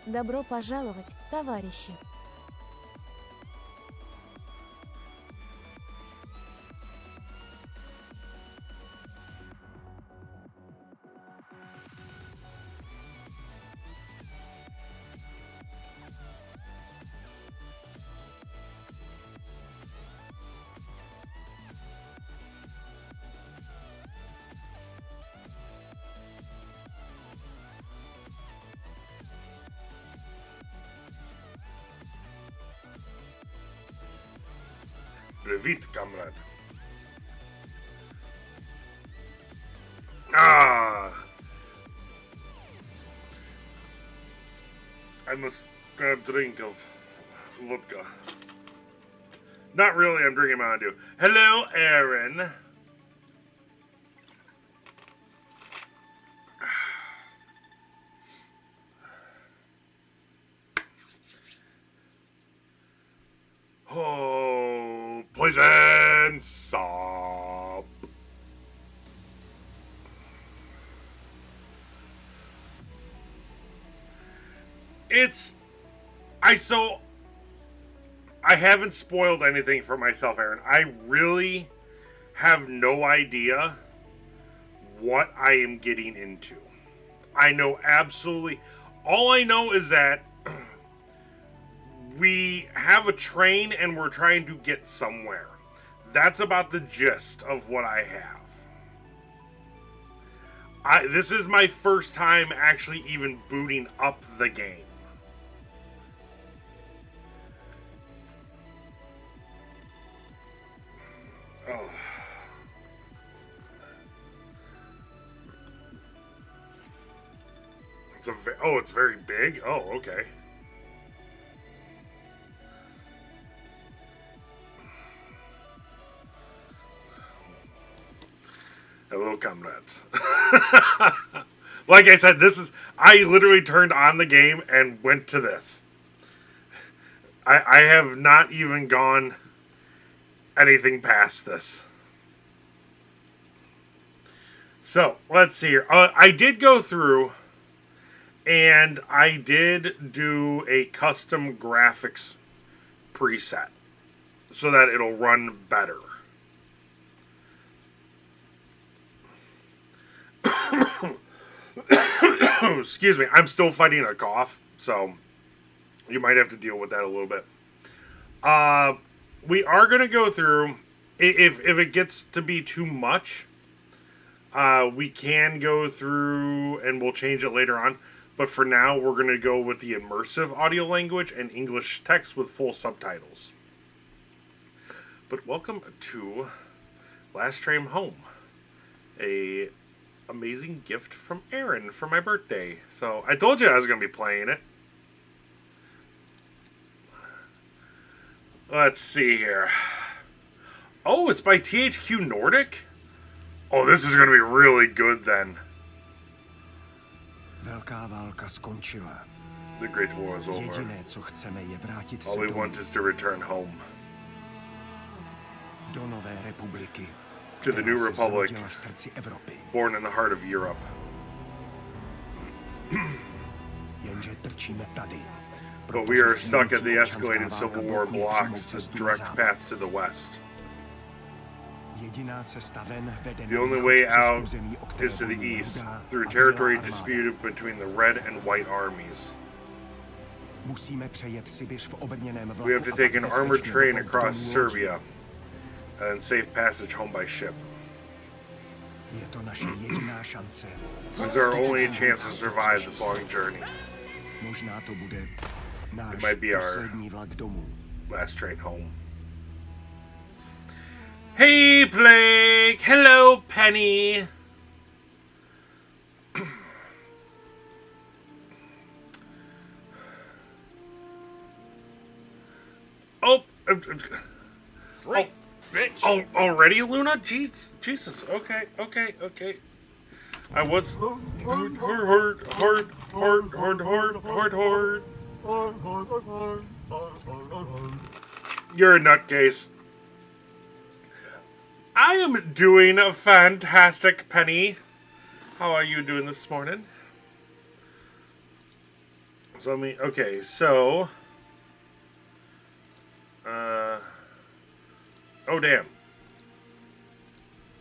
Добро пожаловать, товарищи. Привет, comrade. Ah! I must grab a drink of vodka. Not really, I'm drinking Mountain Dew. Hello, Aaron. Oh, poison sop. I haven't spoiled anything for myself, Aaron. I really have no idea what I am getting into. I know absolutely. All I know is that we have a train and we're trying to get somewhere. That's about the gist of what I have. This is my first time actually even booting up the game. Oh. It's very big? Oh, okay. Hello, comrades. Like I said, I literally turned on the game and went to this. I have not even gone anything past this. So, let's see here. I did go through and I did do a custom graphics preset so that it'll run better. Excuse me, I'm still fighting a cough, so you might have to deal with that a little bit. We are going to go through, if it gets to be too much, we can go through and we'll change it later on. But for now, we're going to go with the immersive audio language and English text with full subtitles. But welcome to Last Train Home, a amazing gift from Aaron for my birthday. So I told you I was going to be playing it. Let's see here. Oh, it's by THQ Nordic? Oh, this is going to be really good then. Velká válka skončila. The Great War is over. Jediné, co chceme, je vrátit se All we domů. want is to return home. Do nové republiky, To the která new se republic, zrodila v srdci Evropy. born in the heart of Europe. Jenže trčíme tady. But we are protože stuck at the sílící escalated občanská Civil válka War blokuje blocks přímo the cestu direct na západ. path to the west. Jediná cesta ven vede The na only jih way přes out území, o které is to the bojuje east, Rudá through a territory Bílá armáda. disputed between the red and white armies. Musíme přejet Sibiř v obrněném vlaku We have to a take pak an armored bezpečně train domů across lodí. Serbia and safe passage home by ship. Je to naše jediná šance. This is our only chance to survive this long journey. Možná to bude náš It might be our poslední vlak domů. last train home. Hey, Plague! Hello, Penny! Oh! Drink, bitch. Oh, already, Luna? Jesus. Okay. I was hard. You're a nutcase. I am doing fantastic, Penny. How are you doing this morning? So let me. Okay, so. Oh damn.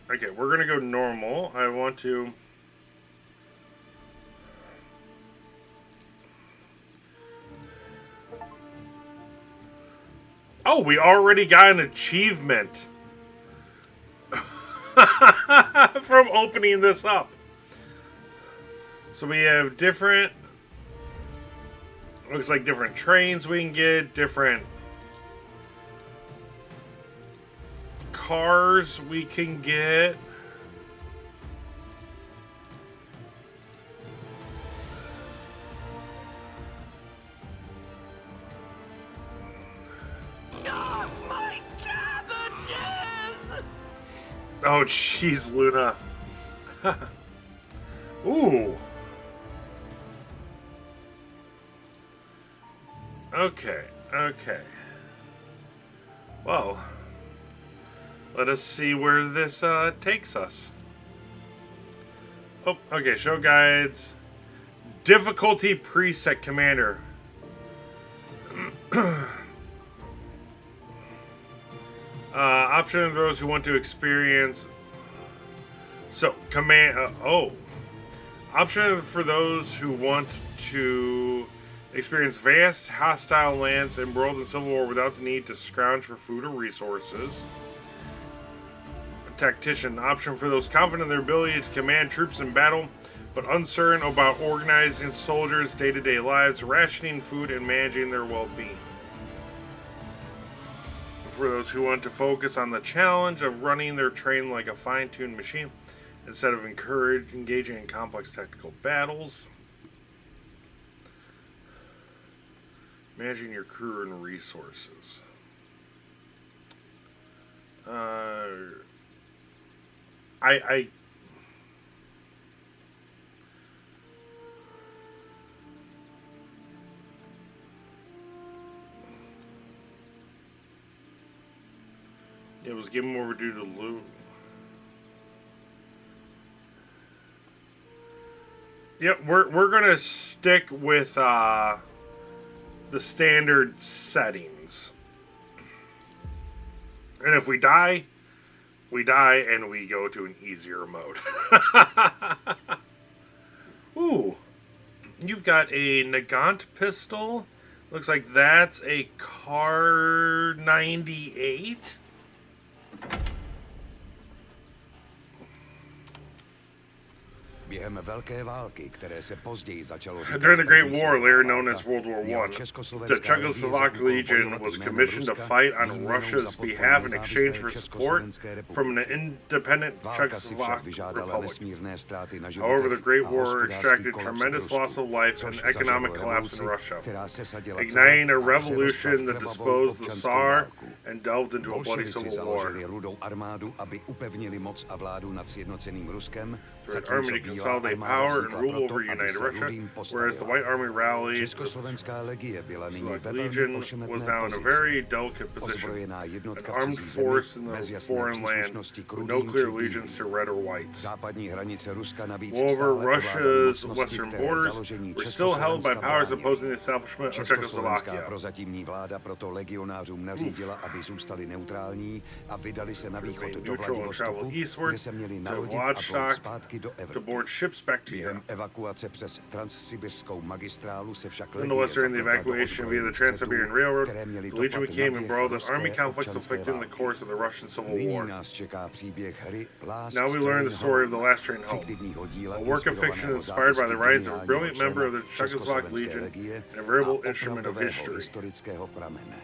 Okay, we're gonna go normal. I want to. Oh, we already got an achievement from opening this up. So we have different, looks like different trains we can get, different cars we can get. Oh, jeez, Luna. Ooh. Okay, okay. Well, let us see where this takes us. Oh, okay, show guides. Difficulty preset commander. Option of those who want to experience. So, command. Option for those who want to experience vast hostile lands embroiled in civil war without the need to scrounge for food or resources. A tactician. Option for those confident in their ability to command troops in battle, but uncertain about organizing soldiers' day-to-day lives, rationing food, and managing their well-being. For those who want to focus on the challenge of running their train like a fine-tuned machine instead of engaging in complex tactical battles. Managing your crew and resources. It was given over due to loot. Yep, we're gonna stick with the standard settings. And if we die, and we go to an easier mode. Ooh. You've got a Nagant pistol. Looks like that's a Kar 98. Během Velké války, které se později začalo říkat During the Great první War, světová later válka, known as World War měla I, the Československá Czechoslovak legie Legion bojovat was jménem commissioned to Ruska fight on výměnou Russia's za podporu behalf in exchange for nezávislé support Československé from an republiky. independent Válka si Czechoslovak však vyžádala Republic. nesmírné ztráty na However, the životech Great a War hospodářský extracted kolaps v tremendous Rusku, loss of life což and economic zažilo collapse in revoluci, Russia, která sesadila igniting a celé a revolution přerostla v that krvavou disposed the občanskou Tsar válku. and delved into a bloody Bolševici civil war. založili Rudou armádu, aby upevnili moc a vládu nad sjednoceným Ruskem, The Red Army to consolidate power and rule over United Russia, whereas the White Army rallied. Československá legie byla nyní Slovak ve velmi Legion ošemetné was now in a pozici. very delicate position. Ozbrojená An jednotka v armed cizí zemi, force in bez the jasné foreign land, příslušnosti k with no rudým clear či allegiance to bílým. red or whites. Západní hranice Ruska navíc Moreover, stále ovládaly Russia's mocnosti, western které borders založení were still held by Československa powers bránily. opposing the establishment of Československá Czechoslovakia. prozatímní vláda proto legionářům nařídila, aby zůstali neutrální a vydali se na východ do Neutral and travel Vladivostoku, eastward kde se měli to nalodit a plout Vladivostok zpátky do to Evropy. board ships back to Během Europe. evakuace přes transsibirskou magistrálu se však legie Nonetheless, during the zaplotla do evacuation via the ozbrojených Trans-Siberian střetů, Railroad, které měly the Legion dopad became na běh embroiled in ruské army conflicts občanské affecting the války. course of the Russian Civil Nyní War. nás čeká příběh hry Last Now we learn Train the story of the Home, Last Train Home, fiktivního díla a work of fiction inspirovaného inspired by the zápisky writings of a geniálního brilliant member of the člena Czechoslovak Československé Legion legie and a variable a instrument of opravdového history. historického pramene.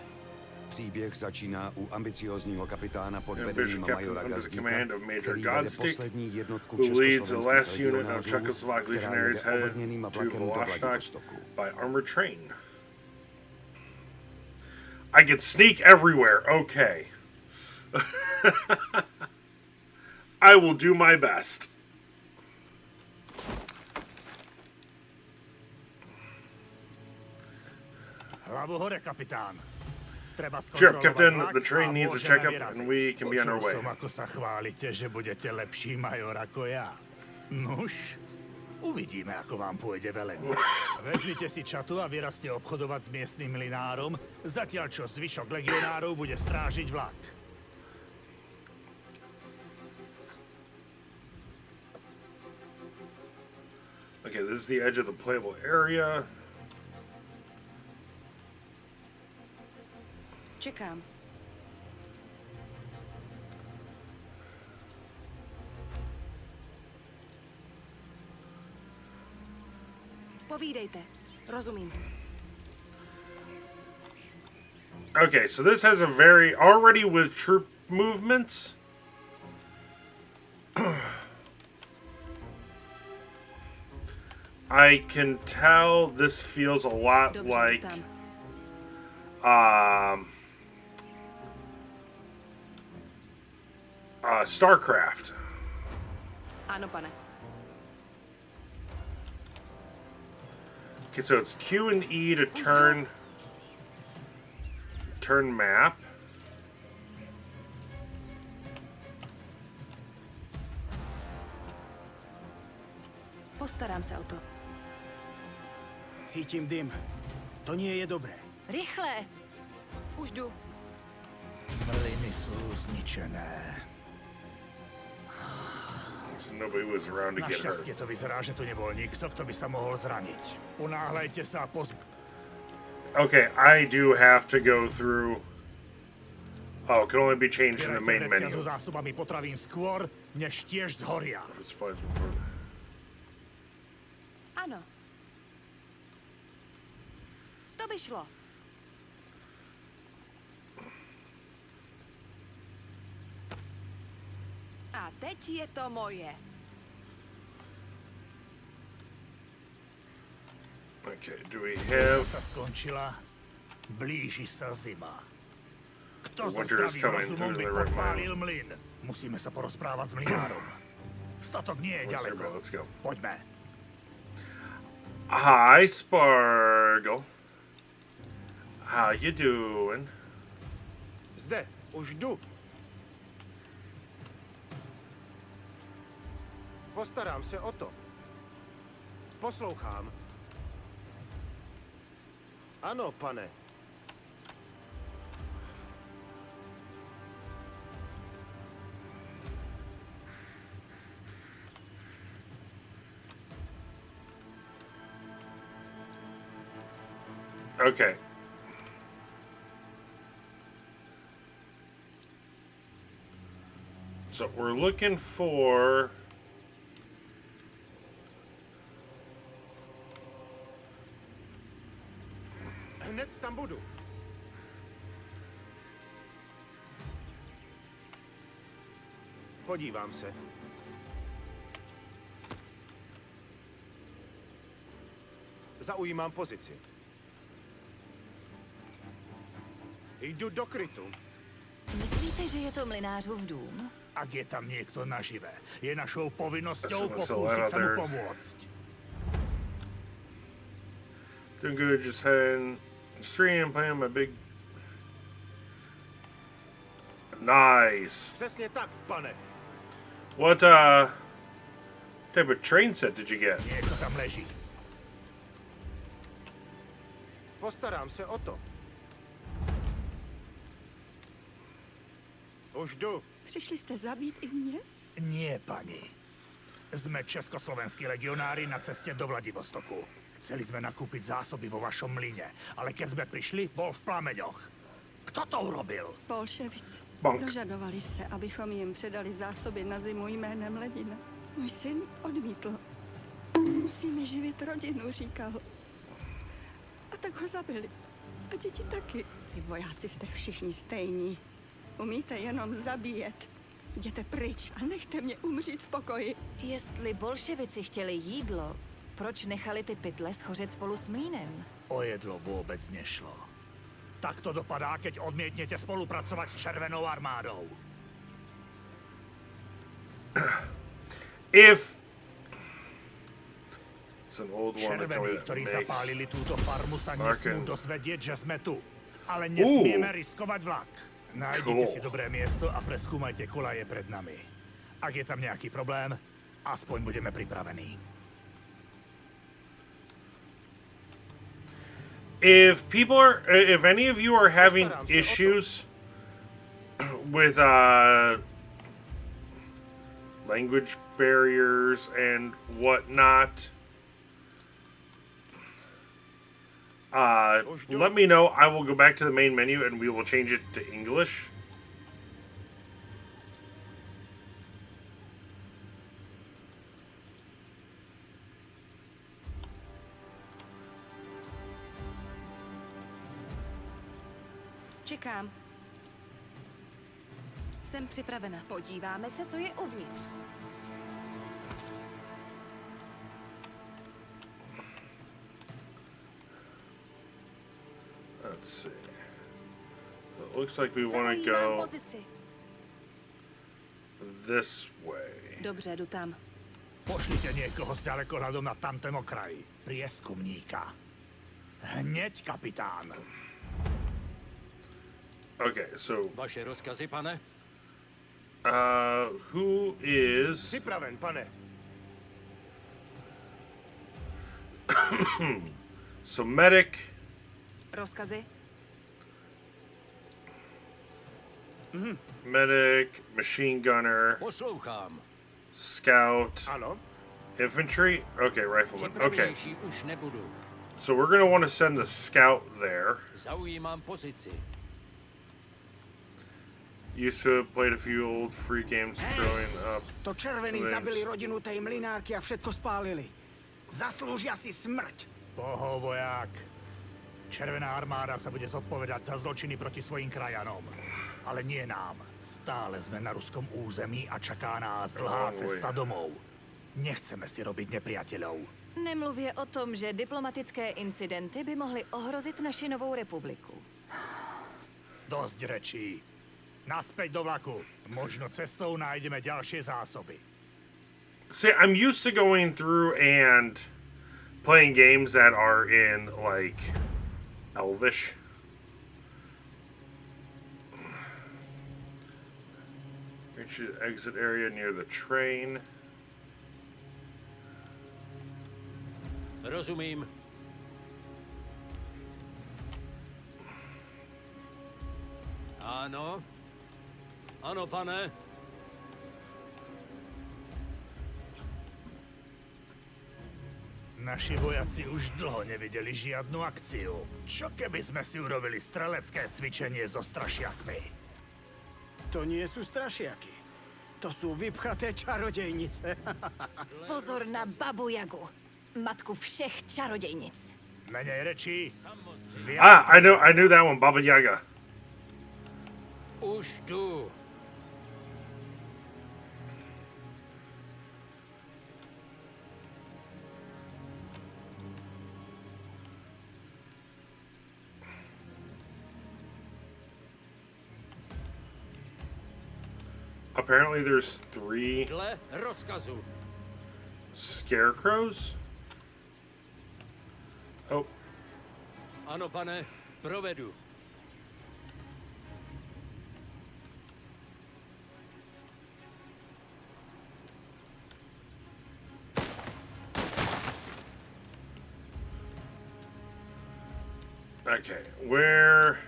Příběh začíná u ambiciózního kapitána pod Ambitious vedením captain majora under the Gazdíka, command of Major který vede Godstic, poslední jednotku who leads the last československých unit of legionářů, Czechoslovak která legionaries jede headed obrněnýma to vlakem do Vladivostok Vladivostoku. by armored train. I can sneak everywhere. Okay. I will do my best. Hlavu hore, kapitán. Treba Sure, skontrolovať Captain, vlak the train a needs a môžeme checkup vyraziť. and we can be on our Počul way. som, ako sa chválite, že budete lepší major ako ja. Nuž, Uvidíme, ako vám pôjde velenie. Vezmite si čatu a vyrazte obchodovať s miestnym mlynárom, zatiaľ čo zvyšok legionárov bude strážiť vlak. Okay, this is the edge of the playable area. Čekám. Povídejte. Rozumím. Okay, so this has a very already with troop movements. I can tell this feels a lot Dobře, like tam. StarCraft. Ano, pane. Okay, so it's Q and E to turn map. Postarám se o to. Cítim dym. To nie je dobré. Rychle! Už jdu. Mlyny sú zničené. So nobody was around to get hurt. Našťastie to vyzerá, že tu nebol nikto, kto by sa mohol zraniť. Unáhľajte sa a Okay, I do have to go through. Oh, it can only be changed in the main Zbierajte menu. vrecia so zásobami potravín skôr, než tiež zhoria. Supplies before. Ano. To by šlo. A teď je to moje. Okay, do we have? Sa skončila, blíži sa zima. Kto The so winter is zdravým coming rozumom through by the red podpálil mlyn? Musíme sa porozprávať s mlynárom. Statok nie je Let's ďaleko. go, let's go. Poďme. Hi, Spargle. How you doing? Zde, už jdu. Postarám se o to. Poslouchám. Ano, pane. Okay. So we're looking for. Hned tam budu. Podívám se. Zaujímám pozici. Jdu do krytu. Myslíte, že je to mlynářův dům? Ak je tam niekto nažive, je našou povinnosťou Jsem se pokúsiť sa mu there. pomôcť. Doing good, just heading stream and playing my big. Nice. Přesně tak, pane. What type of train set did you get? Niekto tam leží. Postarám se o to. Už jdu. Přišli jste zabít i mě? Nie, pani. Sme československí legionári na ceste do Vladivostoku. Chceli sme nakúpiť zásoby vo vašom mlyne, ale keď sme prišli, bol v plameňoch. Kto to urobil? Bolševici. Bank. Dožadovali se, abychom jim předali zásoby na zimu jménem Ledina. Můj syn odmítl. Musíme živit rodinu, říkal. A tak ho zabili. A děti taky. Ty vojáci jste všichni stejní. Umíte jenom zabíjet. Jděte pryč a nechte mě umřít v pokoji. Jestli bolševici chtěli jídlo, proč nechali ty pytle schořet spolu s mlýnem? O jedlo vôbec nešlo. Tak to dopadá, keď odmietnete spolupracovať s Červenou armádou. If it's an old one that Červení, ktorí makes. zapálili túto farmu, sa Marken. nesmú dozvedieť, že sme tu. Ale nesmieme riskovať vlak. Nájdite si dobré miesto a preskúmajte kolaje pred nami. Ak je tam nejaký problém, aspoň budeme pripravení. if any of you are having issues with language barriers and whatnot, let me know. I will go back to the main menu and we will change it to English. Čekám. Jsem připravena. Podíváme se, co je uvnitř. Let's see. It looks like we want to go this way. Dobře, jdu tam. Pošlite někoho s dalekohľadom na tamtém okraji. Prieskumníka. Hneď, kapitán. Okay, so Vaše rozkazy, pane? who is Připraven, pane. so medic, Rozkazy? medic, machine gunner, Poslouchám. scout, Ano. infantry? Okay, rifleman. Okay. Připravenější už nebudu. So we're going to want to send the scout there. Zaujímám pozici. Used to have played a few old free games growing up. To červený Names. zabili rodinu tej mlinárky a všetko spálili. Zaslúžia si smrť. Boho, voják. Červená armáda sa bude zodpovedať za zločiny proti svojim krajanom. Ale nie nám. Stále sme na ruskom území a čaká nás dlhá cesta domov. Nechceme si robiť nepriateľov. Nemluvě o tom, že diplomatické incidenty by mohly ohrozit naši novou republiku. Dosť rečí. Naspäť do vlaku. Možno cestou nájdeme ďalšie zásoby. See, I'm used to going through and playing games that are in, like, Elvish. Reach the exit area near the train. Rozumím. Ano. Ano, pane. Naši vojaci už dlho nevideli žiadnu akciu. Čo keby sme si urobili strelecké cvičenie so strašiakmi? To nie sú strašiaky. To sú vypchaté čarodejnice. Pozor na Babu Jagu, matku všech čarodejnic. Menej rečí. I knew that one, Baba Yaga. Už jdu. Apparently there's 3 Dle rozkazu. scarecrows. Oh, Ano, pane. Provedu. okay. Where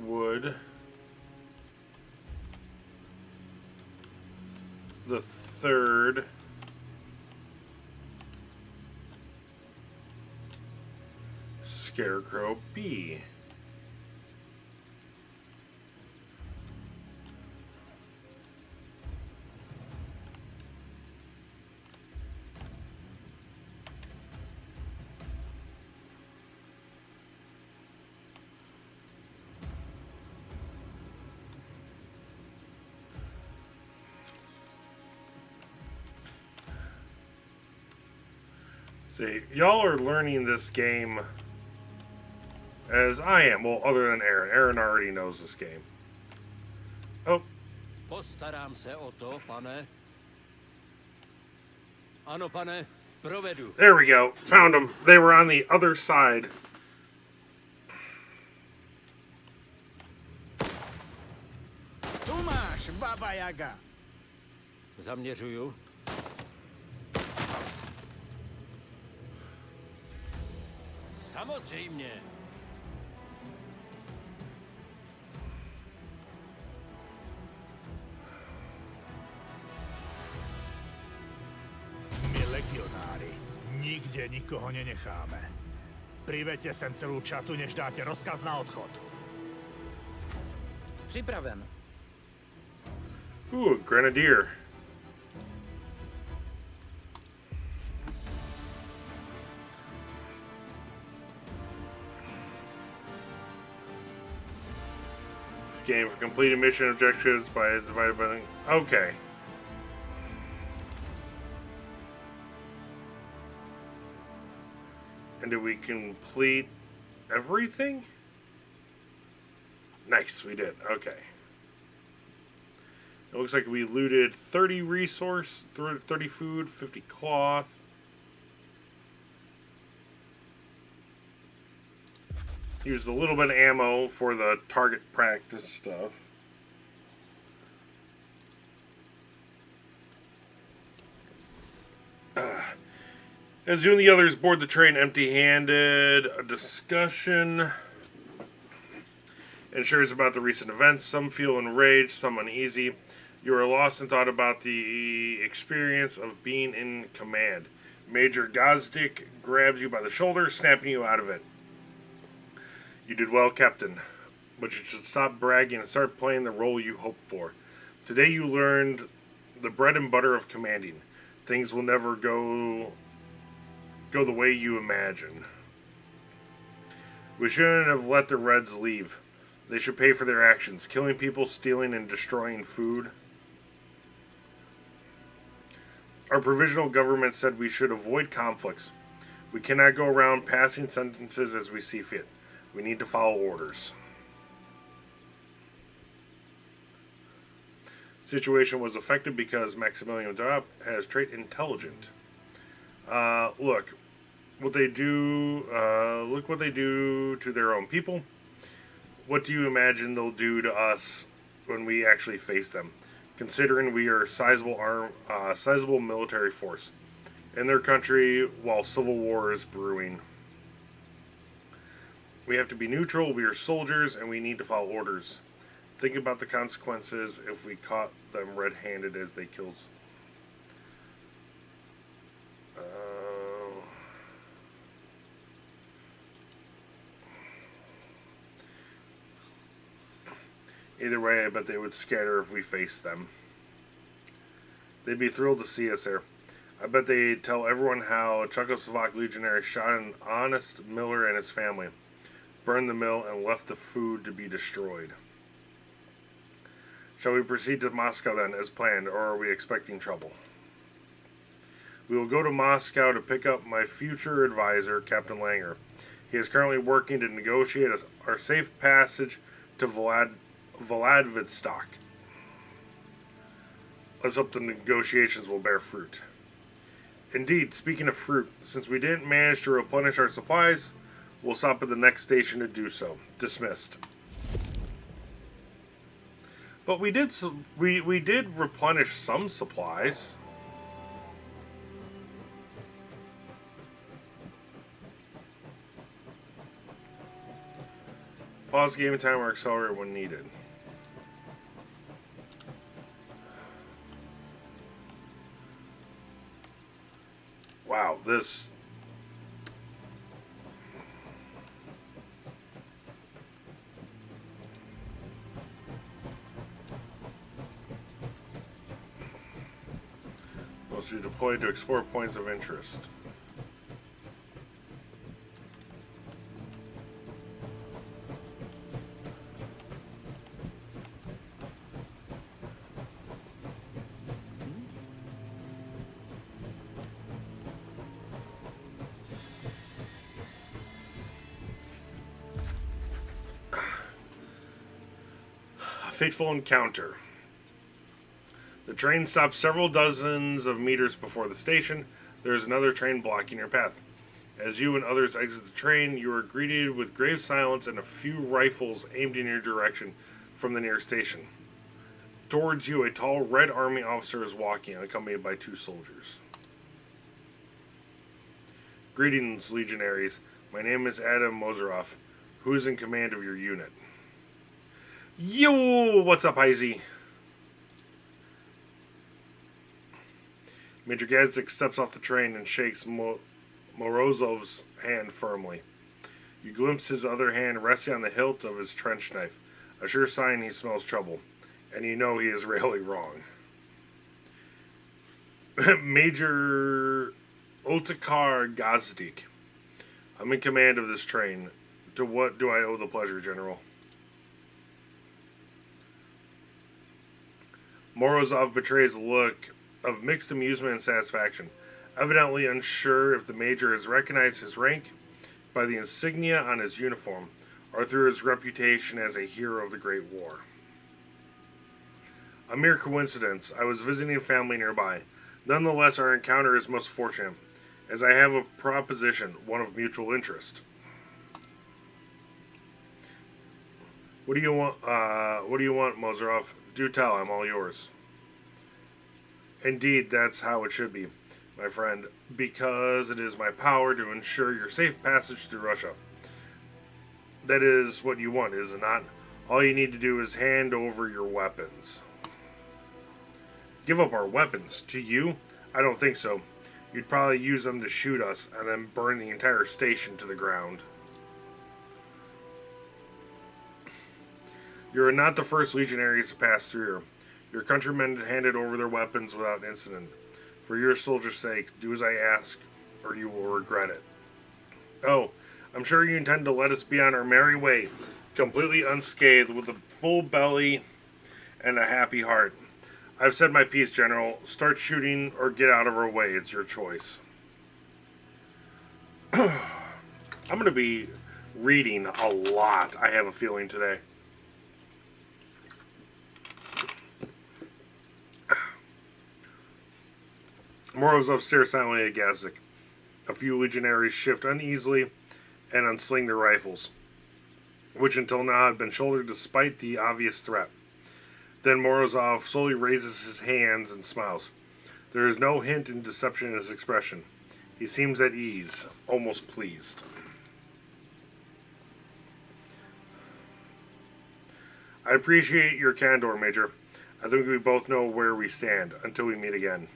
would the third scarecrow be? See, y'all are learning this game as I am. Well, other than Aaron. Aaron already knows this game. Oh. Postarám se o to, pane. Ano, pane. Provedu. There we go. Found them. They were on the other side. Tu máš, Baba Yaga. Zaměřuju. Samozřejmě. My legionári nikde nikoho nenecháme. Priveďte sem celú čatu, než dáte rozkaz na odchod. Připraven. Ooh, Grenadier. Game for completing mission objectives by divided by... Okay. And did we complete everything? Nice, we did. Okay. It looks like we looted 30 resource, 30 food, 50 cloth. Used a little bit of ammo for the target practice stuff. As you and the others board the train empty-handed, a discussion ensures about the recent events. Some feel enraged, some uneasy. You are lost in thought about the experience of being in command. Major Gazdik grabs you by the shoulder, snapping you out of it. You did well, Captain, but you should stop bragging and start playing the role you hoped for. Today you learned the bread and butter of commanding. Things will never go the way you imagine. We shouldn't have let the Reds leave. They should pay for their actions, killing people, stealing, and destroying food. Our provisional government said we should avoid conflicts. We cannot go around passing sentences as we see fit. We need to follow orders. Situation was affected because Maximilian Darab has trait intelligent. Look what they do. Look what they do to their own people. What do you imagine they'll do to us when we actually face them? Considering we are a sizable military force in their country while civil war is brewing. We have to be neutral, we are soldiers, and we need to follow orders. Think about the consequences if we caught them red-handed as they killed. Either way, I bet they would scatter if we faced them. They'd be thrilled to see us there. I bet they'd tell everyone how a Czechoslovak legionary shot an honest miller and his family, burned the mill, and left the food to be destroyed. Shall we proceed to Moscow then, as planned, or are we expecting trouble? We will go to Moscow to pick up my future advisor, Captain Langer. He is currently working to negotiate our safe passage to Vladivostok. Let's hope the negotiations will bear fruit. Indeed, speaking of fruit, since we didn't manage to replenish our supplies, we'll stop at the next station to do so. Dismissed. But we did replenish some supplies. Pause game time or accelerate when needed. Wow, this... Must be deployed to explore points of interest. Fateful encounter. The train stops several dozens of meters before the station. There is another train blocking your path. As you and others exit the train, you are greeted with grave silence and a few rifles aimed in your direction from the nearest station. Towards you, a tall red army officer is walking, accompanied by 2 soldiers. Greetings, legionaries. My name is Adam Mozarov. Who is in command of your unit? Yo! What's up, Izzy? Major Gazdik steps off the train and shakes Morozov's hand firmly. You glimpse his other hand resting on the hilt of his trench knife, a sure sign he smells trouble, and you know he is really wrong. Major Otakar Gazdik. I'm in command of this train. To what do I owe the pleasure, General? Morozov betrays a look of mixed amusement and satisfaction, evidently unsure if the major has recognized his rank by the insignia on his uniform or through his reputation as a hero of the Great War. A mere coincidence. I was visiting family nearby. Nonetheless, our encounter is most fortunate, as I have a proposition, one of mutual interest. What do you want? What do you want, Mozarov? Do tell. I'm all yours. Indeed, that's how it should be, my friend, because it is my power to ensure your safe passage through Russia. That is what you want, is it not? All you need to do is hand over your weapons. Give up our weapons? To you? I don't think so. You'd probably use them to shoot us and then burn the entire station to the ground. You are not the first legionaries to pass through here. Your countrymen handed over their weapons without incident. For your soldiers' sake, do as I ask, or you will regret it. Oh, I'm sure you intend to let us be on our merry way, completely unscathed, with a full belly and a happy heart. I've said my piece, General. Start shooting or get out of our way. It's your choice. I'm going to be reading a lot, I have a feeling, today. Morozov stares silently at Gazdik. A few legionaries shift uneasily and unsling their rifles, which until now had been shouldered despite the obvious threat. Then Morozov slowly raises his hands and smiles. There is no hint in deception in his expression. He seems at ease, almost pleased. I appreciate your candor, Major. I think we both know where we stand, until we meet again.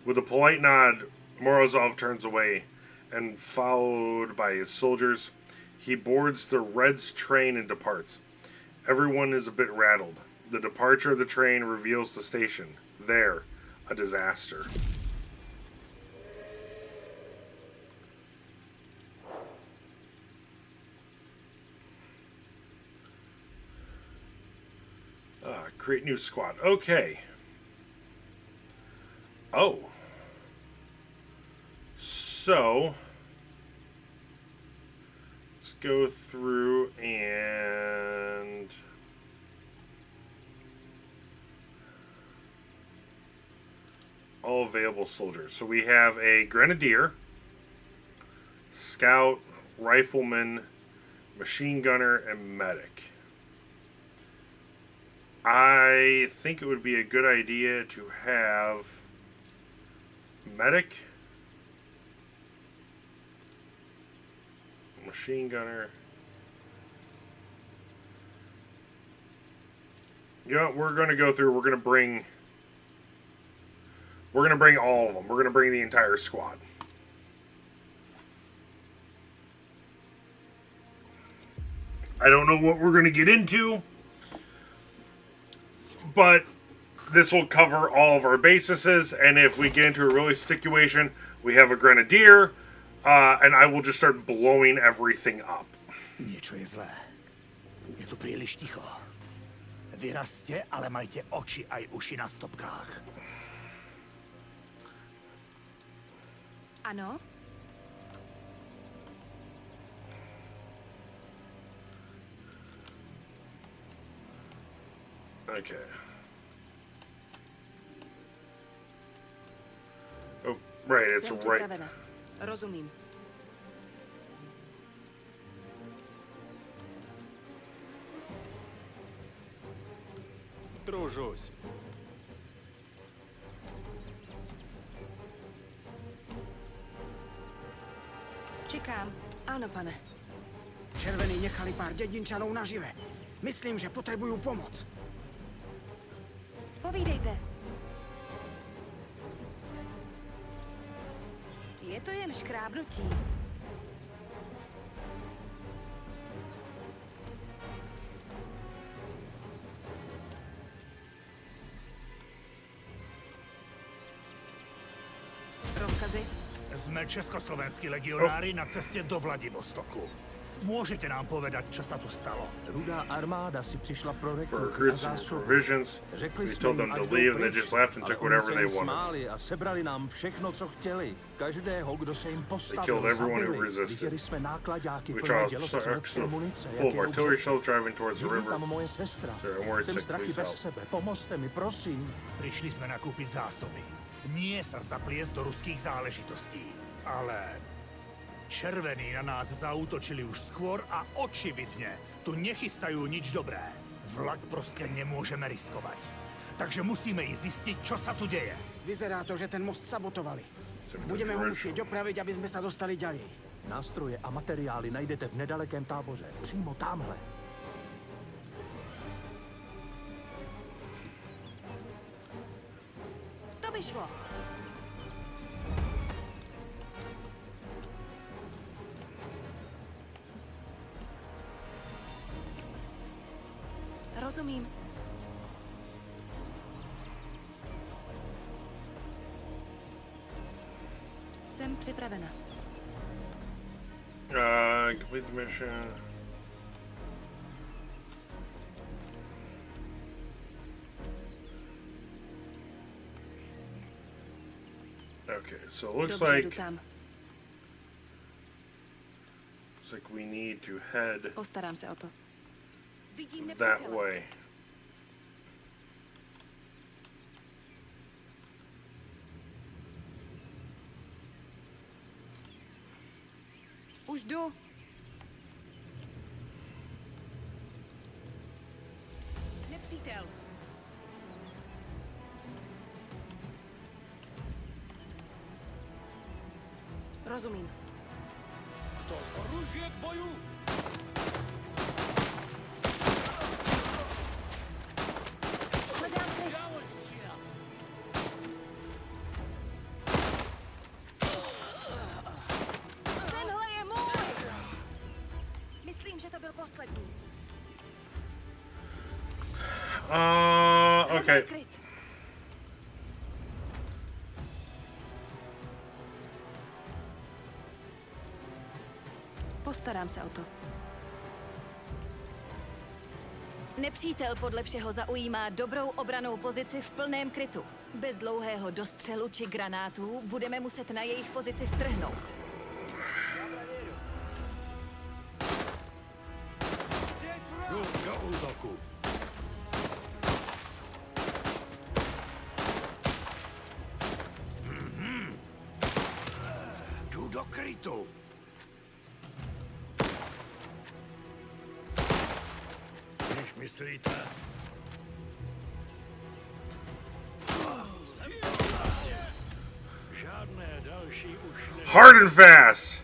With a polite nod, Morozov turns away, and followed by his soldiers, he boards the Red's train and departs. Everyone is a bit rattled. The departure of the train reveals the station. There, a disaster. Create new squad. Okay. Oh. So, let's go through and all available soldiers. So we have a grenadier, scout, rifleman, machine gunner, and medic. I think it would be a good idea to have medic, machine gunner. You know what, we're going to go through, we're going to bring all of them. We're going to bring the entire squad. I don't know what we're going to get into, but this will cover all of our bases, and if we get into a really situation, we have a grenadier, and I will just start blowing everything up. Něco je zlé. Je tu příliš ticho. Vyrazte, ale majte oči aj uši na stopkách. Ano? Okay. Oh, right, it's Jsem right. připravena. Rozumím. Nemůžuсь. Čekám. Ano, pane. Červený nechali pár dědinčanů nažive. Myslím, že potřebuju pomoc. Povídejte. Je to jen škrábnutí. Rozkazy? Jsme československí legionáři na cestě do Vladivostoku. Můžete nám povedat, co se tu stalo? Rudá armáda si přišla pro For rekruty a recruits and zásoby. provisions. Řekli We jsme told jim, them ať to jdou leave and they pryč, just left and ale took oni whatever se they jim wanted. smáli a sebrali nám všechno, co chtěli. Každého, kdo se jim killed postavil, everyone who zabili. resisted. Viděli jsme nákladáky We plné tried dělostřelecké munice, full of jak artillery jdou shells driving towards the Bydlí river. tam moje sestra. Sorry, I'm worried Jsem sick, strachy please bez help. sebe. Pomozte mi, prosím. Přišli jsme nakupit zásoby. Nie sa zapliesť do ruských záležitostí. Ale červení na nás zaútočili už skôr a očividně tu nechystajú nič dobré. Vlak prostě nemůžeme riskovat. Takže musíme i zjistit, čo sa tu děje. Vyzerá to, že ten most sabotovali. So we Budeme ho took muset dopravit, aby jsme se dostali ďalej. Nástroje a materiály najdete v nedalekém táboře. Přímo tamhle. To by šlo. Rozumím. Jsem připravena. Complete the mission. Okay, so it looks Dobře, jdu like tam. we need to head Postarám se o to. Vidím that nepřítele. way. Už jdu. Nepřítel. Rozumím. To oružje k boju! Hledám kryt. Tenhle je můj! Myslím, že to byl poslední. Okay. Kryt. Postarám se o to. Nepřítel podle všeho zaujímá dobrou obranou pozici v plném krytu. Bez dlouhého dostřelu či granátů budeme muset na jejich pozici vtrhnout. Jdu do útoku. Jdu do krytu. Když myslíte? Žádné další už ne... Hard and fast.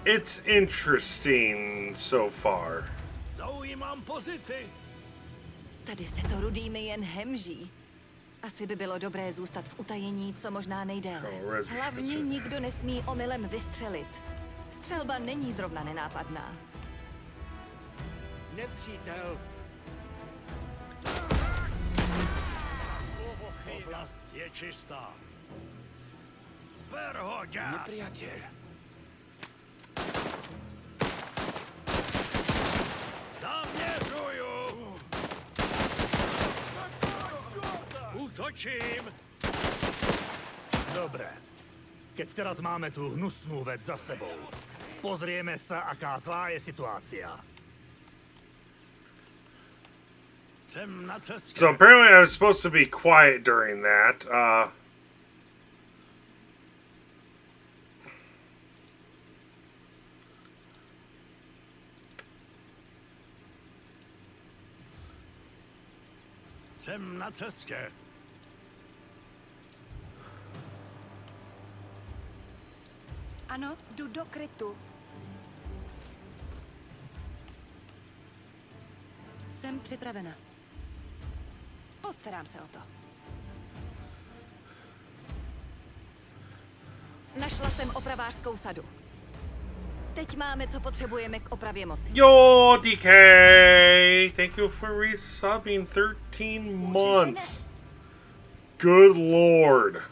It's interesting so far. Zaujímám pozici. Tady se to rudými jen hemží. Asi by bylo dobré zůstat v utajení co možná nejdéle. Hlavně nikdo nesmí omylem vystřelit. Střelba není zrovna nenápadná. Nepřítel. Oblast je čistá. Zber ho, děs. Nepřátel. Zaměřuju. Útočím. Dobré. Keď teraz máme tu hnusnú vec za sebou, pozrieme sa, aká zlá je situácia. Jsem na cestě. So apparently I was supposed to be quiet during that. Jsem na cestě. Ano, jdu do krytu. Jsem připravena. Postarám se o to. Našla jsem opravářskou sadu. Teď máme, co potřebujeme k opravě mostu. Yo, DK! Thank you for resubbing 13 months. Good lord.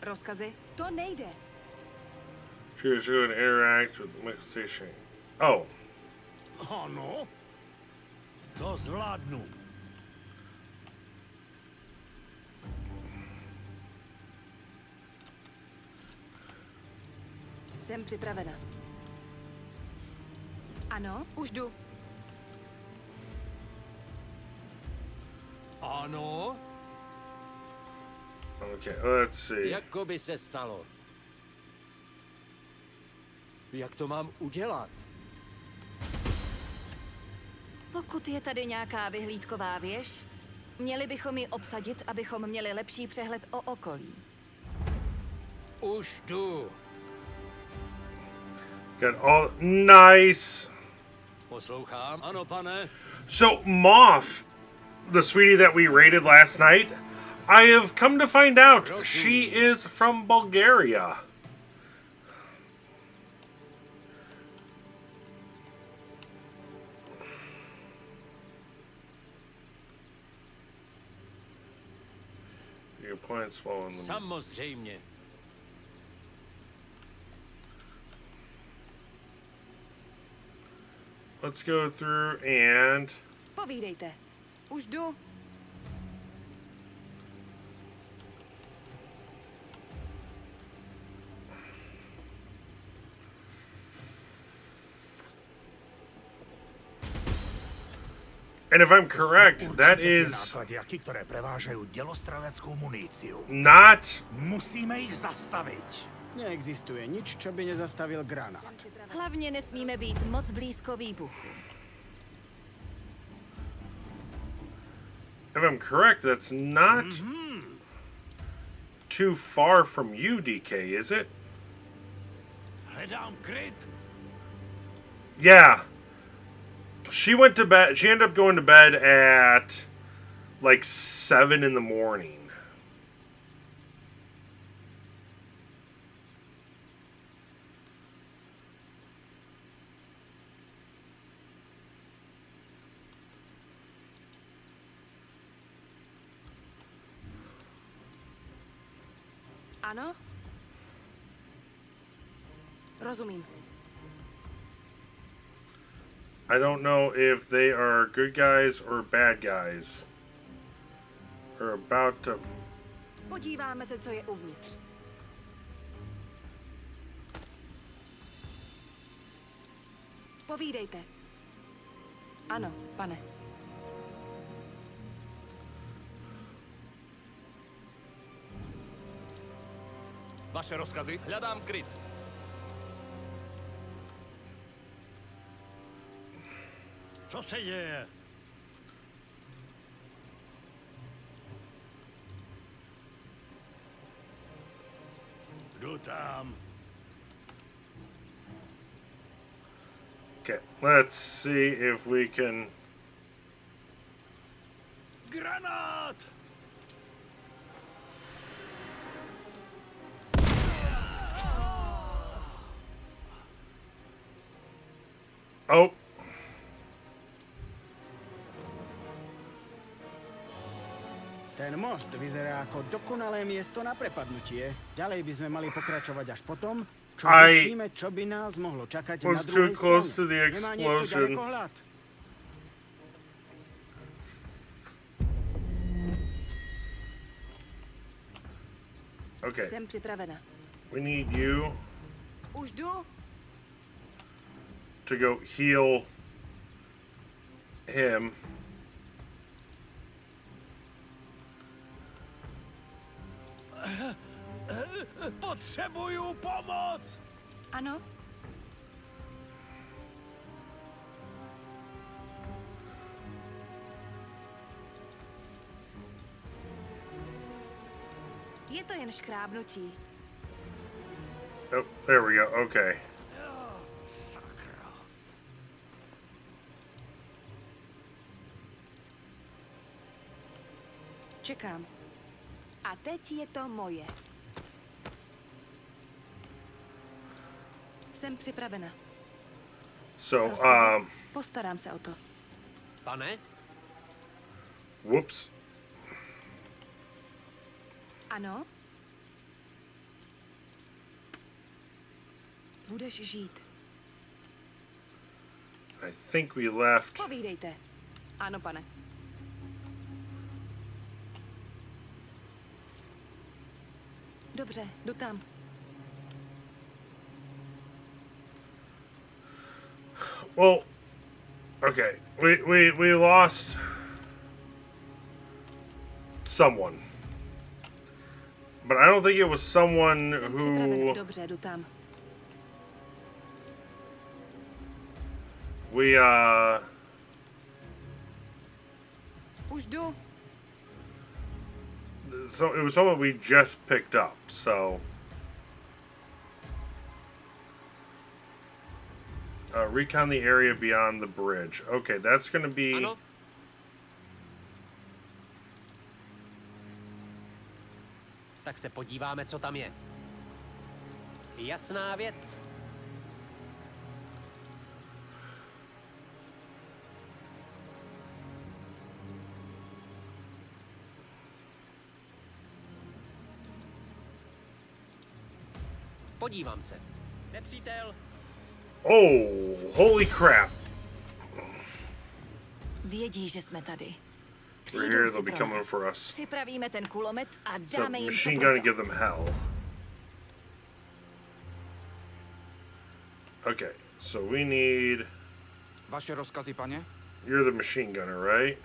Rozkazy? To nejde. Choose who and interact with the station. Oh. Ano. To zvládnu. Jsem připravena. Ano, už jdu. Ano. Okay, let's see. Jako by se stalo. Jak to mám udělat? Pokud je tady nějaká vyhlídková věž, měli bychom ji obsadit, abychom měli lepší přehled o okolí. Už jdu. Got all nice. Poslouchám. Ano, pane. So Moth, the sweetie that we raided last night, I have come to find out she is from Bulgaria. Your points swollen. Samozřejmě. Let's go through and... Povídejte. Už jdu. And if I'm correct, that is nákladiaky, které prevážejí dělostřeleckou muníciu. not... Musíme jich zastavit. Neexistuje nič, čo by nezastavil granát. Hlavně nesmíme být moc blízko výbuchu. If I'm correct, that's not too far from you, DK, is it? Hledám kryt. Yeah. She went to bed. She ended up going to bed at like 7 in the morning. Ano? Rozumím. I don't know if they are good guys or bad guys. Or about to... Podíváme se, co je uvnitř. Povídejte. Ano, pane. Vaše rozkazy? Hledám kryt. Co se děje? Jdu tam. Okay, let's see if we can... Granát! Oh. Ten most vyzerá ako dokonalé miesto na prepadnutie. Ďalej by sme mali pokračovať až potom, čo zistíme, čo by nás mohlo čakať na druhej strane. Nemá niekto ďalekohľad? Okay. Jsem připravena. We need you Už jdu. to go heal him. Potřebuju pomoc! Ano? Je to jen škrábnutí. Oh, there we go. Okay. Čekám. A teď je to moje. Jsem připravena. So, Postarám se o to. Pane? Whoops. Ano? Budeš žít. I think we left. Povídejte. Ano, pane. Dobře, jdu tam. Well, okay. We lost someone. But I don't think it was someone Jsem who... připravený. Dobře, jdu tam. We, Už jdu. So it was someone we just picked up, so... recon the area beyond the bridge. Okay, that's gonna be... Ano? Tak se podíváme, co tam je. Jasná věc. Podívám se. Nepřítel. Oh, holy crap. Vědí, že jsme tady. We're here, they'll be coming for us. Připravíme ten kulomet a So, dáme jim machine to gun proto. and give them hell. Okay, so we need... Vaše rozkazy, paně? You're the machine gunner, right?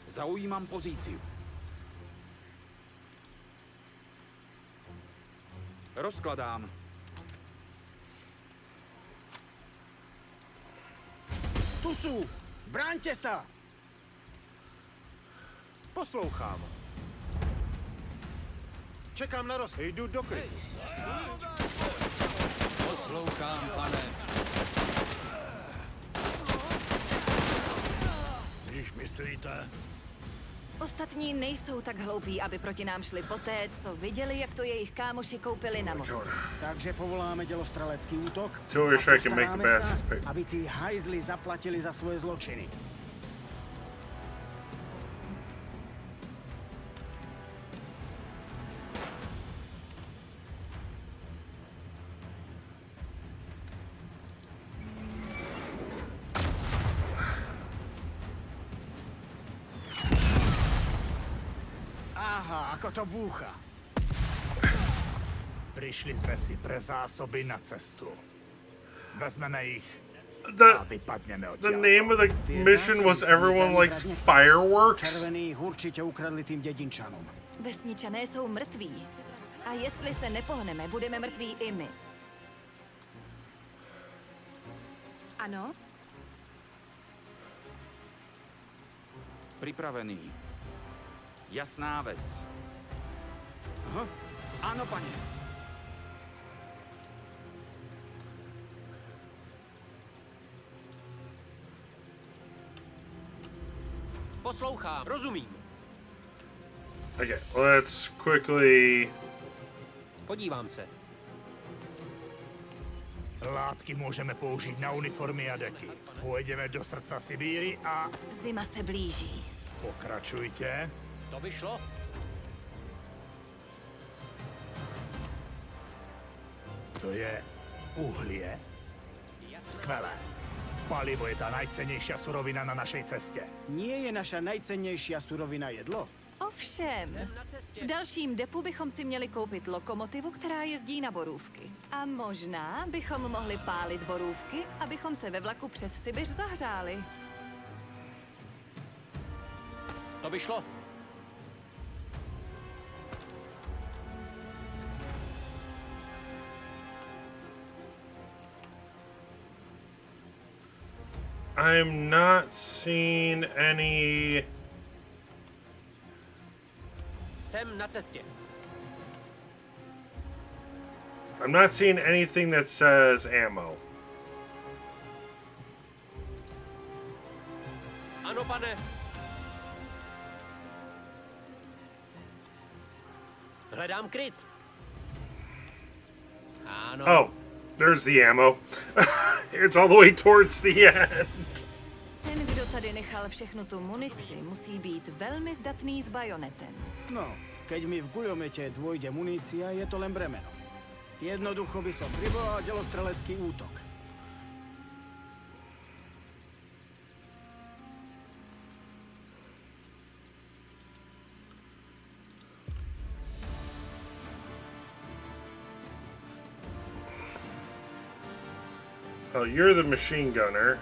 Zaujímám pozici. Rozkladám. Tu sú! Bráňte sa! Poslouchám. Čekám na rozkaz. Jdu do krytu. Poslouchám, pane. Když myslíte, Ostatní nejsou tak hloupí, aby proti nám šli poté, co viděli, jak to jejich kámoši koupili na mostu. Takže povoláme dělostrelecký útok So wish I could make the postaráme bastards pay. sa, aby tí hajzli zaplatili za svoje zločiny. Aha, ako to búcha. Prišli sme si pre zásoby na cestu. Vezmeme ich a vypadneme od The name of the Tie mission zásoby was si Everyone nikto Likes vybrať nechce. Fireworks? Červení ich určite ukradli tým dedinčanom. Vesničané jsou mrtví. A jestli se nepohneme, budeme mrtví i my. Ano? Pripravený. Jasná vec. Aha. Áno, pane. Poslouchám, rozumím. Okay, let's quickly... Podívám se. Látky můžeme použít na uniformy a deky. Půjdeme do srdca Sibíry a Zima se blíží. pokračujte. To by šlo. To je uhlie. Skvelé. Palivo je ta najcennější surovina na našej cestě. Nie je naša najcennejšia surovina jedlo? Ovšem, v dalším depu bychom si měli koupit lokomotivu, která jezdí na borůvky. A možná bychom mohli pálit borůvky, abychom se ve vlaku přes Sibiř zahřáli. To by šlo. I'm not seeing any... Jsem na cestě. I'm not seeing anything that says ammo. Ano, pane. Hledám kryt. Ano. Oh, there's the ammo. It's all the way towards the end. Ten, kdo tady nechal všechnu tu munici, musí být velmi zdatný s bajonetem. No, keď mi v guľomete dôjde munícia, je to len bremeno. Jednoducho by som privolal delostrelecký útok. Oh, you're the machine gunner.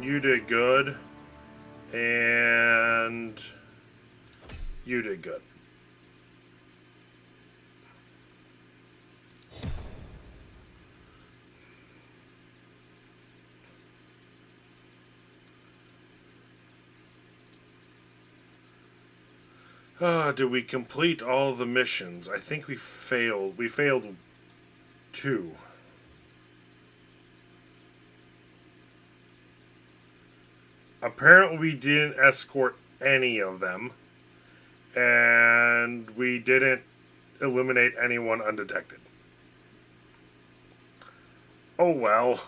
You did good. And you did good. Did we complete all the missions? I think we failed. We failed 2. Apparently we didn't escort any of them. And we didn't eliminate anyone undetected. Oh well.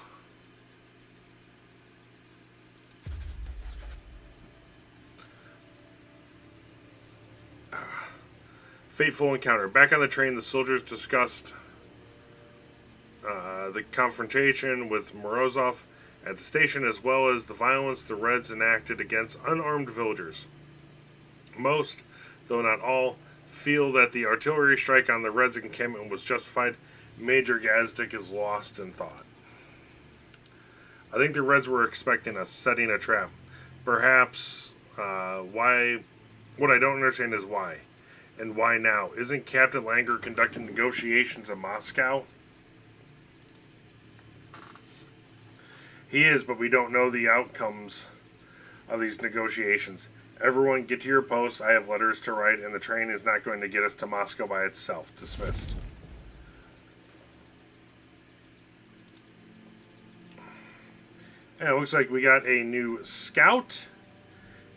Fateful encounter. Back on the train, the soldiers discussed the confrontation with Morozov at the station, as well as the violence the Reds enacted against unarmed villagers. Most, though not all, feel that the artillery strike on the Reds' encampment was justified. Major Gazdik is lost in thought. I think the Reds were expecting us, setting a trap. Perhaps why... What I don't understand is why. And why now? Isn't Captain Langer conducting negotiations in Moscow? He is, but we don't know the outcomes of these negotiations. Everyone get to your posts. I have letters to write, and the train is not going to get us to Moscow by itself. Dismissed. And it looks like we got a new scout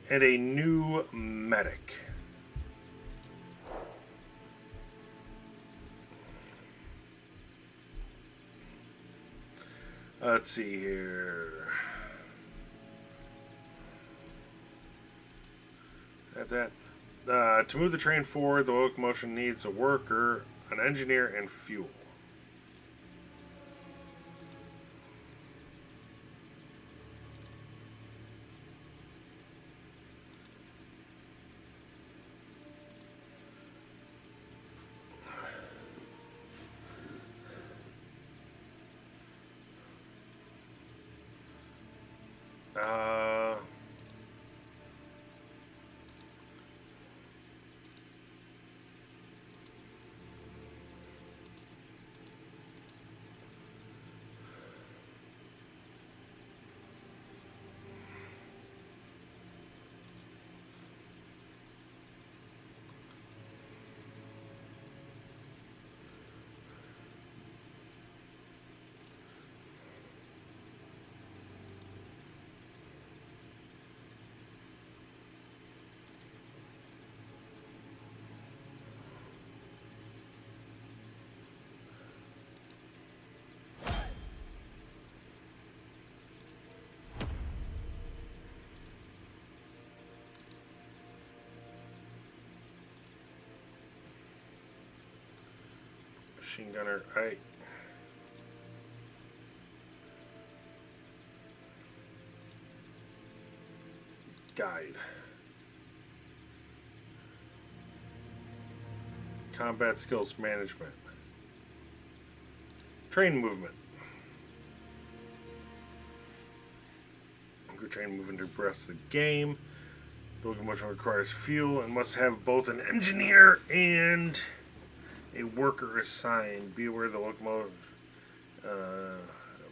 and a new medic. Let's see here. At that. To move the train forward, the locomotion needs a worker, an engineer, and fuel. Machine gunner, guide. Combat skills management. Train movement. Train moving to progress the game. The locomotion requires fuel and must have both an engineer and A worker assigned. Be aware the locomotive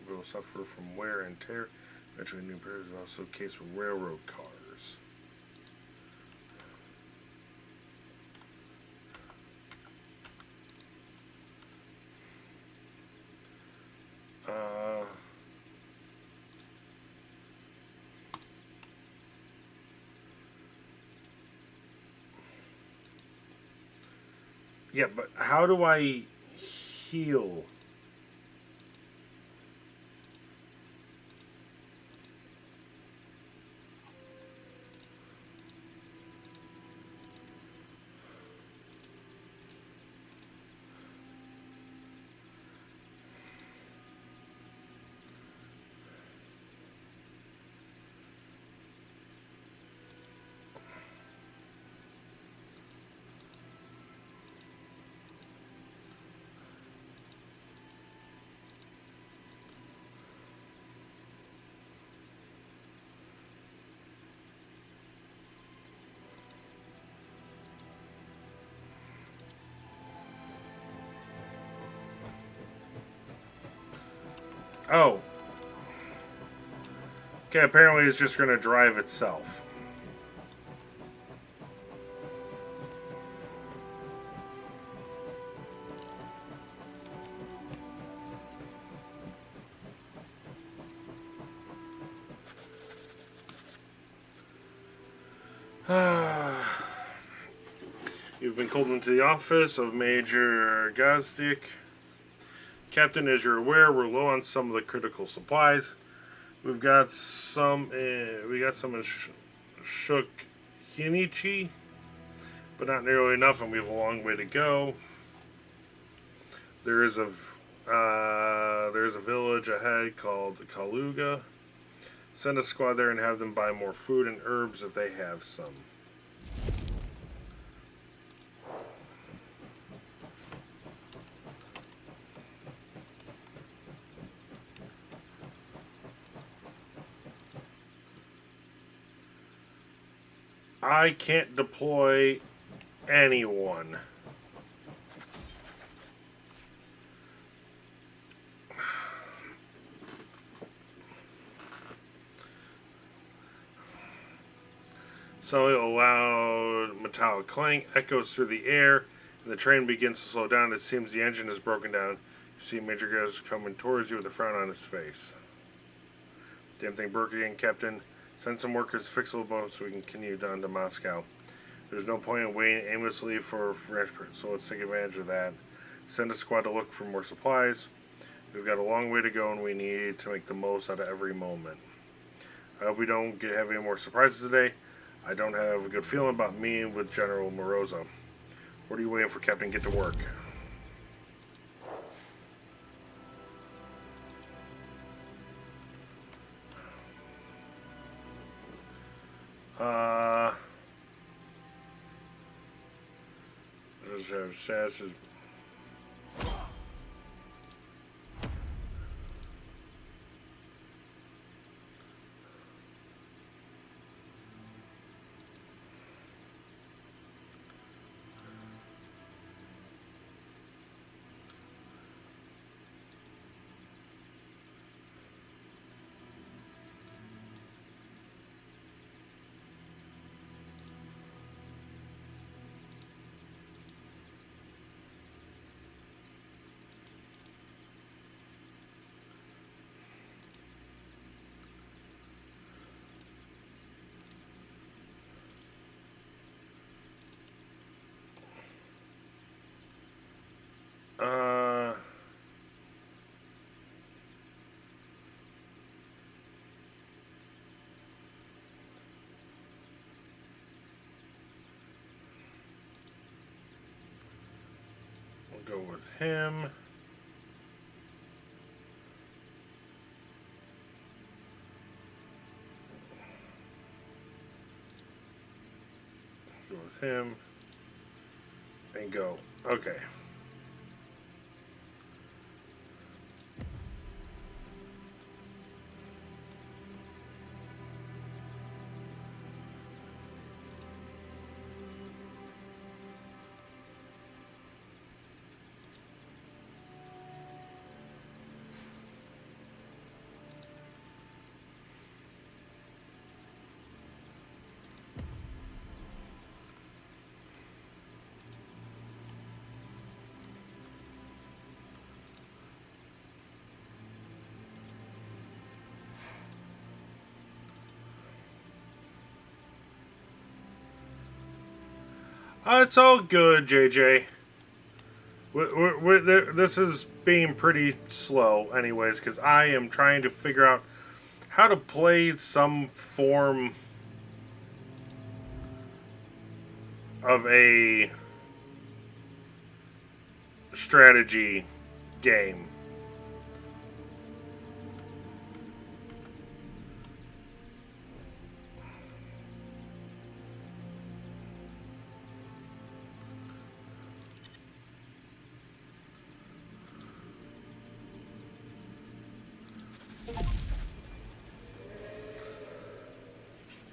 will suffer from wear and tear. Eventually, new repairs is also the case with railroad cars. Yeah, but how do I heal? Oh. Okay, apparently it's just going to drive itself. You've been called into the office of Major Gazdik. Captain, as you're aware, we're low on some of the critical supplies. We got some in Shukinichi, but not nearly enough, and we have a long way to go. There's a village ahead called Kaluga. Send a squad there and have them buy more food and herbs if they have some. I can't deploy anyone. So a loud metallic clang echoes through the air, and the train begins to slow down. It seems the engine is broken down. You see Major Gaz coming towards you with a frown on his face. Damn thing broke again, Captain. Send some workers to fix the boat so we can continue down to Moscow. There's no point in waiting aimlessly for fresh, so let's take advantage of that. Send a squad to look for more supplies. We've got a long way to go, and we need to make the most out of every moment. I hope we don't have any more surprises today. I don't have a good feeling about meeting with General Moroza. What are you waiting for, Captain? Get to work. Just have Sass's. We'll go with him. Go with him. And go. Okay. It's all good, JJ. This is being pretty slow, anyways, because I am trying to figure out how to play some form of a strategy game.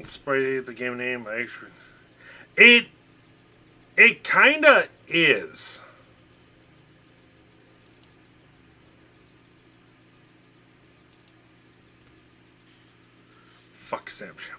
Despite the game name, I actually it kinda is. Fuck Samsham.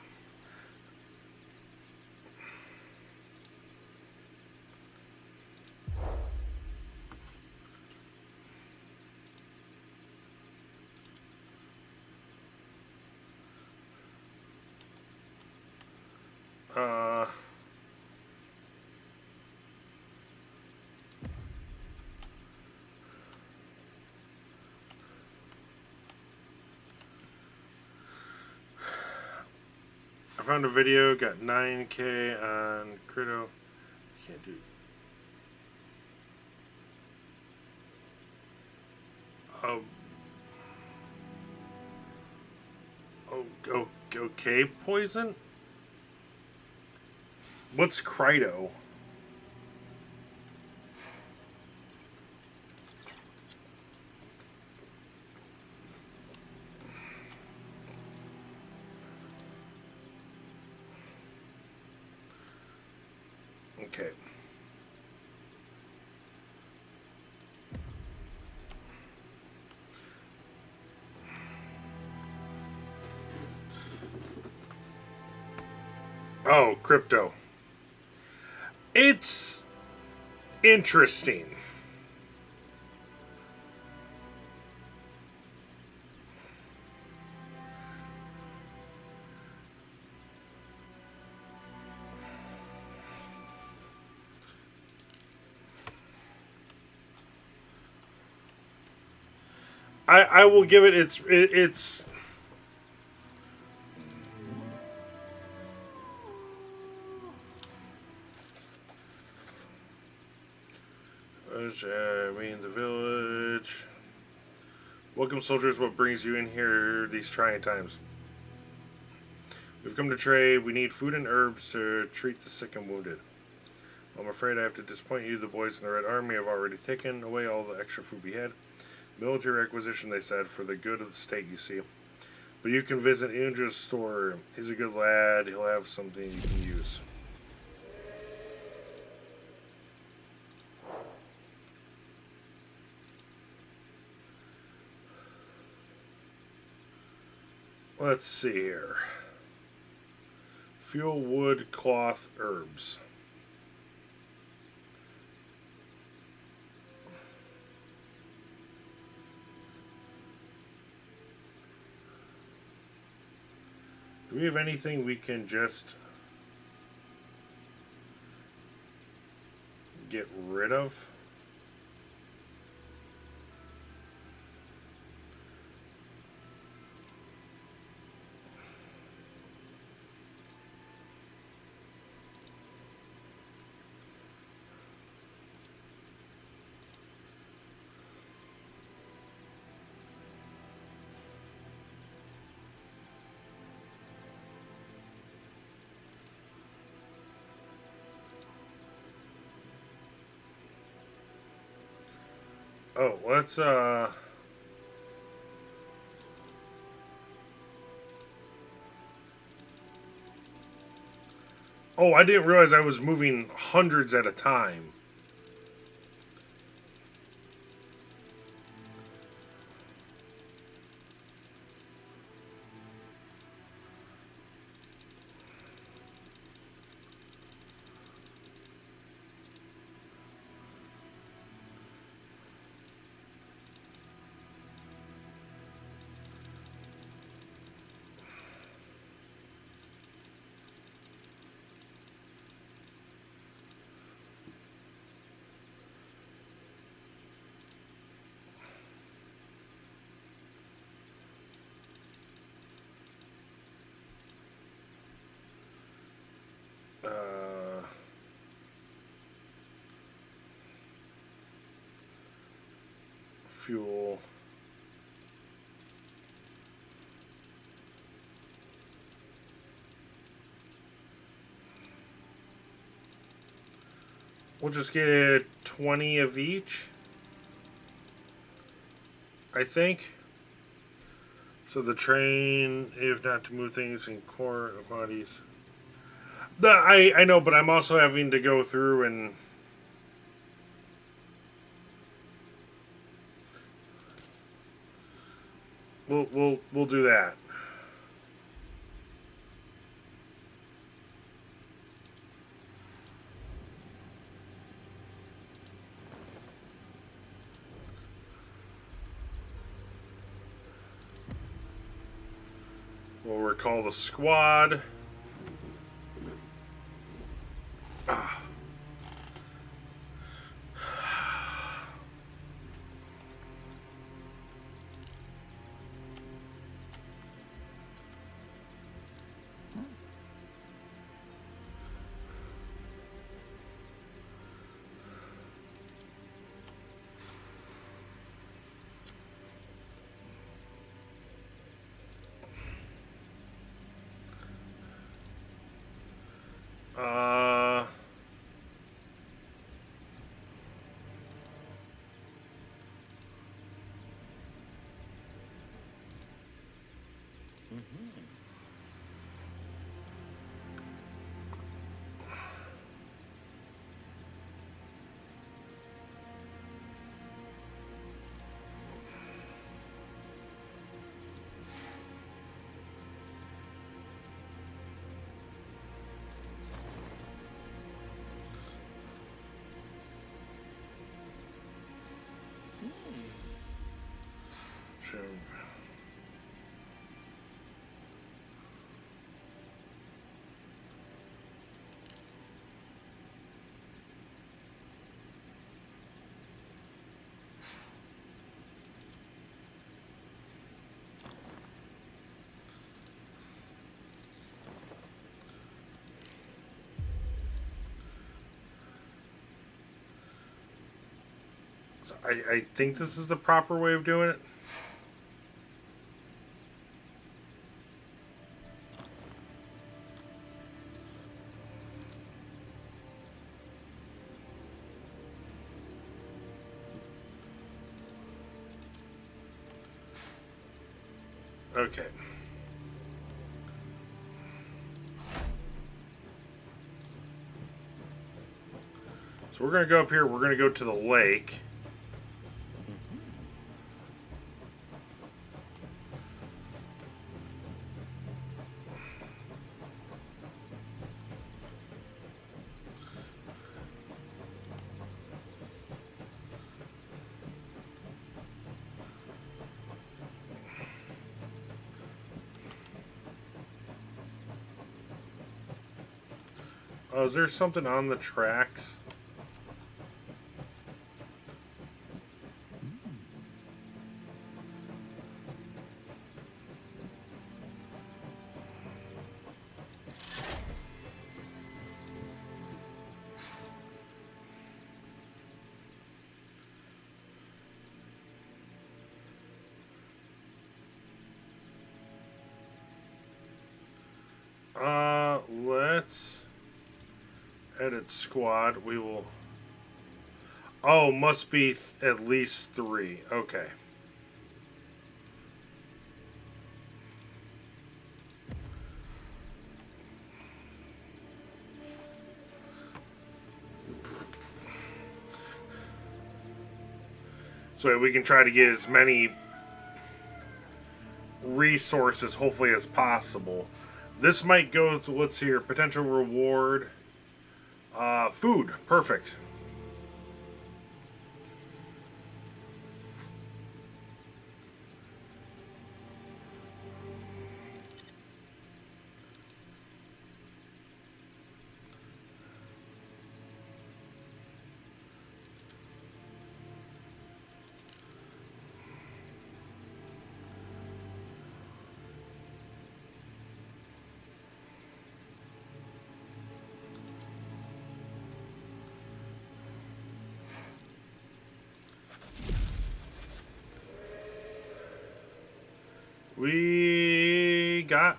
I found a video, got 9K on Critto. Can't do. Okay, poison? What's Critto? Okay. Oh, crypto. It's interesting. I will give it it's in the village. Welcome, soldiers. What brings you in here these trying times? We've come to trade. We need food and herbs to treat the sick and wounded. I'm afraid I have to disappoint you. The boys in the Red Army have already taken away all the extra food we had. Military acquisition, they said, for the good of the state, you see. But you can visit Andrew's store. He's a good lad. He'll have something you can use. Let's see here. Fuel, wood, cloth, herbs. Do we have anything we can just get rid of? Oh, let's, Oh, I didn't realize I was moving hundreds at a time. Fuel. We'll just get 20 of each, I think. So the train, if not to move things in core quantities. I know, but I'm also having to go through and we'll do that. We'll recall the squad. Sure. So I think this is the proper way of doing it. Okay. So we're going to go up here. We're going to go to the lake. Oh, is there something on the tracks? Let's edit squad. We will. Oh, must be at least 3. Okay. So we can try to get as many resources, hopefully, as possible. This might go to, let's see here, potential reward. Food. Perfect. We got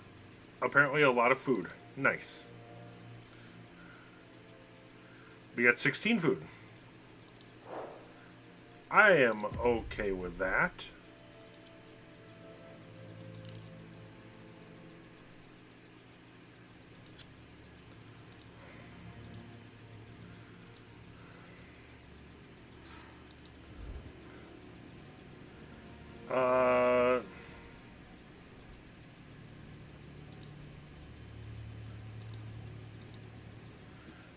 apparently a lot of food. Nice. We got 16 food. I am okay with that.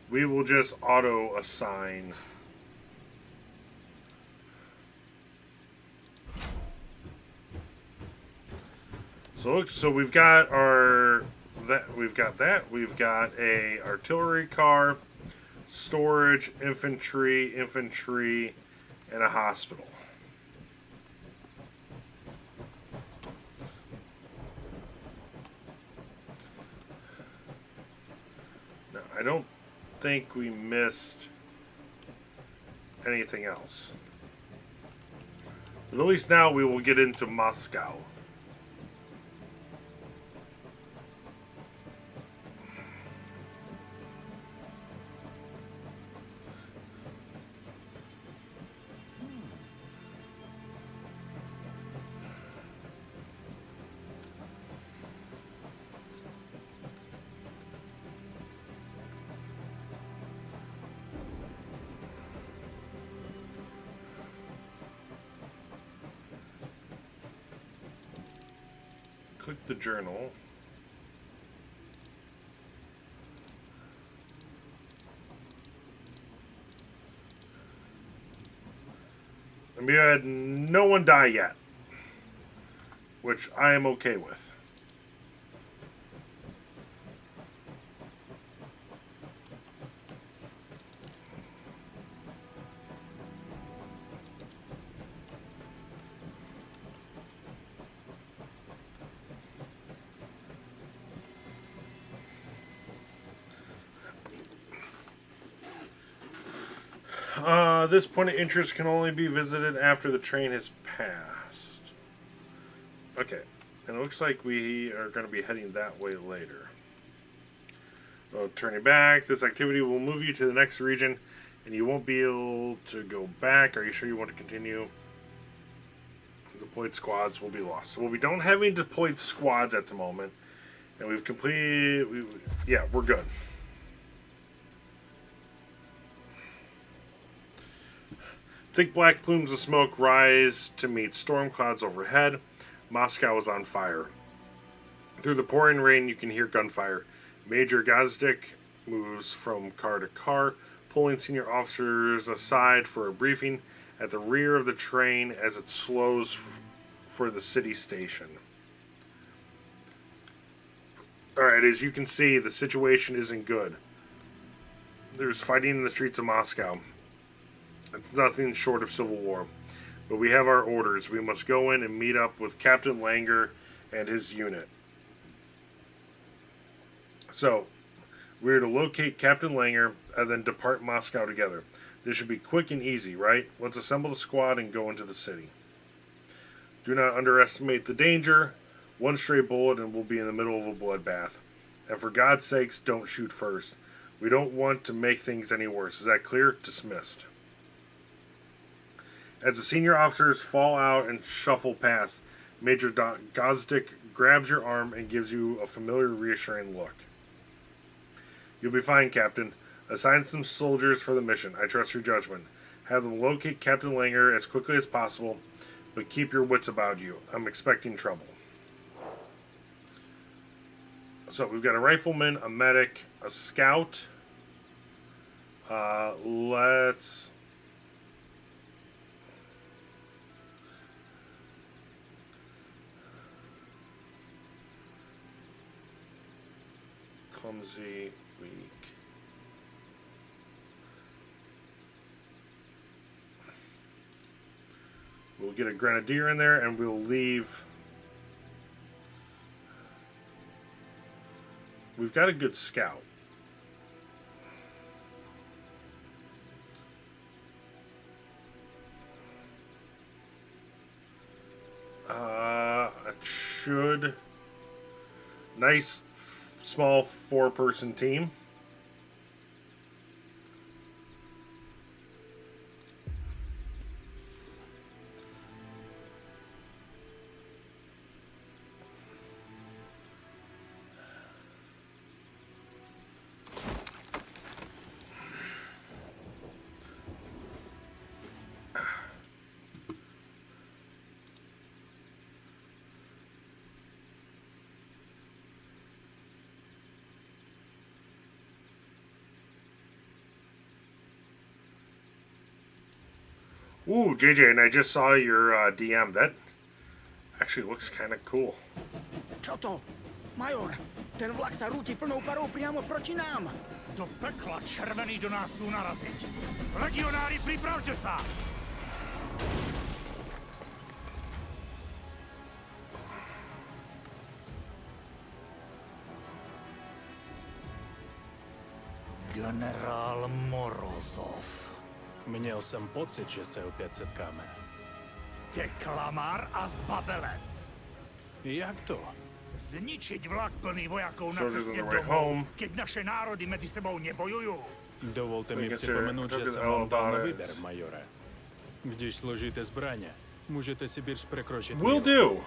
We will just auto assign. So we've got we've got a artillery car, storage, infantry, and a hospital. Now, I don't think we missed anything else. But at least now we will get into Moscow. Click the journal. And we had no one die yet, which I am okay with. This point of interest can only be visited after the train has passed. Okay, and it looks like we are going to be heading that way later. Well, turning back, this activity will move you to the next region, and you won't be able to go back. Are you sure you want to continue? Deployed squads will be lost. Well, we don't have any deployed squads at the moment, and we've completed. Yeah, we're good. Thick black plumes of smoke rise to meet storm clouds overhead. Moscow is on fire. Through the pouring rain, you can hear gunfire. Major Gazdik moves from car to car, pulling senior officers aside for a briefing at the rear of the train as it slows for the city station. Alright, as you can see, the situation isn't good. There's fighting in the streets of Moscow. It's nothing short of civil war. But we have our orders. We must go in and meet up with Captain Langer and his unit. So, we're to locate Captain Langer and then depart Moscow together. This should be quick and easy, right? Let's assemble the squad and go into the city. Do not underestimate the danger. One stray bullet and we'll be in the middle of a bloodbath. And for God's sakes, don't shoot first. We don't want to make things any worse. Is that clear? Dismissed. As the senior officers fall out and shuffle past, Major Gazdik grabs your arm and gives you a familiar, reassuring look. You'll be fine, Captain. Assign some soldiers for the mission. I trust your judgment. Have them locate Captain Langer as quickly as possible, but keep your wits about you. I'm expecting trouble. So we've got a rifleman, a medic, a scout. Let's... Clumsy, weak. We'll get a grenadier in there and we'll leave. We've got a good scout. It should Nice, small 4-person team. Ooh, JJ, and I just saw your DM. That actually looks kind of cool. Čo to? Major, ten vlak sa rúti plnou parou priamo proti nám. Do pekla červený do nás chcú naraziť. Legionári, pripravte sa! Generál Morozov. Měl jsem pocit, že se opět setkáme. Ste klamár a zbabelec. Jak to? Zničiť vlak plný vojakov na Soldiers ceste on their way domov, home. keď naše národy medzi sebou nebojujú. Dovolte mi Think it's připomenout, a- že jsem all vám dal na about výběr, it. majore. Když složíte zbraně, můžete si Birž překročit. Will míru. do.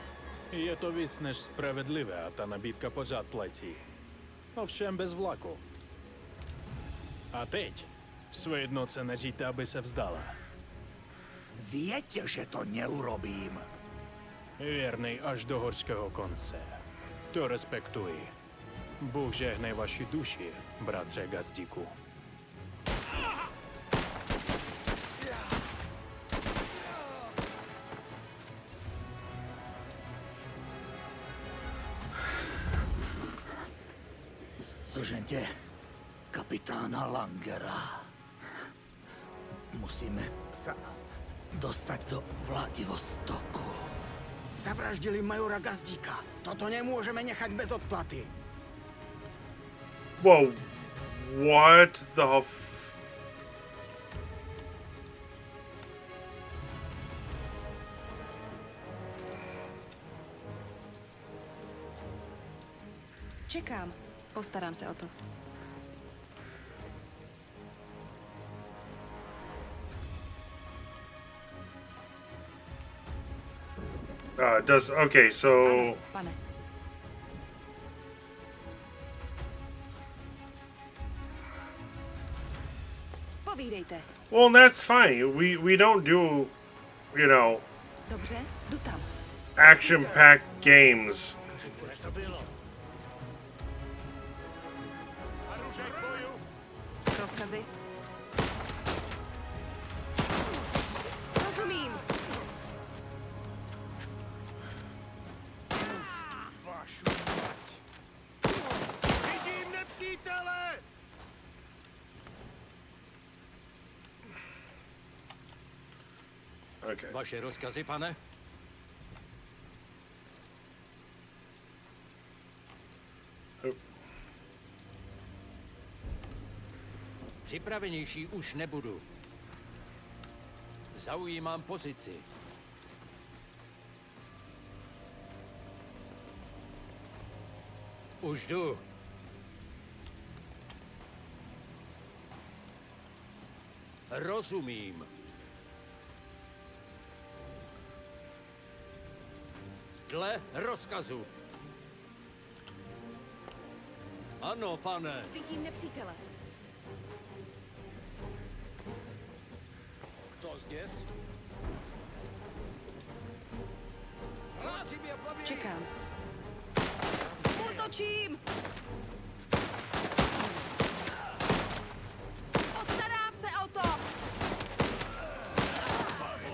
Je to víc než spravedlivé a ta nabídka pořád platí. Ovšem bez vlaku. A teď svoje jednotce neříte, aby se vzdala. Viete, že to neurobím. Věrnej až do horského konce. To respektuji. Bůh žehnej vaši duši, bratře Gazdíku. Zožente kapitána Langera. Musíme sa dostať do Vladivostoku. Zavraždili majora Gazdíka. Toto nemôžeme nechať bez odplaty. Whoa, what the Čekám. Postarám se o to. okay, so Ano, pane. Povídejte. well, that's fine. We don't do, you know, Dobře, jdu tam. action-packed games. To bylo. Rozkazy? Rozumím. Vašu mať. Vidím nepřítele! Okay. Vaše rozkazy, pane? Připravenější už nebudu. Zaujímám pozici. Už jdu. Rozumím. Dle rozkazu. Ano, pane. Vidím nepřítele. Kto zděs? Čekám. Útočím! Postarám se o to!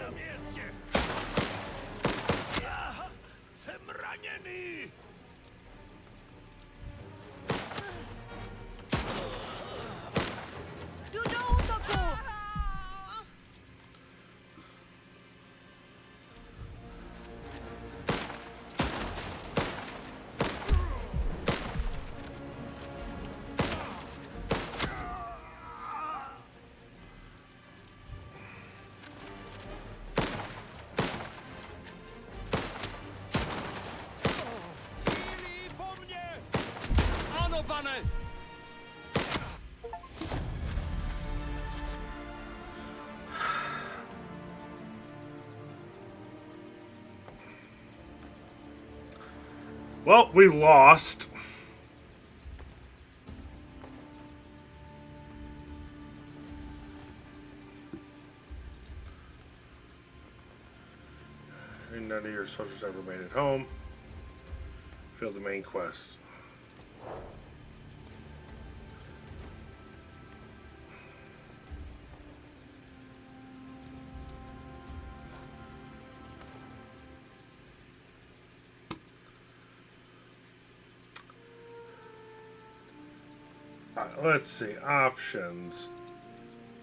Na městě! Jsem raněný! Jdu do útoku! pane! Well, we lost. None of your soldiers ever made it home. Failed the main quest. Let's see, options.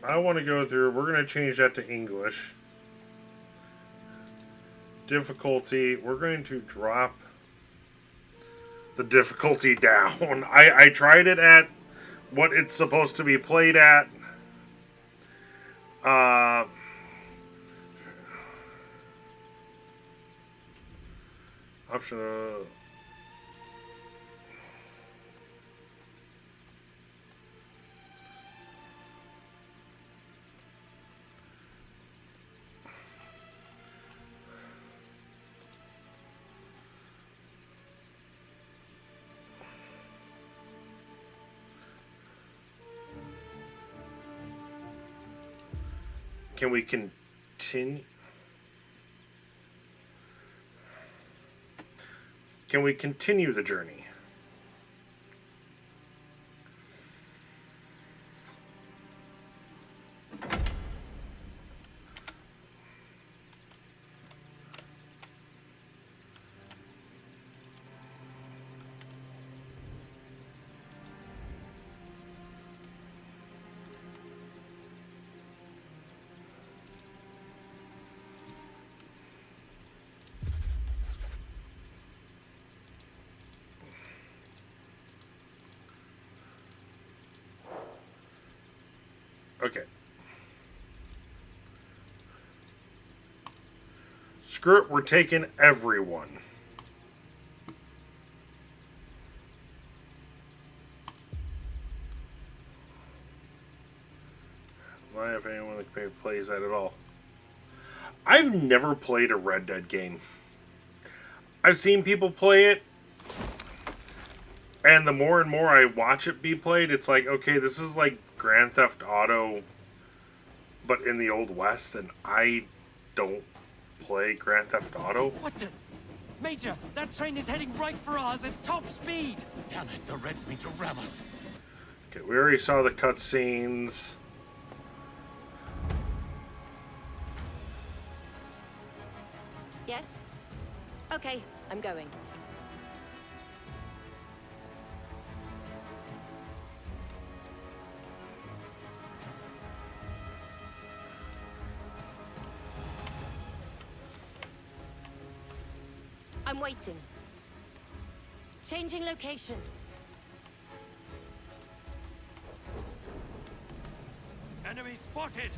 I want to go through, we're going to change that to English. Difficulty, we're going to drop the difficulty down. I tried it at what it's supposed to be played at. Option. Can we continue? Can we continue the journey? Okay. Screw it, we're taking everyone. Why, if anyone plays that at all? I've never played a Red Dead game. I've seen people play it, and the more and more I watch it be played, it's like, okay, this is like Grand Theft Auto, but in the Old West, and I don't play Grand Theft Auto. What the? Major, that train is heading right for us at top speed! Damn it, the Reds mean to ram us. Okay, we already saw the cutscenes. Yes? Okay, I'm going. I'm waiting. Changing location. Enemy spotted!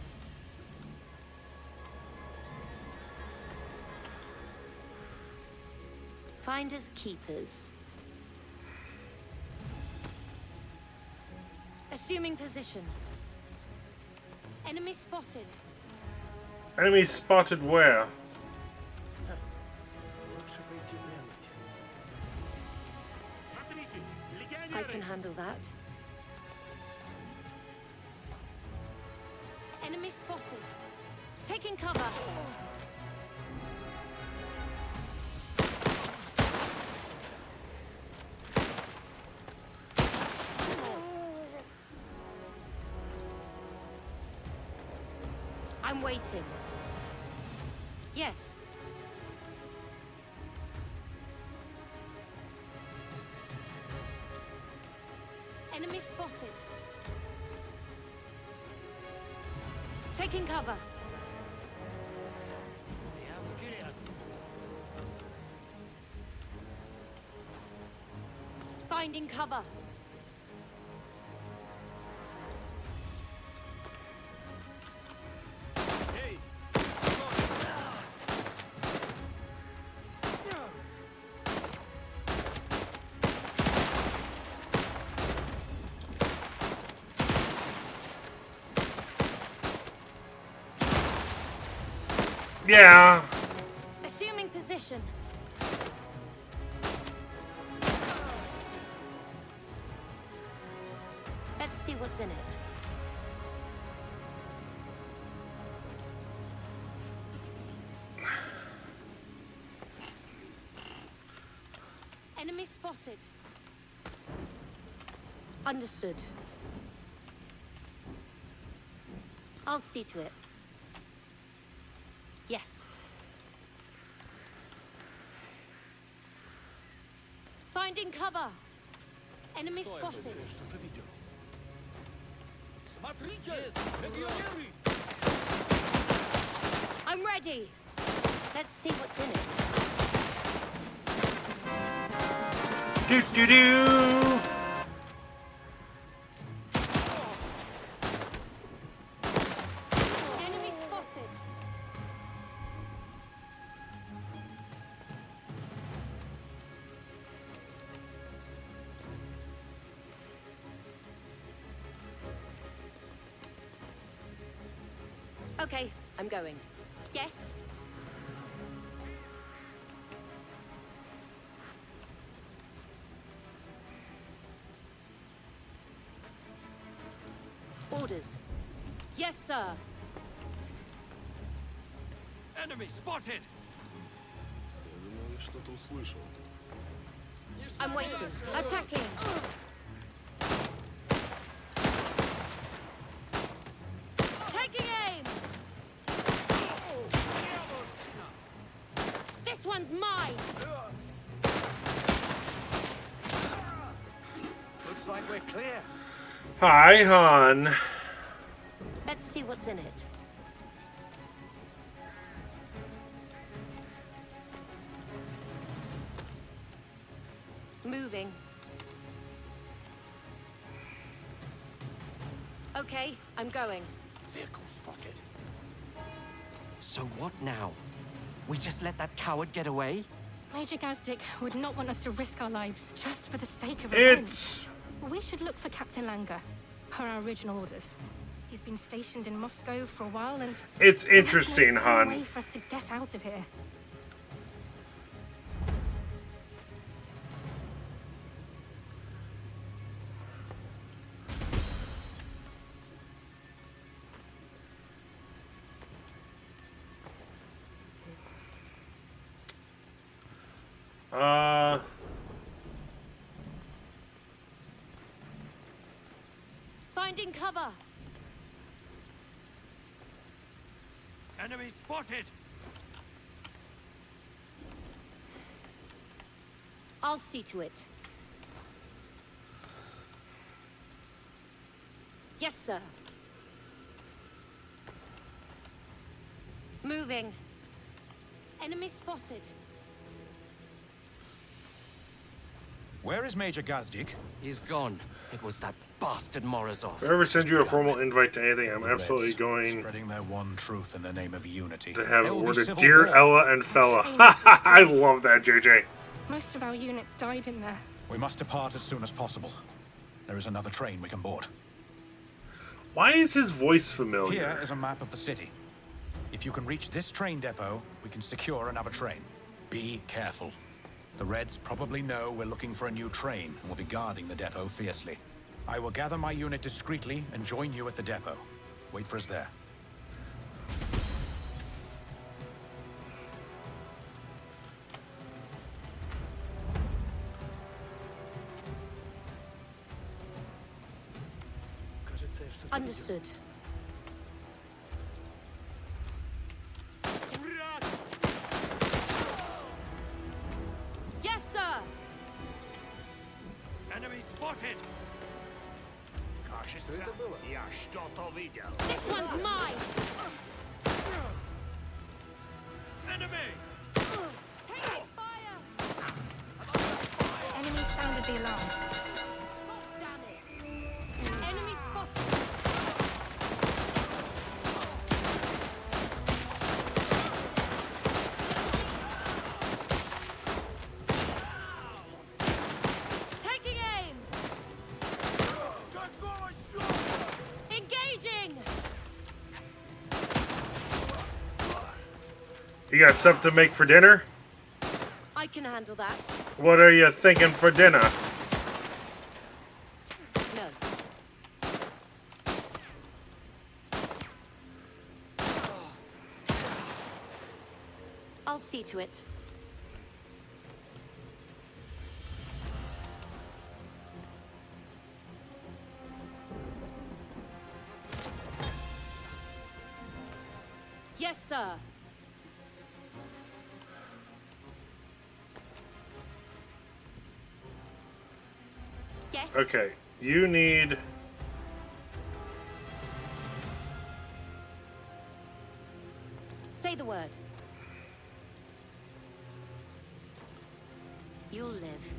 Finders keepers. Assuming position. Enemy spotted. Enemy spotted where? I can handle that. Enemy spotted. Taking cover. I'm waiting. Yes. Enemy spotted. Taking cover. Finding cover. Yeah. Assuming position. Let's see what's in it. Enemy spotted. Understood. I'll see to it. Yes. Finding cover. Enemy spotted. I'm ready. Let's see what's in it. Do do do. Enemy spotted. Okay, I'm going. Yes. Orders. Yes, sir. Enemy spotted! I'm waiting. Attacking. Taking aim. This one's mine. Looks like we're clear. Hi, hon. Let's see what's in it. Moving. Okay, I'm going. Vehicle spotted. So what now? We just let that coward get away? Major Gazdik would not want us to risk our lives just for the sake of It's... revenge. We should look for Captain Langer, per our original orders. He's been stationed in Moscow for a while and... It's interesting, there's no hon. way for us to get out of here. Finding cover. Enemy spotted! I'll see to it. Yes, sir. Moving. Enemy spotted. Where is Major Gazdik? He's gone. It was that bastard Morozov. If I ever send you a formal invite to anything, I'm absolutely going Spreading their one truth in the name of unity. to have There will be ordered civil Dear war. Ella and Fella. I love that, JJ. Most of our unit died in there. We must depart as soon as possible. There is another train we can board. Why is his voice familiar? Here is a map of the city. If you can reach this train depot, we can secure another train. Be careful. The Reds probably know we're looking for a new train and will be guarding the depot fiercely. I will gather my unit discreetly and join you at the depot. Wait for us there. Understood. Yes, sir. Enemy spotted! Кажется, я что-то видел. This one's mine. Enemy! Taking fire. Enemy sounded the alarm. God damn it. Enemy spotted. Taking aim. Engaging. You got stuff to make for dinner? I can handle that. What are you thinking for dinner? No. I'll see to it. Yes, sir. Yes. Okay, you need... Say the word. You'll live.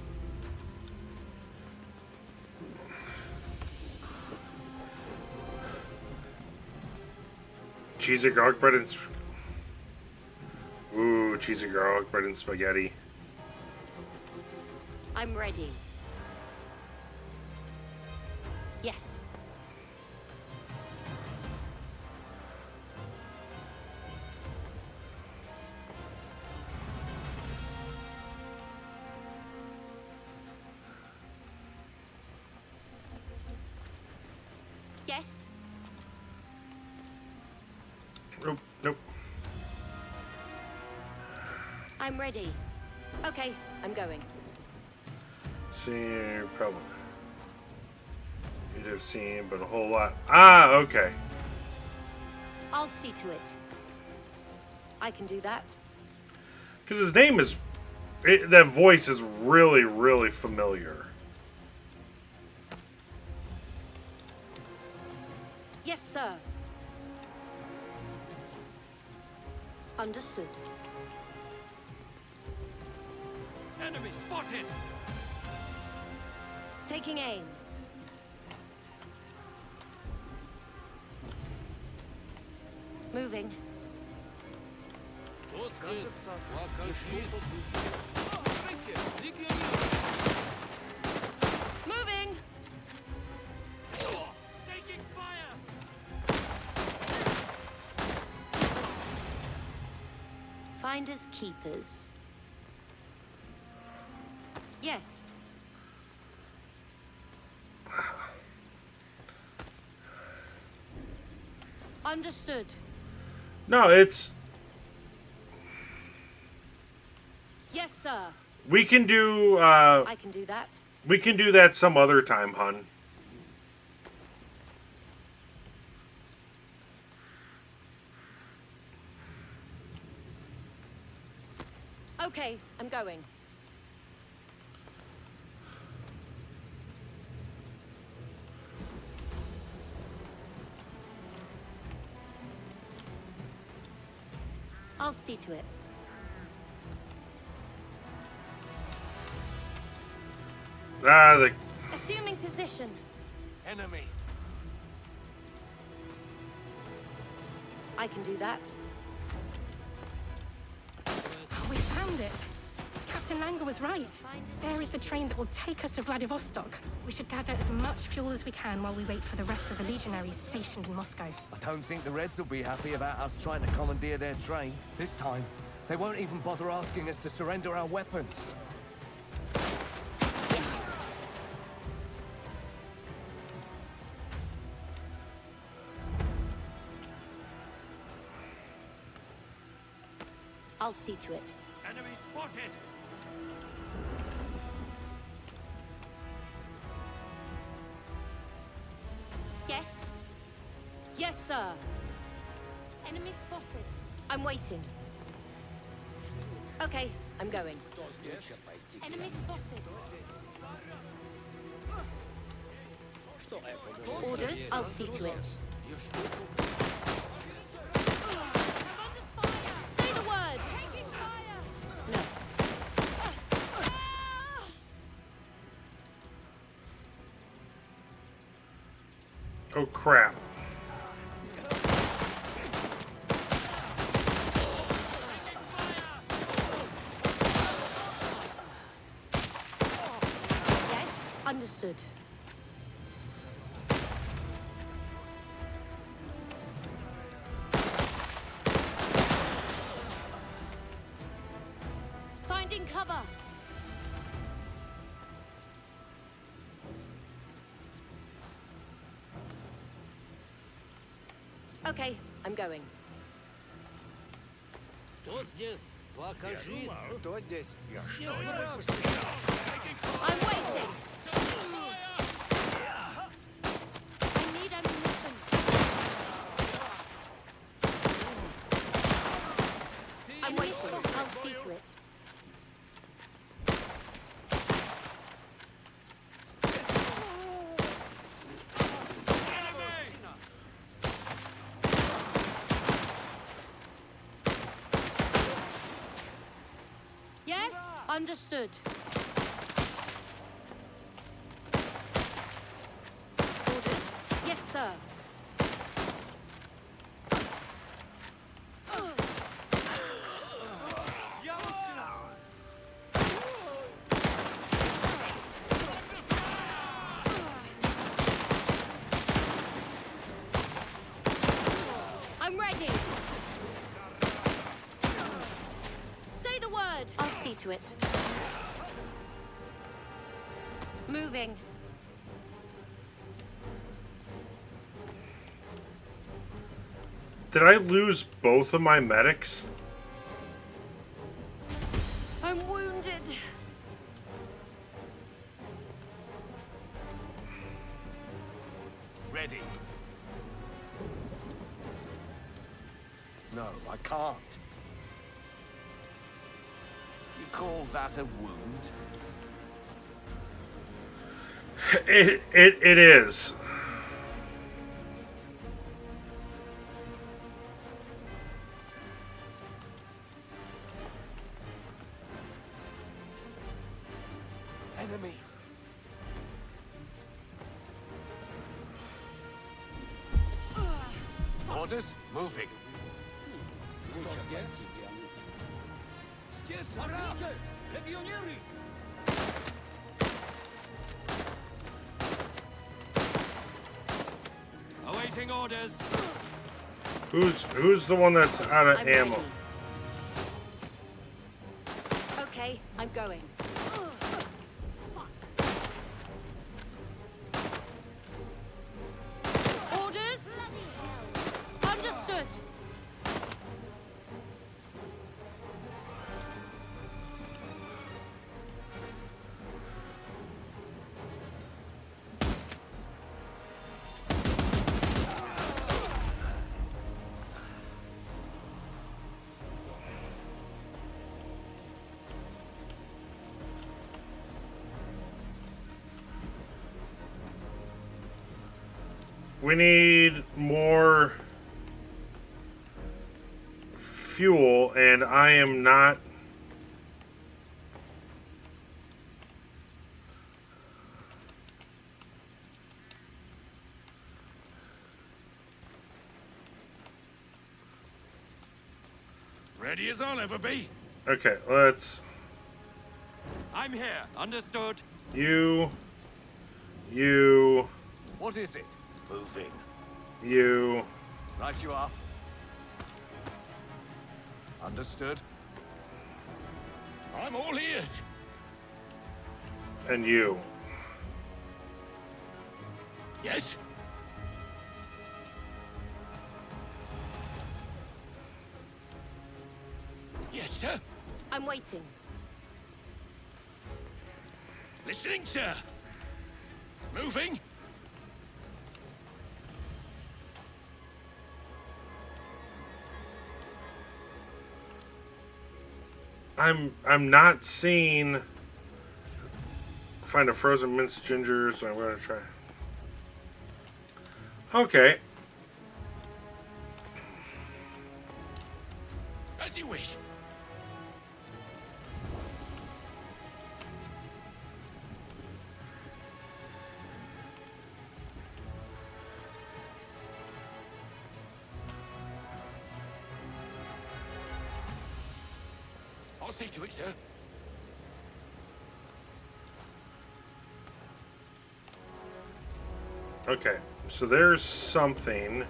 Cheesy garlic bread and... Ooh, cheesy garlic bread and spaghetti. I'm ready. Yes. Yes. Nope, nope. I'm ready. Okay, I'm going. See, probably. You'd have seen, but a whole lot. Ah, okay. I'll see to it. I can do that. Because his name is... that voice is really, really familiar. Yes, sir. Understood. Enemy spotted! Taking aim. Moving. Moving! Taking fire! Finders keepers. Yes. Understood. No, it's... Yes, sir. We can do, I can do that. we can do that some other time, hun. Okay, I'm going. I'll see to it. Ah, the... Assuming position. Enemy. I can do that. We found it. Captain Langer was right. There is the train that will take us to Vladivostok. We should gather as much fuel as we can while we wait for the rest of the legionaries stationed in Moscow. I don't think the Reds will be happy about us trying to commandeer their train. This time, they won't even bother asking us to surrender our weapons. Yes. I'll see to it. Enemy spotted! Yes. Yes, sir. Enemy spotted. I'm waiting. Okay, I'm going. Enemy spotted. Orders, I'll see to it. Say the word! Taking fire! No. Oh, crap. Yes, understood. Okay, I'm going. Кто здесь? Покажись. Кто здесь? I'm waiting. I need ammunition. I'm waiting. I'll see to it. Yes? Understood. Orders? Yes, sir. I'm ready. Say the word. I'll see to it. Moving. Did I lose both of my medics? I'm wounded. Ready. No, I can't. You call that a wound? It is. Enemy. Orders moving. Awaiting orders. Who's the one that's out of I'm ammo? ready. Okay, I'm going. Orders? Understood. We need more fuel, and I am not. Ready as I'll ever be. Okay, let's. I'm here. Understood. You. What is it? Moving. You. Right you are. Understood. I'm all ears. And you. Yes? Yes, sir. I'm waiting. Listening, sir. Moving. I'm not seeing. Find a frozen minced ginger, so I'm gonna try. Okay. As you wish. I'll see to it, sir. Okay, so there's something.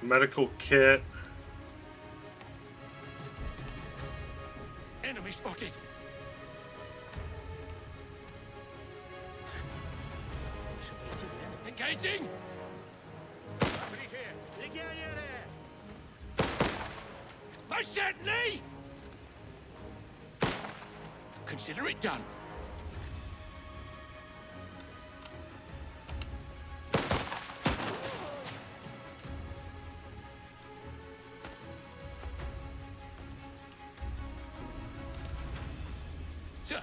Medical kit. Enemy spotted. Engaging! Most certainly! Consider it done. Sir.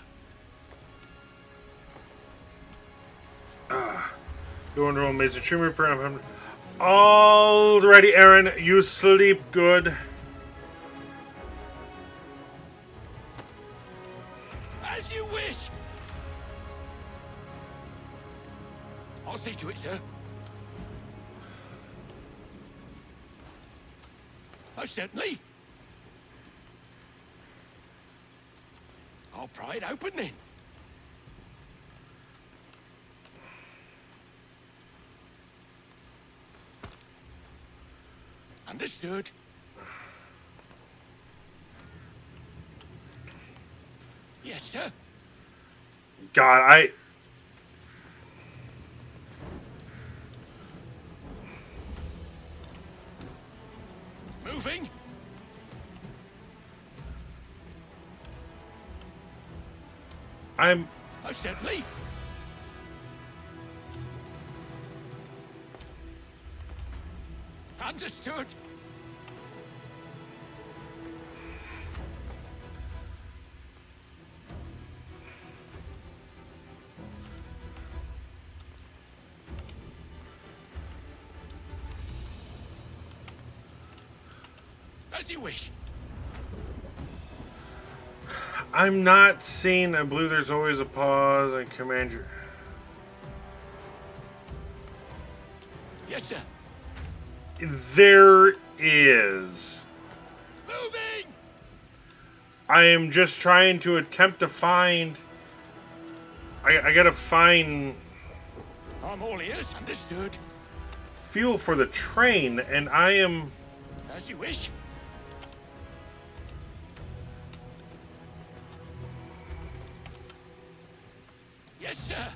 You want to roll amazing stream repair? Alrighty, Aaron, you sleep good. As you wish. I'll see to it, sir. Most certainly. I'll pry it open then. Understood. Yes, sir. God, Moving. I'm... Most certainly. Understood. As you wish. I'm not seeing. I believe there's always a pause and command your... Yes, sir. There is. Moving. I am just trying to attempt to find... I gotta find... I'm all ears. Understood. Fuel for the train, and I am... As you wish. Yes, sir.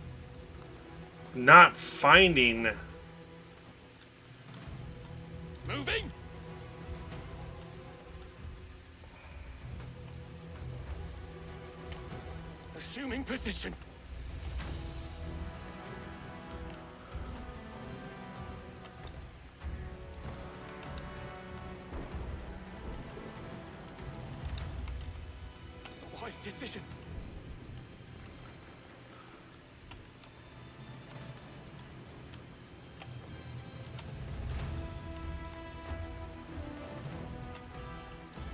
Not finding... Moving. Assuming position. Wise decision.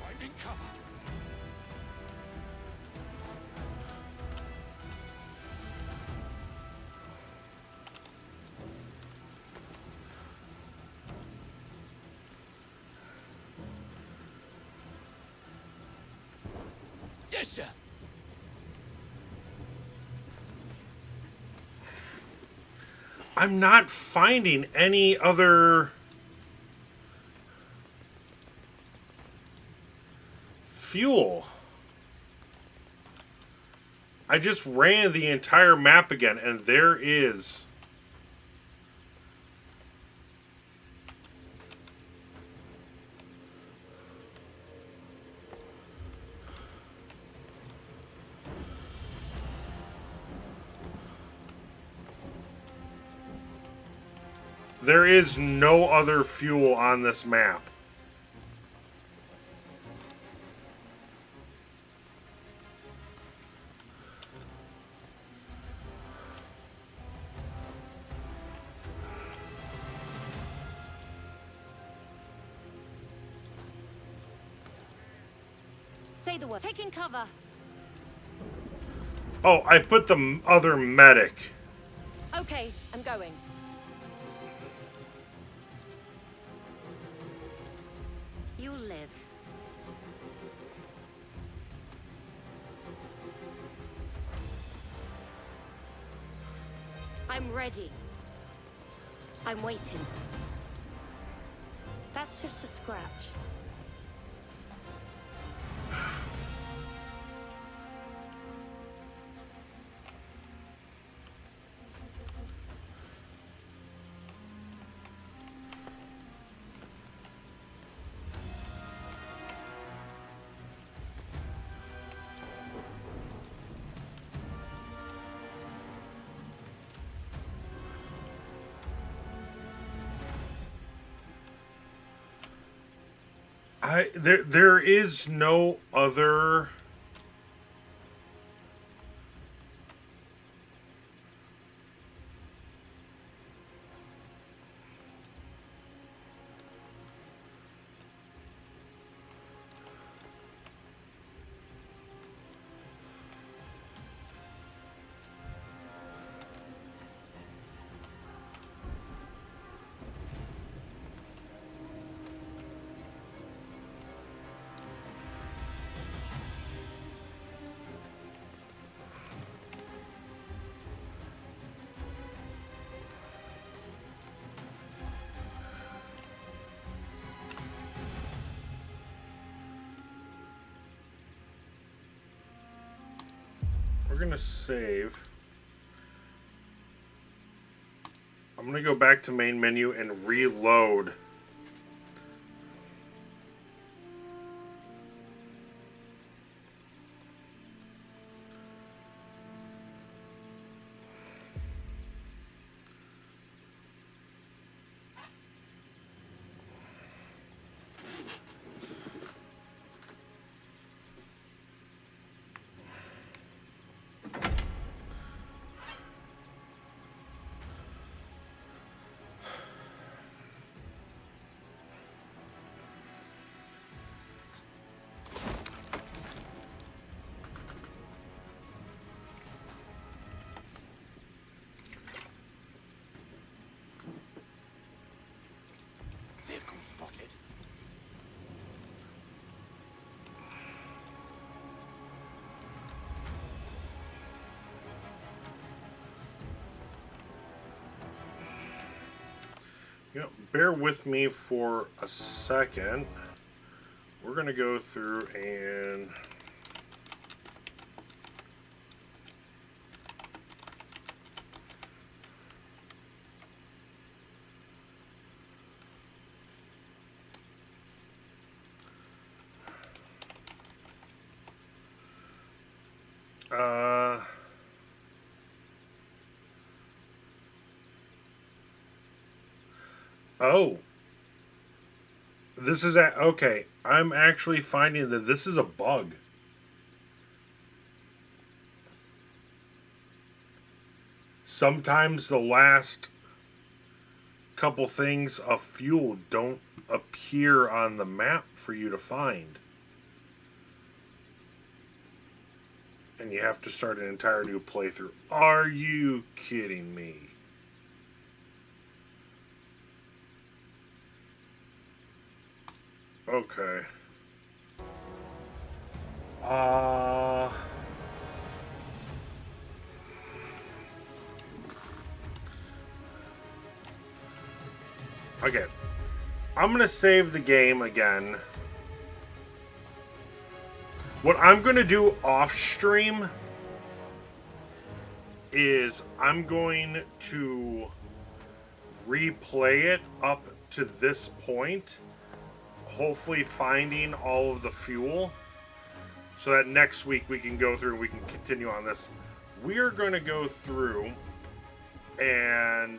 Finding cover. Yes, sir. I'm not finding any other fuel. I just ran the entire map again, and there is... There is no other fuel on this map. Say the word. Taking cover. Oh, I put the other medic. Okay, I'm going. You live. I'm ready. I'm waiting. That's just a scratch. There is no other. We're gonna save. I'm gonna go back to main menu and reload. Vehicle spotted. You know, bear with me for a second. We're gonna go through and oh. This is okay. I'm actually finding that this is a bug. Sometimes the last couple things of fuel don't appear on the map for you to find. And you have to start an entire new playthrough. Are you kidding me? Okay. Okay. I'm gonna save the game again. What I'm gonna do off stream is I'm going to replay it up to this point, hopefully finding all of the fuel, so that next week we can go through and we can continue on this. We are going to go through and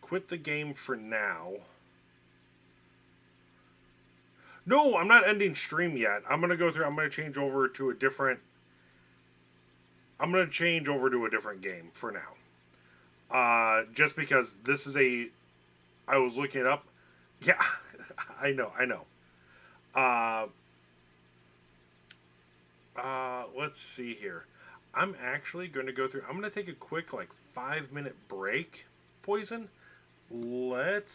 quit the game for now. No, I'm not ending stream yet. I'm going to go through, I'm going to change over to a different game for now. Just because this is I was looking it up. Yeah, I know. Let's see here. I'm actually going to go through, I'm going to take a quick 5-minute break, Poison. Let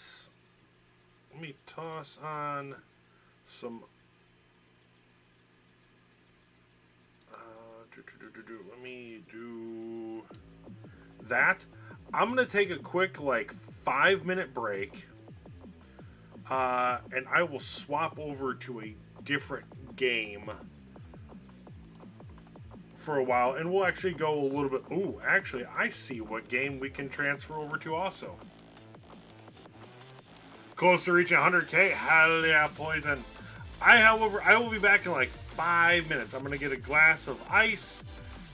me toss on some, let me do that. I'm going to take a quick 5-minute break, and I will swap over to a different game for a while, and we'll actually go a little bit. Ooh, actually, I see what game we can transfer over to also. Close to reaching 100K. Hell yeah, Poison. I will be back in 5 minutes. I'm going to get a glass of ice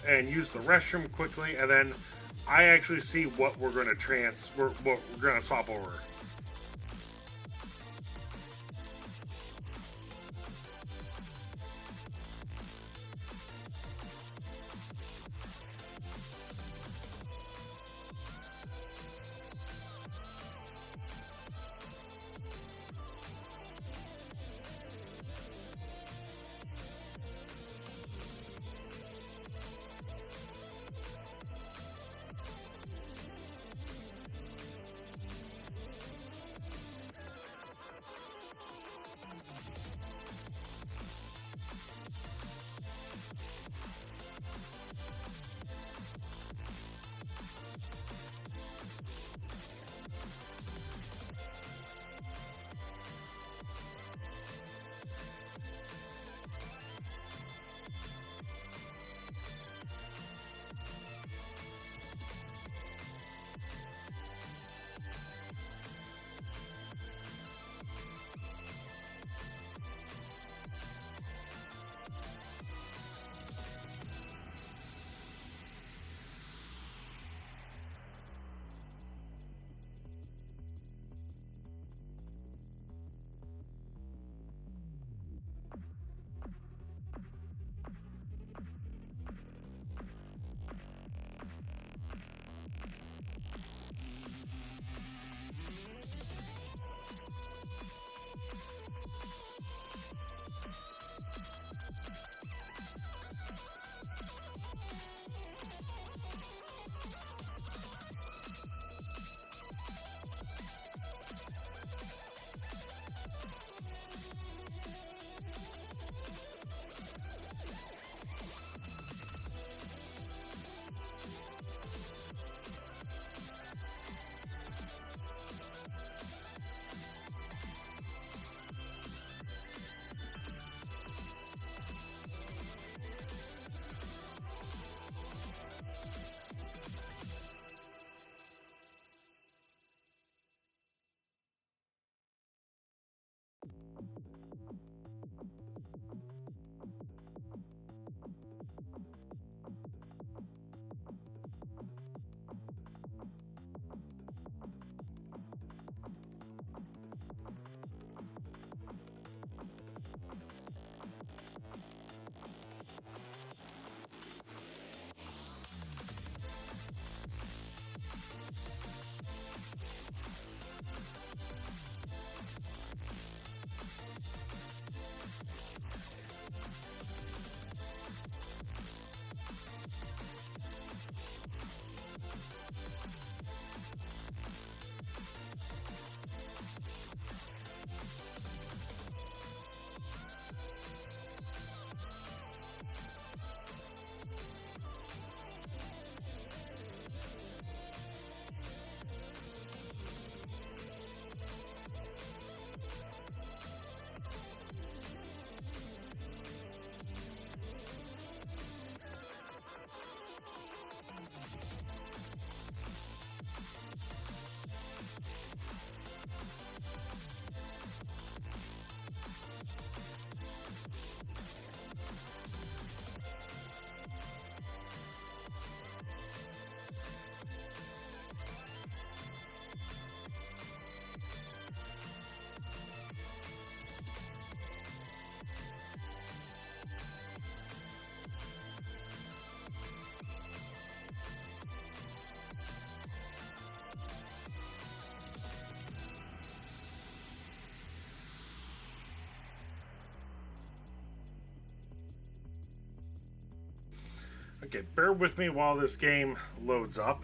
and use the restroom quickly, and then I actually see what we're going to what we're going to swap over. Okay, bear with me while this game loads up.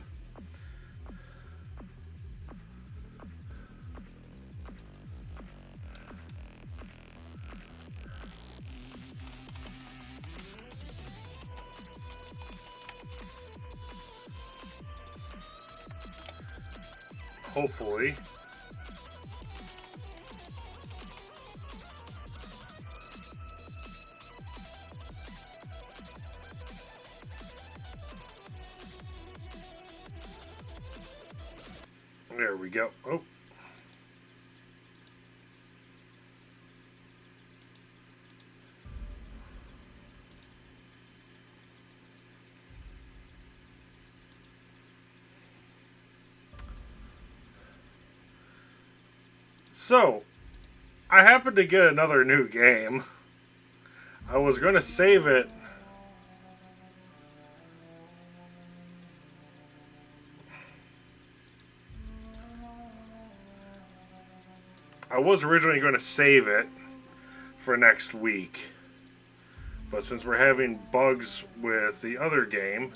Hopefully. There we go. Oh. So, I happened to get another new game. I was going to save it. I was originally going to save it for next week. But since we're having bugs with the other game,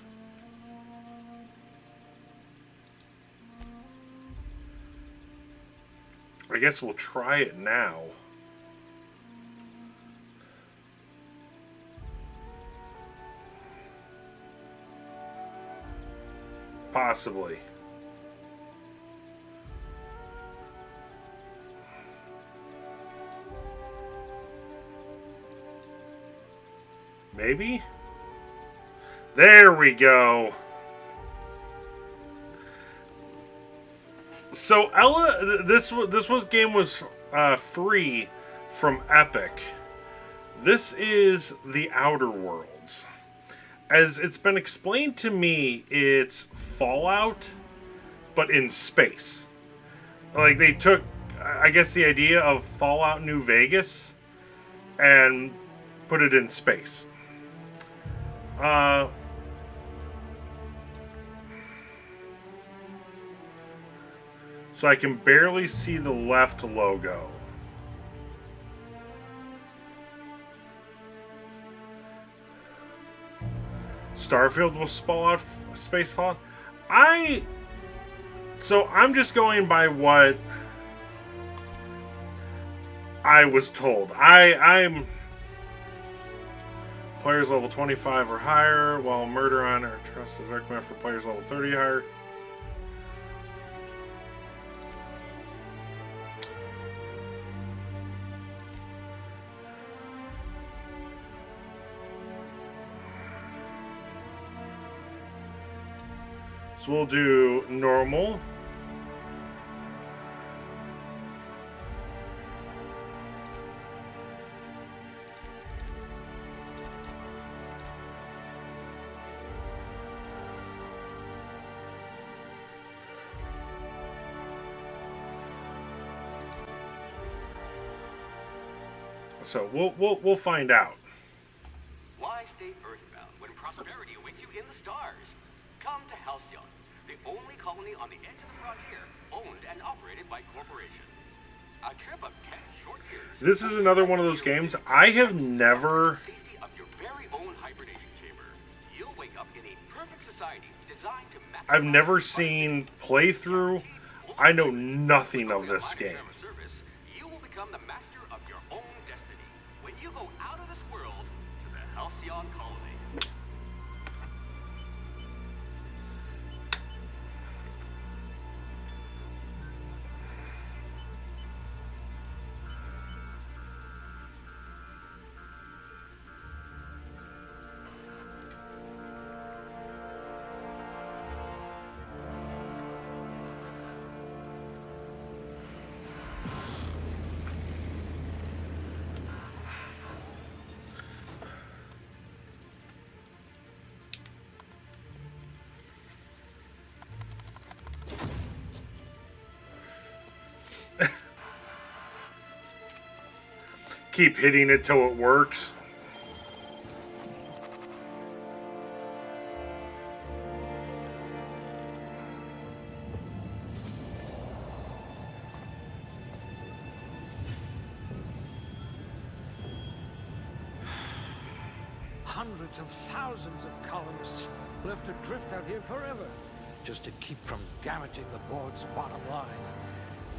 I guess we'll try it now. Possibly. Maybe? There we go. So Ella, this game was free from Epic. This is The Outer Worlds. As it's been explained to me, it's Fallout, but in space. Like, they took, I guess, the idea of Fallout New Vegas and put it in space. So I can barely see the left logo. Starfield will spell out space Fallout. So I'm just going by what I was told. I'm players level 25 or higher, while Murder Honor and Trust is recommended for players level 30 or higher. So we'll do normal. So we'll find out. Why stay earthbound when prosperity awaits you in the stars? Come to Halcyon, the only colony on the edge of the frontier, owned and operated by corporations. A trip of 10 short years. This is another one of those games I have never. Safety of your very own hibernation chamber. You'll wake up in a perfect society designed to maximize. I've never seen playthrough. I know nothing of this game. You will become the master of your own destiny when you go out of this world to the Halcyon colony. Keep hitting it till it works. Hundreds of thousands of colonists left adrift out here forever, just to keep from damaging the board's bottom line.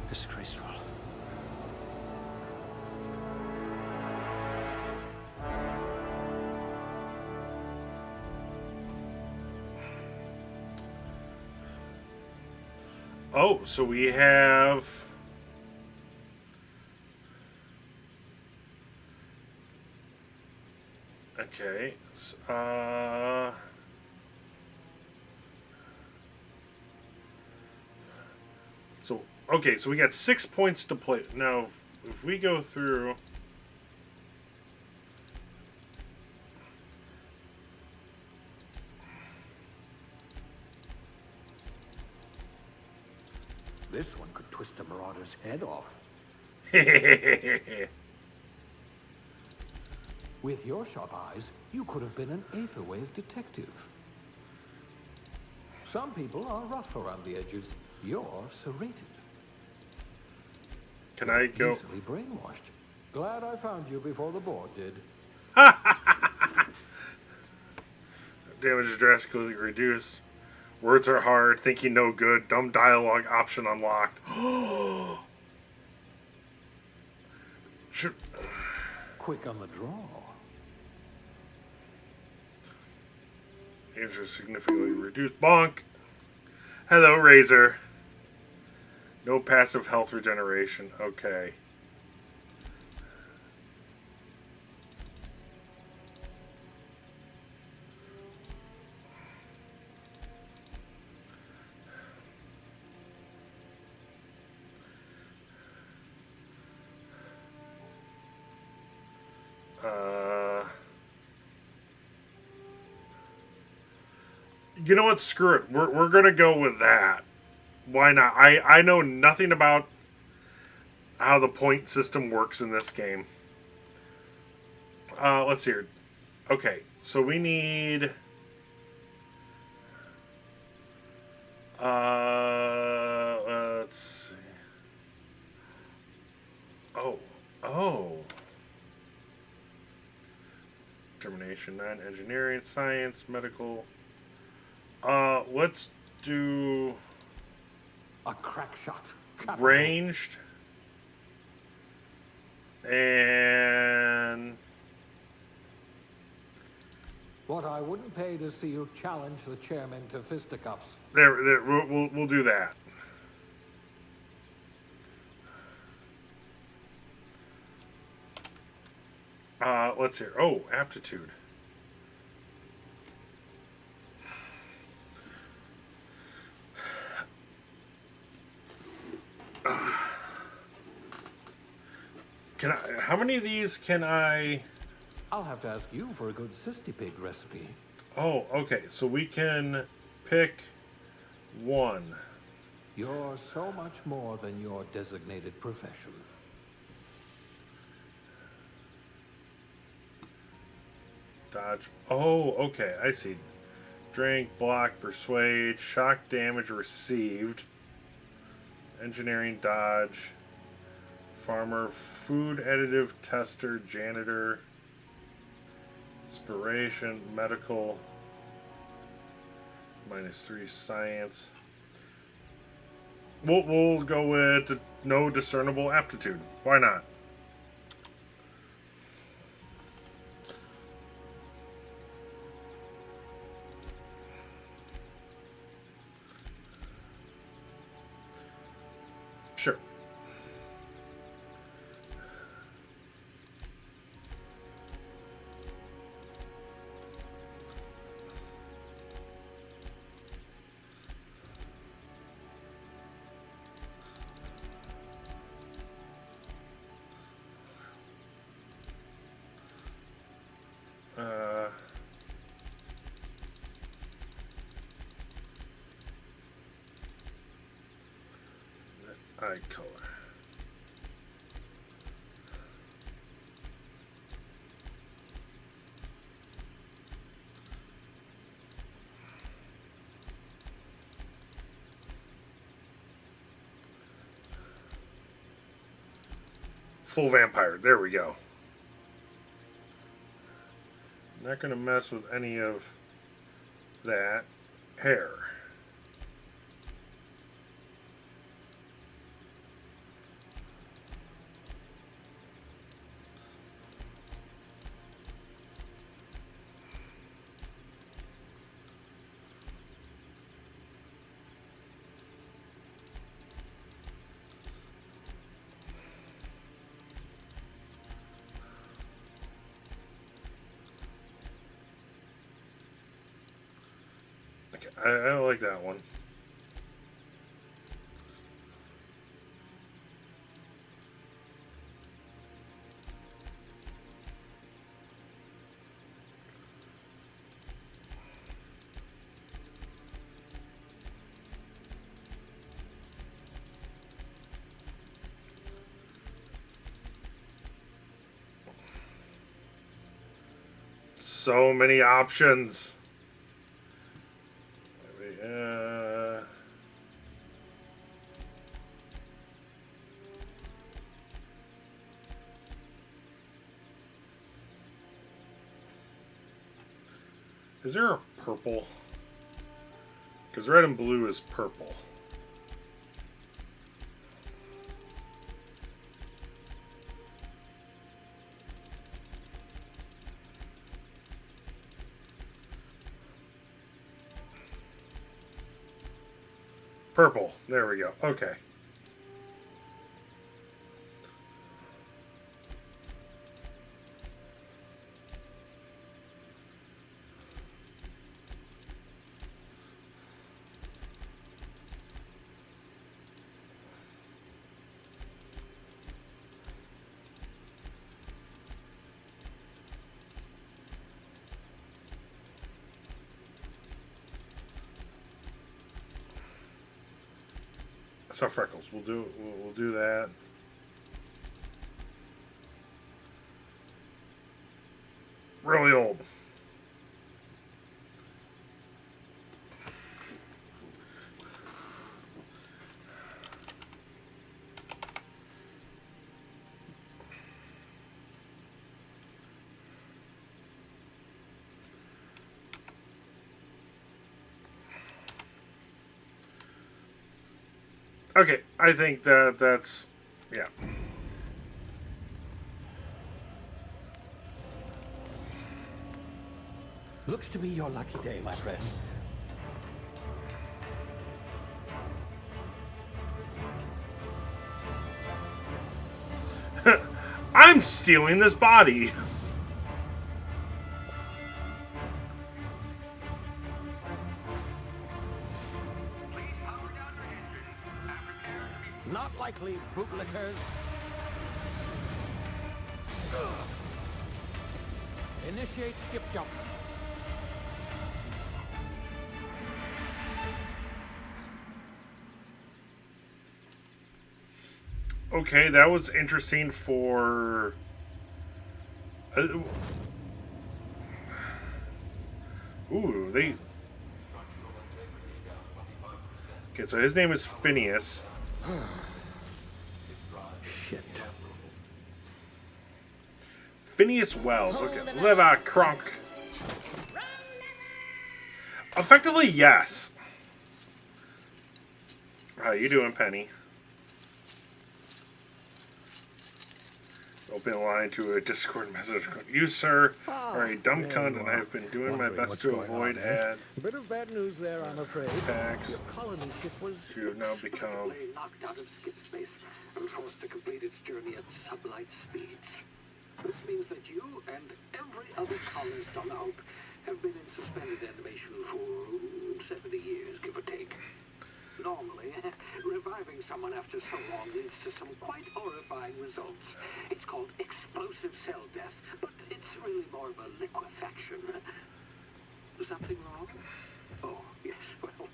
Disgraceful. Oh, so we have. Okay. So, okay, so we got 6 points to play. Now, if we go through. This one could twist a marauder's head off. With your sharp eyes, you could have been an Aetherwave detective. Some people are rough around the edges. You're serrated. Can I go? Easily brainwashed. Glad I found you before the board did. Damage is drastically reduced. Words are hard. Thinking no good. Dumb dialogue option unlocked. Should... Quick on the draw. Damage is significantly reduced. Bonk. Hello, Razor. No passive health regeneration. Okay. You know what? Screw it. We're gonna go with that. Why not? I know nothing about how the point system works in this game. Let's see here. Okay, so we need... let's see. Oh. Determination 9, engineering, science, medical. Let's do... A crack shot. Ranged. And... What I wouldn't pay to see you challenge the chairman to fisticuffs. There, we'll do that. Let's hear. Oh, aptitude. Can I? How many of these can I? I'll have to ask you for a good Cystipig recipe. Oh, okay. So we can pick one. You're so much more than your designated profession. Dodge. Oh, okay. I see. Drink, block, persuade, shock damage received. Engineering, dodge. Farmer, food additive, tester, janitor. Inspiration, medical. -3 science. We'll go with no discernible aptitude. Why not? Sure. Eye color. Full vampire. There we go. Not going to mess with any of that. Hair. I like that one. so many options. Is there a purple? Because red and blue is purple. Purple. There we go. Okay. So freckles. We'll do that. Really old. Okay, I think that's yeah. Looks to be your lucky day, my friend. I'm stealing this body. Not likely, bootlickers. Initiate skip jump. Okay, that was interesting for... ooh, they... Okay, so his name is Phineas. Shit. Phineas Wells. Okay, Levi Kronk. Effectively, yes. How you doing, Penny? Open a line to a Discord message. You, sir, are a dumb cunt, and I have been doing my best to avoid ad. A bit of bad news there, I'm afraid. Tax. Your colony ship was... You have now become... knocked out of skip space and forced to complete its journey at sublight speeds. This means that you and every other colonist on Hope have been in suspended animation for 70 years, give or take. Normally, reviving someone after so long leads to some quite horrifying results. It's called explosive cell death, but it's really more of a liquefaction. Something wrong? Oh, yes, well,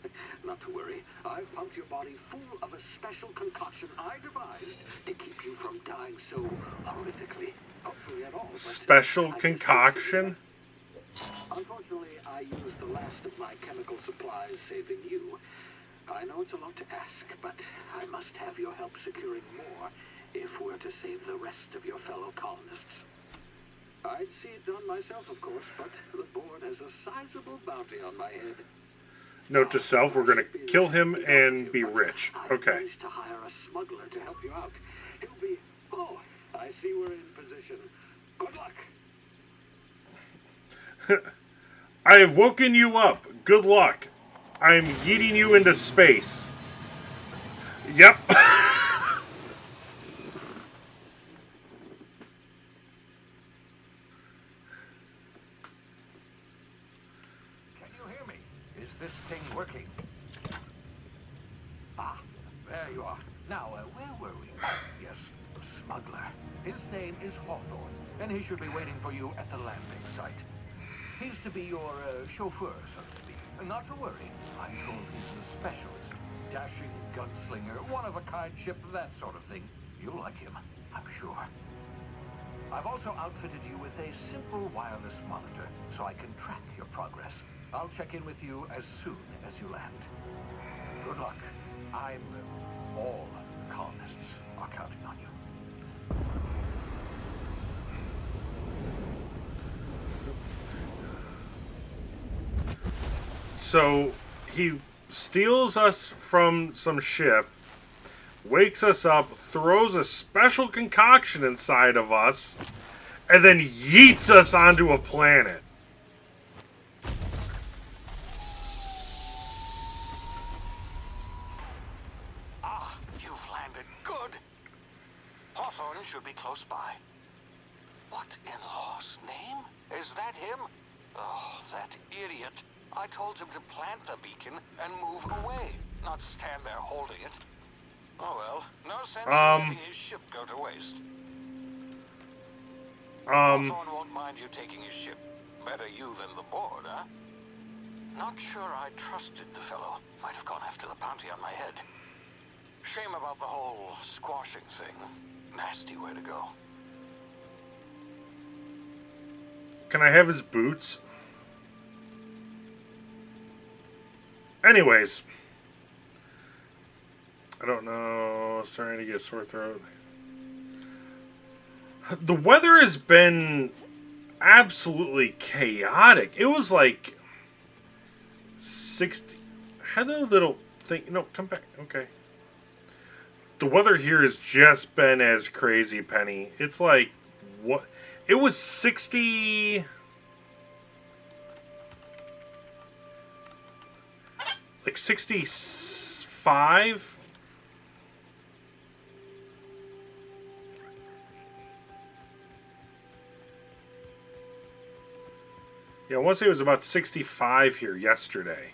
not to worry. I've pumped your body full of a special concoction I devised to keep you from dying so horrifically. Hopefully at all. Special concoction? Unfortunately, I used the last of my chemical supplies saving you. I know it's a lot to ask, but I must have your help securing more if we're to save the rest of your fellow colonists. I'd see it done myself, of course, but the board has a sizable bounty on my head. Note to self, we're going to kill him and be rich. Okay. I managed to hire a smuggler to help you out. He'll be... Oh, I see we're in position. Good luck. I have woken you up. Good luck. I'm yeeting you into space. Yep. Can you hear me? Is this thing working? Ah, there you are. Now, where were we? Yes, the smuggler. His name is Hawthorne, and he should be waiting for you at the landing site. He's to be your chauffeur, so to speak. Not to worry, I'm told he's a specialist. Dashing gunslinger, one-of-a-kind ship, that sort of thing. You'll like him, I'm sure. I've also outfitted you with a simple wireless monitor, so I can track your progress. I'll check in with you as soon as you land. Good luck. All colonists are counting on you. So he steals us from some ship, wakes us up, throws a special concoction inside of us, and then yeets us onto a planet. Ah, you've landed. Good. Hawthorne should be close by. What in law's name? Is that him? Oh, that idiot. I told him to plant the beacon and move away, not stand there holding it. Oh well, no sense in letting his ship go to waste. Hawthorne won't mind you taking his ship. Better you than the board, huh? Not sure I trusted the fellow. Might have gone after the bounty on my head. Shame about the whole squashing thing. Nasty way to go. Can I have his boots? Anyways. I don't know. Starting to get a sore throat. The weather has been absolutely chaotic. It was like 60. Had a little thing. No, come back. Okay. The weather here has just been as crazy, Penny. It's like what? It was 60. Like 65. Yeah, I want to say it was about 65 here yesterday.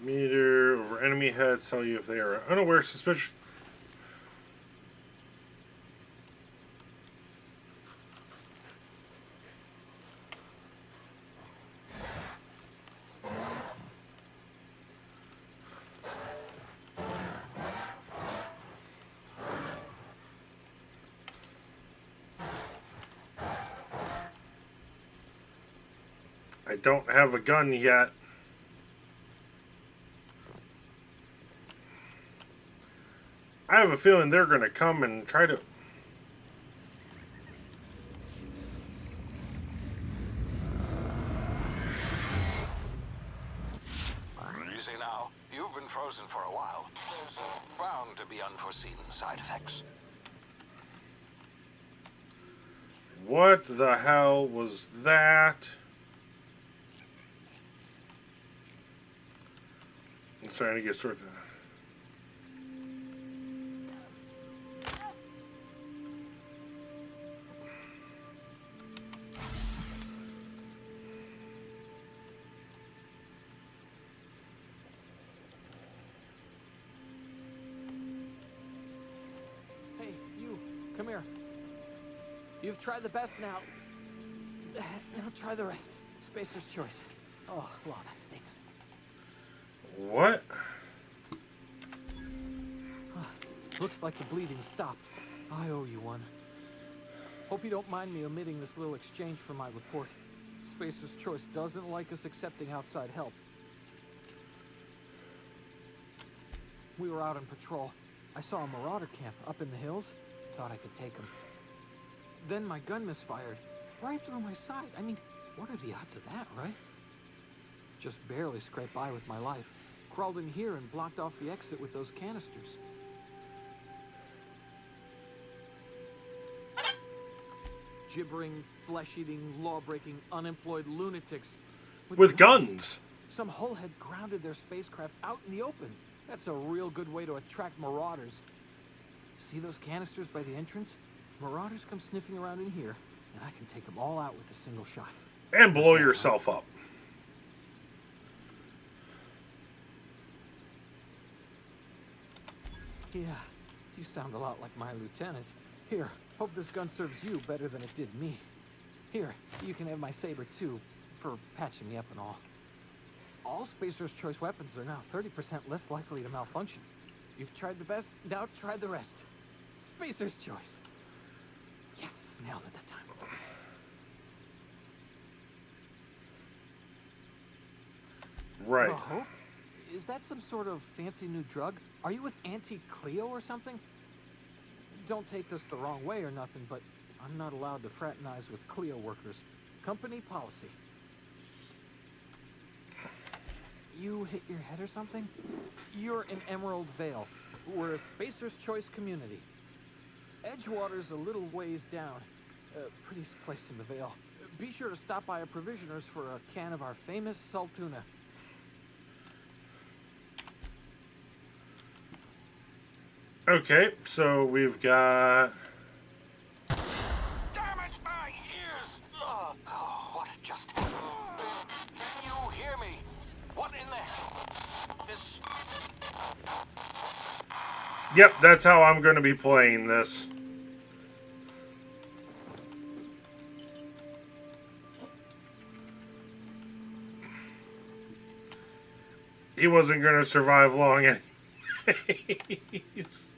Meter over enemy heads tell you if they are unaware, suspicious. I don't have a gun yet. I have a feeling they're going to come and try to... Easy now. You've been frozen for a while. There's bound to be unforeseen side effects. What the hell was that? I'm trying to get sorted. Come here. You've tried the best now. Now try the rest. Spacer's choice. Oh, wow, that stings. What? Looks like the bleeding stopped. I owe you one. Hope you don't mind me omitting this little exchange for my report. Spacer's choice doesn't like us accepting outside help. We were out on patrol. I saw a marauder camp up in the hills. Thought I could take him. Then my gun misfired. Right through my side. I mean, what are the odds of that, right? Just barely scraped by with my life. Crawled in here and blocked off the exit with those canisters. Gibbering, flesh-eating, law-breaking, unemployed lunatics. With guns! Some hull had grounded their spacecraft out in the open. That's a real good way to attract marauders. See those canisters by the entrance? Marauders come sniffing around in here, and I can take them all out with a single shot. And blow yourself up. Yeah, you sound a lot like my lieutenant. Here, hope this gun serves you better than it did me. Here, you can have my saber too, for patching me up and all. All Spacer's Choice weapons are now 30% less likely to malfunction. You've tried the best, now try the rest. Spacer's Choice. Yes, nailed it that time. Right. Hope? Is that some sort of fancy new drug? Are you with Auntie Cleo or something? Don't take this the wrong way or nothing, but I'm not allowed to fraternize with Cleo workers. Company policy. You hit your head or something? You're in Emerald Vale. We're a Spacer's Choice community. Edgewater's a little ways down. Prettiest place in the Vale. Be sure to stop by a provisioner's for a can of our famous salt tuna. Okay, so we've got... Damage my ears! Oh, what just happened? Can you hear me? What in the... This... Yep, that's how I'm going to be playing this. He wasn't going to survive long anyways.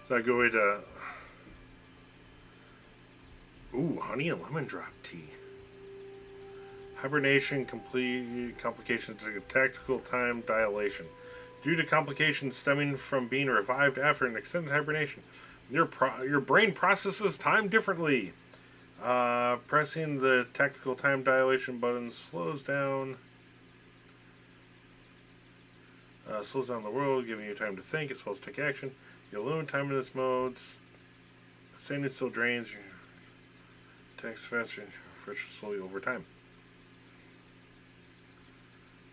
So I go into... Ooh, honey and lemon drop tea. Hibernation, complete complications to tactical time dilation. Due to complications stemming from being revived after an extended hibernation, your brain processes time differently. Pressing the tactical time dilation button slows down the world, giving you time to think as well as take action. You'll limit time in this mode. Standing still drains your attacks faster and refresh slowly over time.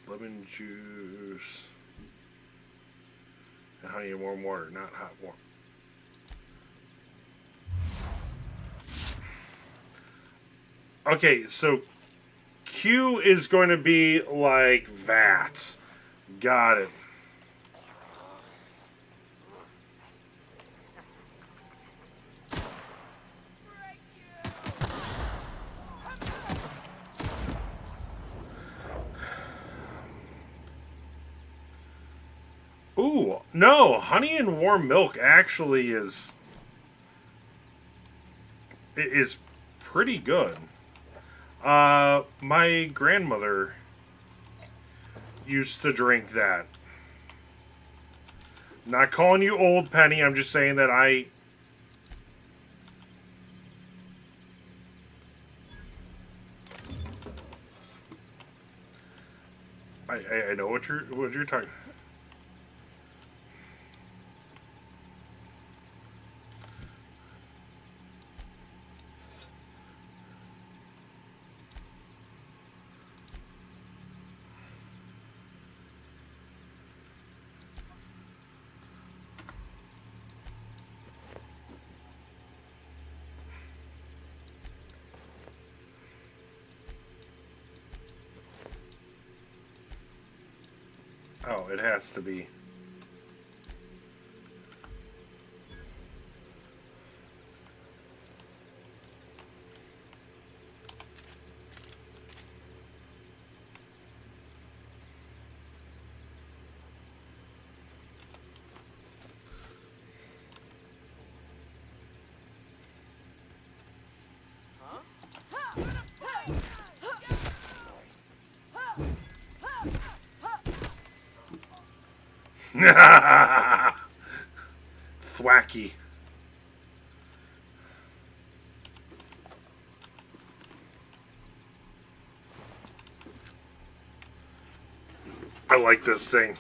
Lemon juice and honey and warm water, not hot warm. Okay, so Q is going to be like that. Got it. Ooh, no, honey and warm milk actually is pretty good. My grandmother used to drink that. Not calling you old, Penny, I'm just saying that I know what you're talking. Oh, it has to be. Thwacky. I like this thing.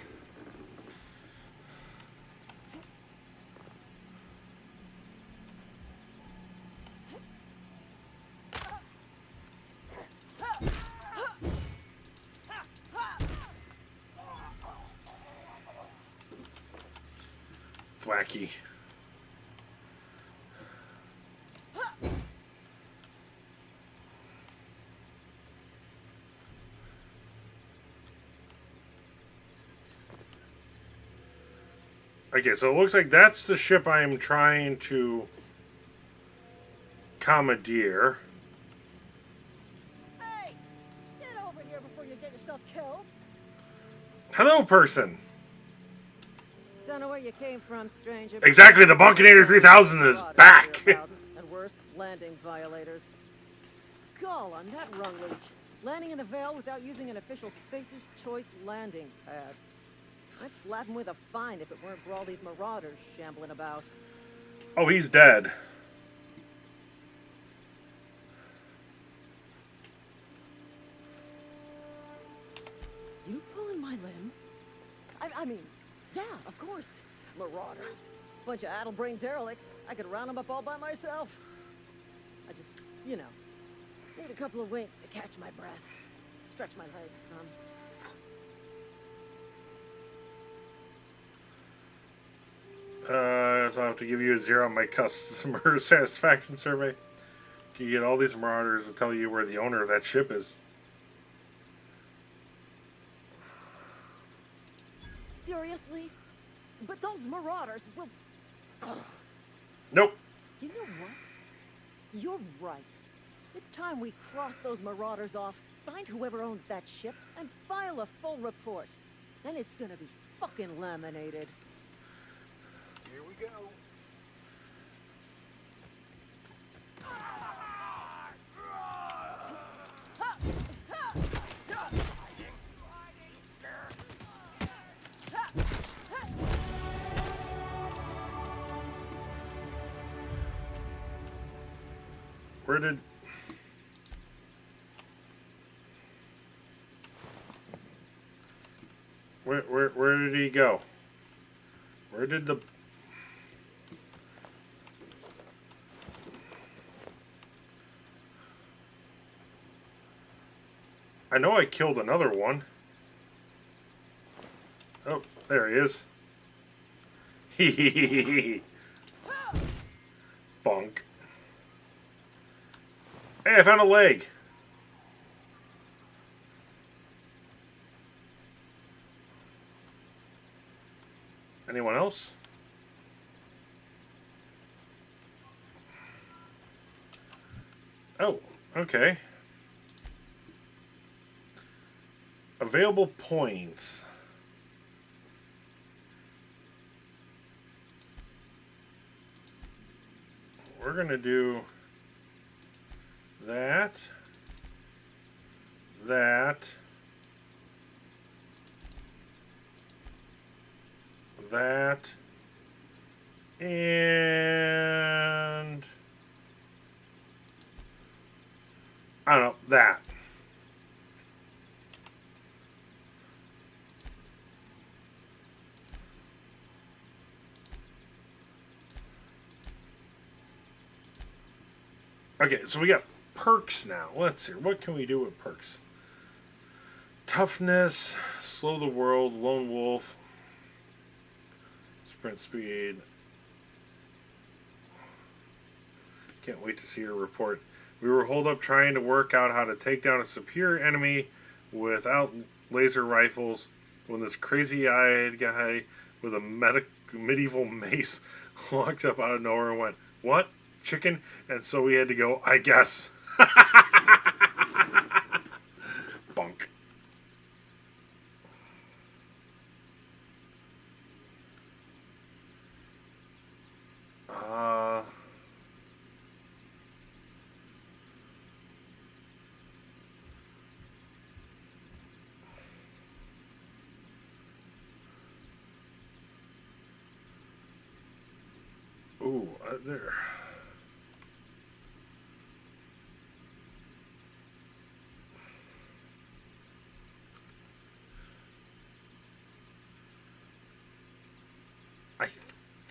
Thwacky. Okay, so it looks like that's the ship I am trying to commandeer. Hey! Get over here before you get yourself killed. Hello, person. Don't know where you came from, stranger. Exactly, the Bunkinator 3000 is back. And worse, landing violators. Call on that rung leech. Landing in the Vale without using an official Spacer's Choice landing pad. I'd slap him with a fine if it weren't for all these marauders shambling about. Oh, he's dead. You pulling my limb? I mean, yeah, of course. Marauders. Bunch of addle-brained derelicts. I could round them up all by myself. I just, you know, need a couple of winks to catch my breath. Stretch my legs some. So I'll have to give you a 0 on my customer satisfaction survey. Can you get all these marauders to tell you where the owner of that ship is? Seriously? But those marauders will... Ugh. Nope. You know what? You're right. It's time we cross those marauders off, find whoever owns that ship, and file a full report. Then it's gonna be fucking laminated. Here we go. Where did... Where did he go? Where did the... I know I killed another one. Oh, there he is. Hee Bunk. Hey, I found a leg. Anyone else? Oh, okay. Available points. We're going to do that, that, that, and I don't know, that. Okay, so we got perks now. Let's see. What can we do with perks? Toughness, slow the world, lone wolf, sprint speed. Can't wait to see your report. We were holed up trying to work out how to take down a superior enemy without laser rifles when this crazy-eyed guy with a medieval mace walked up out of nowhere and went, "What? Chicken?" And so we had to go, I guess. Bunk. Ooh, there.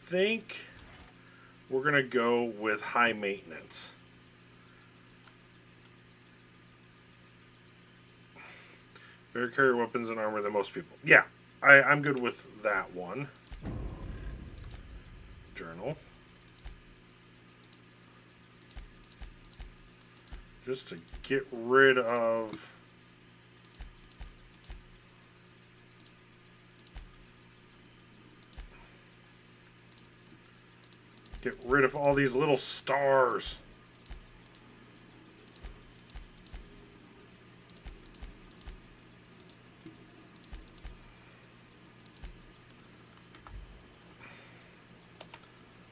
think we're going to go with high maintenance. Better carry weapons and armor than most people. Yeah, I'm good with that one. Journal. Just to get rid of... Get rid of all these little stars.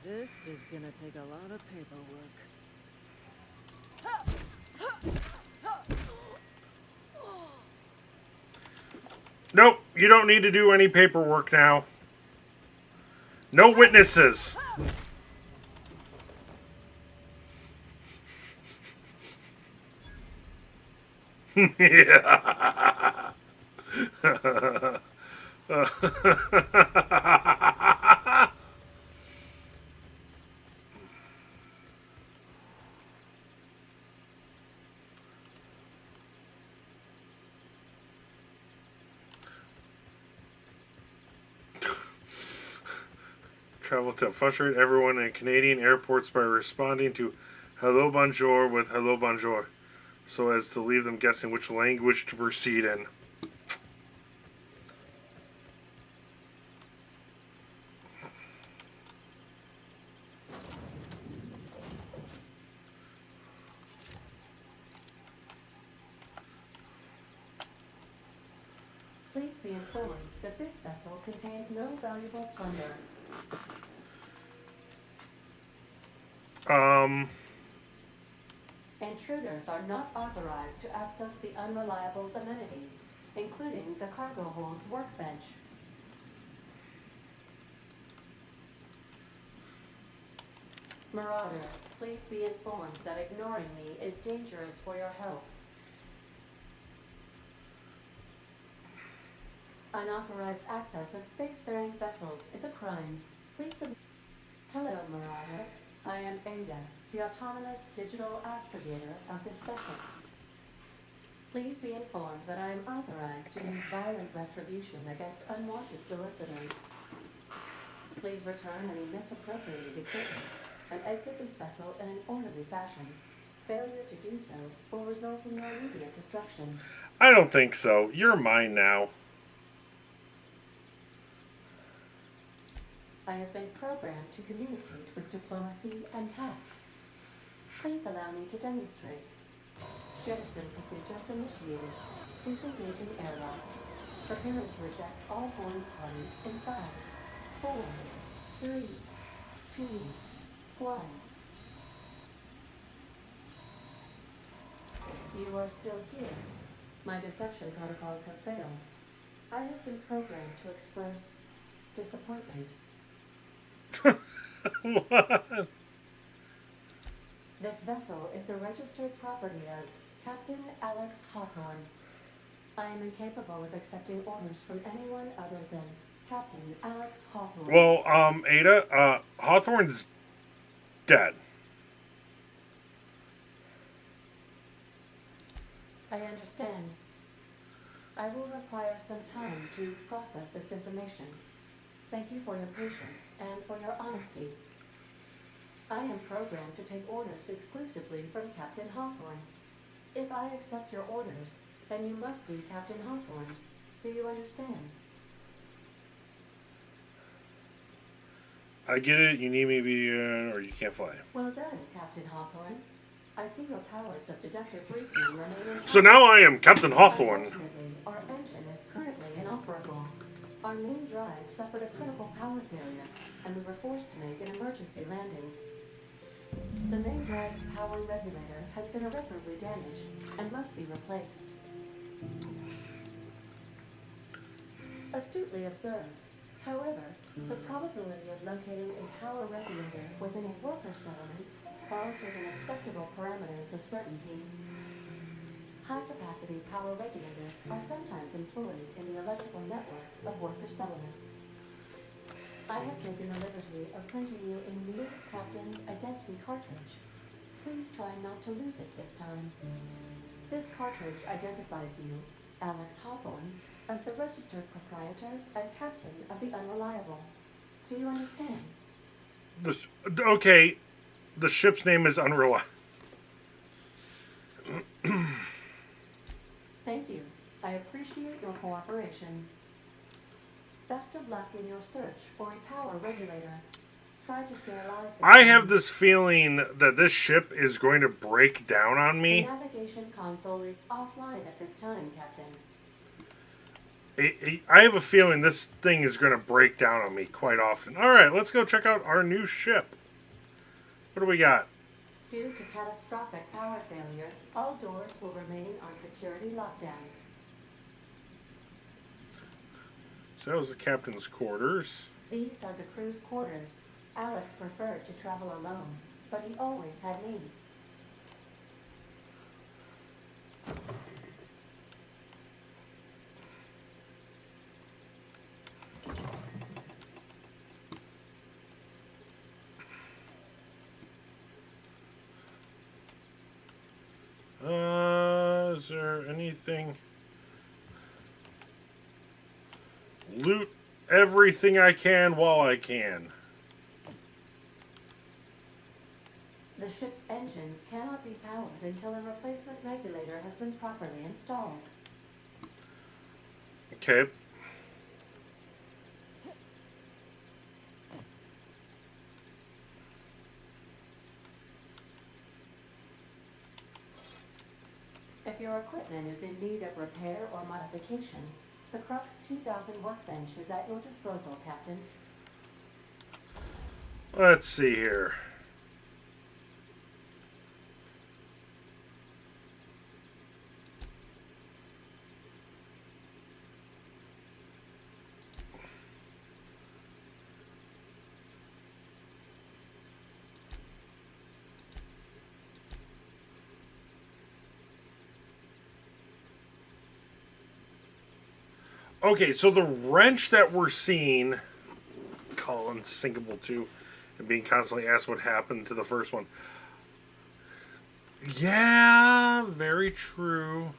This is gonna take a lot of paperwork. Nope, you don't need to do any paperwork now. No witnesses. Yeah. Travel to frustrate everyone in Canadian airports by responding to hello bonjour with hello bonjour, so as to leave them guessing which language to proceed in. Please be informed that this vessel contains no valuable plunder. Intruders are not authorized to access the Unreliable's amenities, including the cargo hold's workbench. Marauder, please be informed that ignoring me is dangerous for your health. Unauthorized access of spacefaring vessels is a crime. Please Hello, Marauder. I am Ada, the autonomous digital astrogator of this vessel. Please be informed that I am authorized to use violent retribution against unwanted solicitors. Please return any misappropriated equipment and exit this vessel in an orderly fashion. Failure to do so will result in your immediate destruction. I don't think so. You're mine now. I have been programmed to communicate with diplomacy and tact. Please allow me to demonstrate. Jettison procedures initiated. Disengaging airlocks. Preparing to reject all boarding parties in 5, 4, 3, 2, 1. You are still here. My deception protocols have failed. I have been programmed to express disappointment. What? This vessel is the registered property of Captain Alex Hawthorne. I am incapable of accepting orders from anyone other than Captain Alex Hawthorne. Well, Ada, Hawthorne's dead. I understand. I will require some time to process this information. Thank you for your patience and for your honesty. I am programmed to take orders exclusively from Captain Hawthorne. If I accept your orders, then you must be Captain Hawthorne. Do you understand? I get it. You need me to be, or you can't fly. Well done, Captain Hawthorne. I see your powers of deductive reasoning remain intact. So now I am Captain Hawthorne. Unfortunately, our engine is currently inoperable. Our main drive suffered a critical power failure, and we were forced to make an emergency landing. The main drive's power regulator has been irreparably damaged and must be replaced. Astutely observed. However, the probability of locating a power regulator within a worker settlement falls within acceptable parameters of certainty. High-capacity power regulators are sometimes employed in the electrical networks of worker settlements. I have taken the liberty of printing you a new Captain's Identity cartridge. Please try not to lose it this time. This cartridge identifies you, Alex Hawthorne, as the registered proprietor and captain of the Unreliable. Do you understand? Okay, the ship's name is Unreliable. Thank you. I appreciate your cooperation. Best of luck in your search for a power regulator. Try to stay alive. I have this feeling that this ship is going to break down on The me. navigation console is offline at this time, Captain. I have a feeling this thing is going to break down on me quite often. All right, let's go check out our new ship. What do we got? Due to catastrophic power failure, all doors will remain on security lockdown. So that was the captain's quarters. These are the crew's quarters. Alex preferred to travel alone, but he always had me. Is there anything? Loot everything I can while I can. The ship's engines cannot be powered until a replacement regulator has been properly installed. Okay. If your equipment is in need of repair or modification, the Crux 2000 workbench is at your disposal, Captain. Let's see here. Okay, so the wrench that we're seeing, Colin Sinkable 2, and being constantly asked what happened to the first one. Yeah, very true.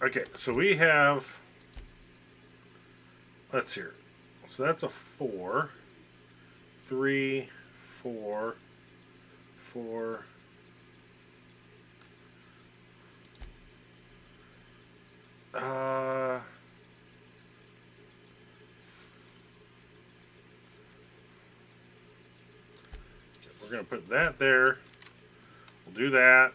Okay, so we have, let's hear. So that's a 4, 3, 4, 4. We're going to put that there. We'll do that.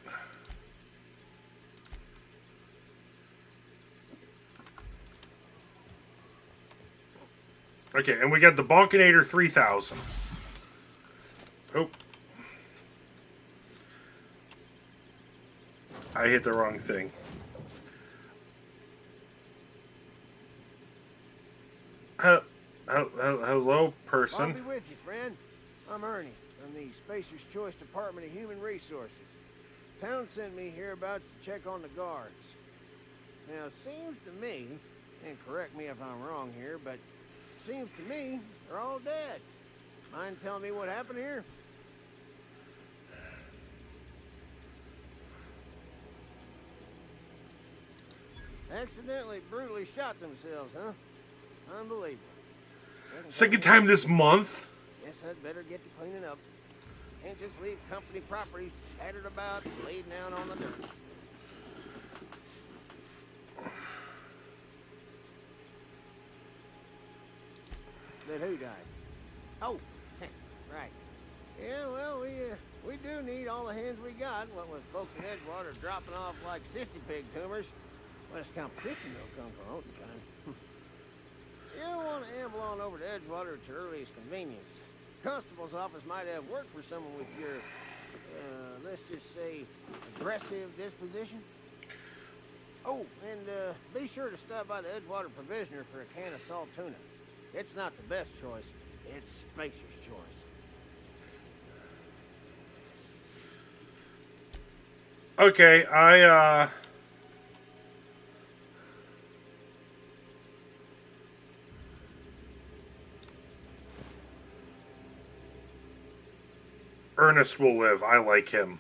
Okay, and we got the Balkanator 3000. Oh. I hit the wrong thing. Hello, person. I'll be with you, friend. I'm Ernie from the Spacer's Choice Department of Human Resources. Town sent me hereabouts to check on the guards. Now, it seems to me, and correct me if I'm wrong here, but seems to me they're all dead. Mind telling me what happened here? Accidentally, brutally shot themselves, huh? Unbelievable. Second time this month. Guess I'd better get to cleaning up. Can't just leave company property scattered about, laid down on the dirt. That who died? Oh, right. Yeah, well, we do need all the hands we got. What with folks in Edgewater dropping off like cysty pig tumors, less competition will come from Oceanside. You don't want to amble on over to Edgewater at your earliest convenience. Constable's office might have work for someone with your, let's just say, aggressive disposition. Oh, and be sure to stop by the Edgewater Provisioner for a can of salt tuna. It's not the best choice, it's Spacer's choice. Okay, Ernest will live. I like him.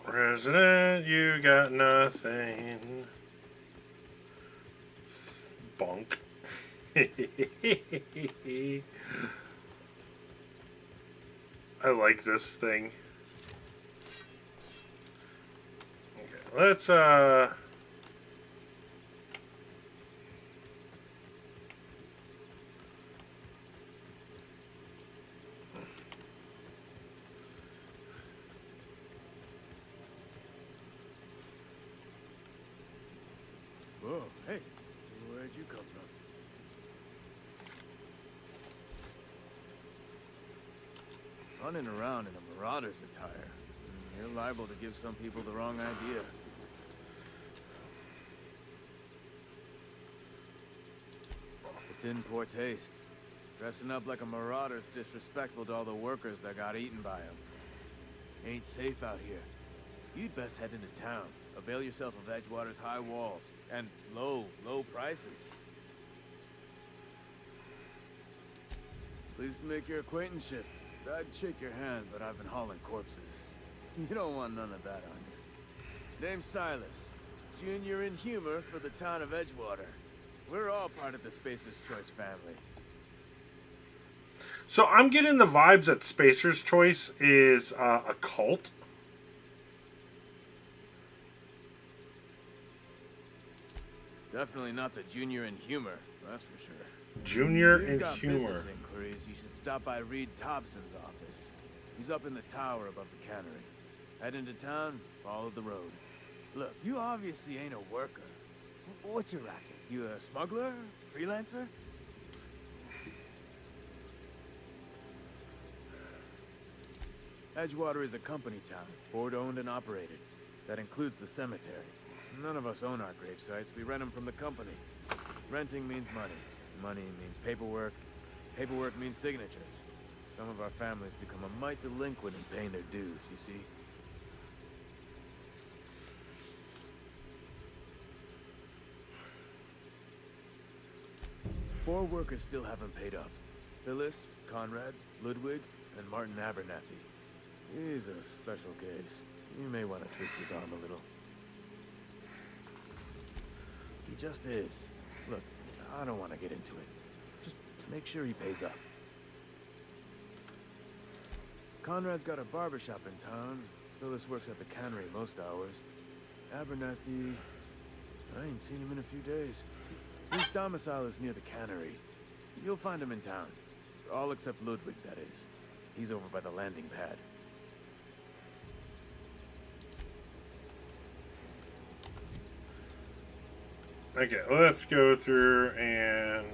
President, you got nothing. Bonk. I like this thing. Okay, let's Whoa, hey, where'd you come from? Running around in a Marauder's attire. You're liable to give some people the wrong idea. It's in poor taste. Dressing up like a Marauder's disrespectful to all the workers that got eaten by him. Ain't safe out here. You'd best head into town. Avail yourself of Edgewater's high walls and low prices. Pleased to make your acquaintanceship. I'd shake your hand, but I've been hauling corpses. You don't want none of that on you. Name's Silas. Junior in humor for the town of Edgewater. We're all part of the Spacer's Choice family. So I'm getting the vibes that Spacer's Choice is a cult. Definitely not the Junior in humor, that's for sure. Junior If in you've got humor. business inquiries, you should stop by Reed Thompson's office. He's up in the tower above the cannery. Head into town, follow the road. Look, you obviously ain't a worker. What's your racket? You a smuggler? Freelancer? Edgewater is a company town, board-owned and operated. That includes the cemetery. None of us own our grave sites. We rent them from the company. Renting means money. Money means paperwork. Paperwork means signatures. Some of our families become a mite delinquent in paying their dues, you see. Four workers still haven't paid up. Phyllis, Conrad, Ludwig, and Martin Abernathy. He's a special case. You may want to twist his arm a little. He just is. Look, I don't want to get into it. Just make sure he pays up. Conrad's got a barbershop in town. Phyllis works at the cannery most hours. Abernathy... I ain't seen him in a few days. His domicile is near the cannery. You'll find him in town. All except Ludwig, that is. He's over by the landing pad. Okay, let's go through and...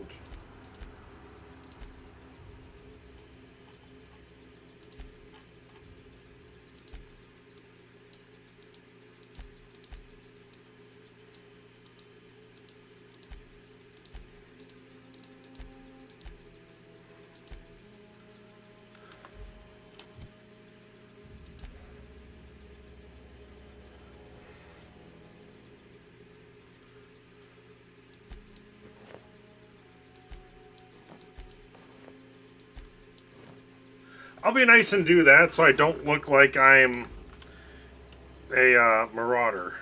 I'll be nice and do that so I don't look like I'm a marauder.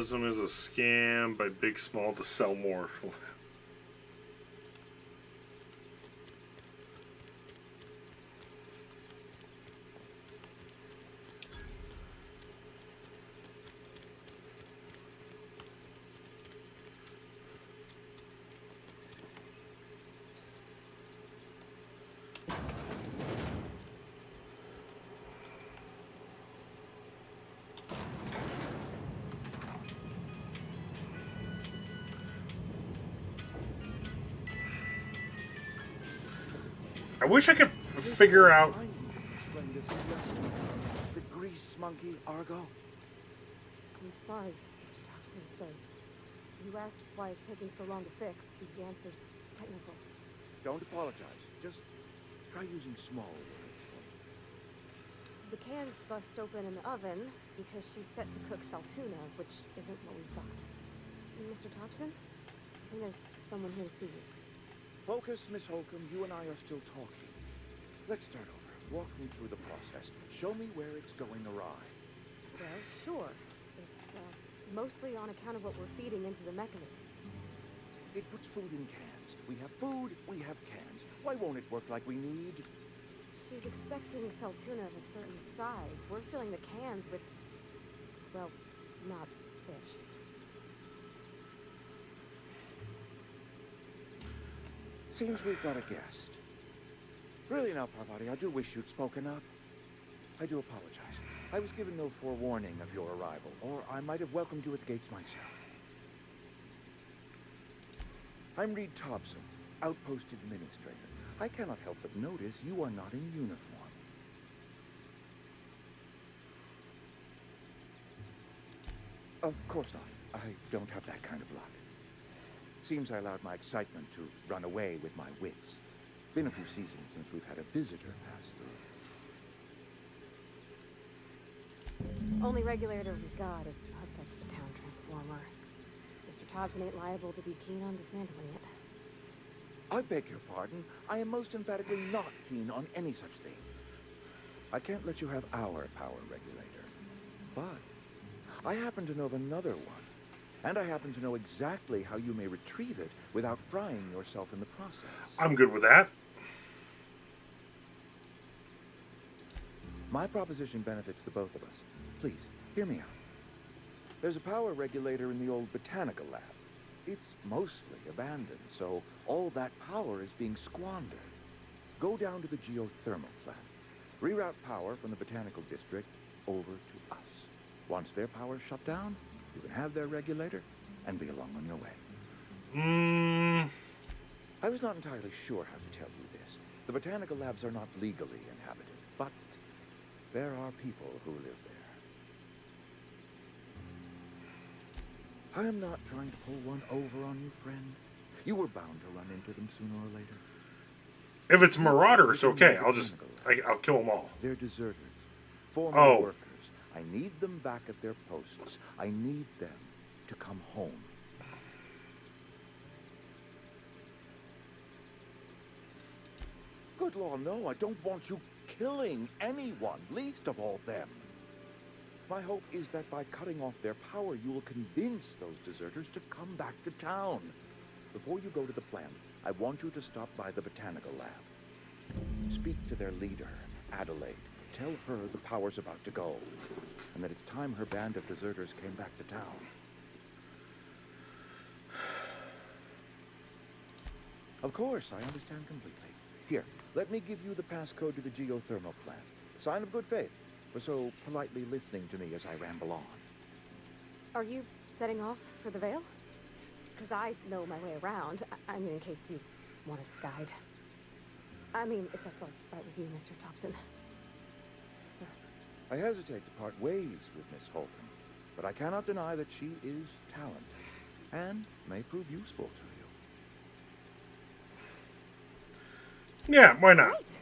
Capitalism is a scam by Big Small to sell more. I wish I could figure out. The grease monkey, Argo. I'm sorry, Mr. Thompson, sir. You asked why it's taking so long to fix. The answer's technical. Don't apologize. Just try using small words for me. The cans bust open in the oven because she's set to cook saltuna, which isn't what we thought. Mr. Thompson, I think there's someone here to see you. Focus, Miss Holcomb. You and I are still talking. Let's start over. Walk me through the process. Show me where it's going awry. Well, sure. It's mostly on account of what we're feeding into the mechanism. It puts food in cans. We have food, we have cans. Why won't it work like we need? She's expecting saltuna of a certain size. We're filling the cans with, well, not fish. Seems we've got a guest. Really now, Parvati, I do wish you'd spoken up. I do apologize. I was given no forewarning of your arrival, or I might have welcomed you at the gates myself. I'm Reed Thompson, Outpost Administrator. I cannot help but notice you are not in uniform. Of course not. I don't have that kind of luck. Seems I allowed my excitement to run away with my wits. Been a few seasons since we've had a visitor pass through. Only regulator we've got is hooked up to the town transformer. Mr. Thompson ain't liable to be keen on dismantling it. I beg your pardon. I am most emphatically not keen on any such thing. I can't let you have our power regulator. But I happen to know of another one. And I happen to know exactly how you may retrieve it without frying yourself in the process. I'm good with that. My proposition benefits the both of us. Please, hear me out. There's a power regulator in the old botanical lab. It's mostly abandoned, so all that power is being squandered. Go down to the geothermal plant. Reroute power from the botanical district over to us. Once their power's shut down, you can have their regulator and be along on your way. I was not entirely sure how to tell you this. The botanical labs are not legally inhabited, but there are people who live there. I am not trying to pull one over on you, friend. You were bound to run into them sooner or later. If it's marauders, okay. I'll kill them all. They're deserters, former workers. I need them back at their posts. I need them to come home. Good law, no. I don't want you killing anyone, least of all them. My hope is that by cutting off their power, you will convince those deserters to come back to town. Before you go to the plant, I want you to stop by the botanical lab. Speak to their leader, Adelaide. Tell her the power's about to go, and that it's time her band of deserters came back to town. Of course, I understand completely. Here, let me give you the passcode to the geothermal plant. Sign of good faith, for so politely listening to me as I ramble on. Are you setting off for the Vale? Because I know my way around. I mean, in case you want a guide. I mean, if that's all right with you, Mr. Thompson. Sir. I hesitate to part ways with Miss Holcomb, but I cannot deny that she is talented, and may prove useful to you. Yeah, why not? Right.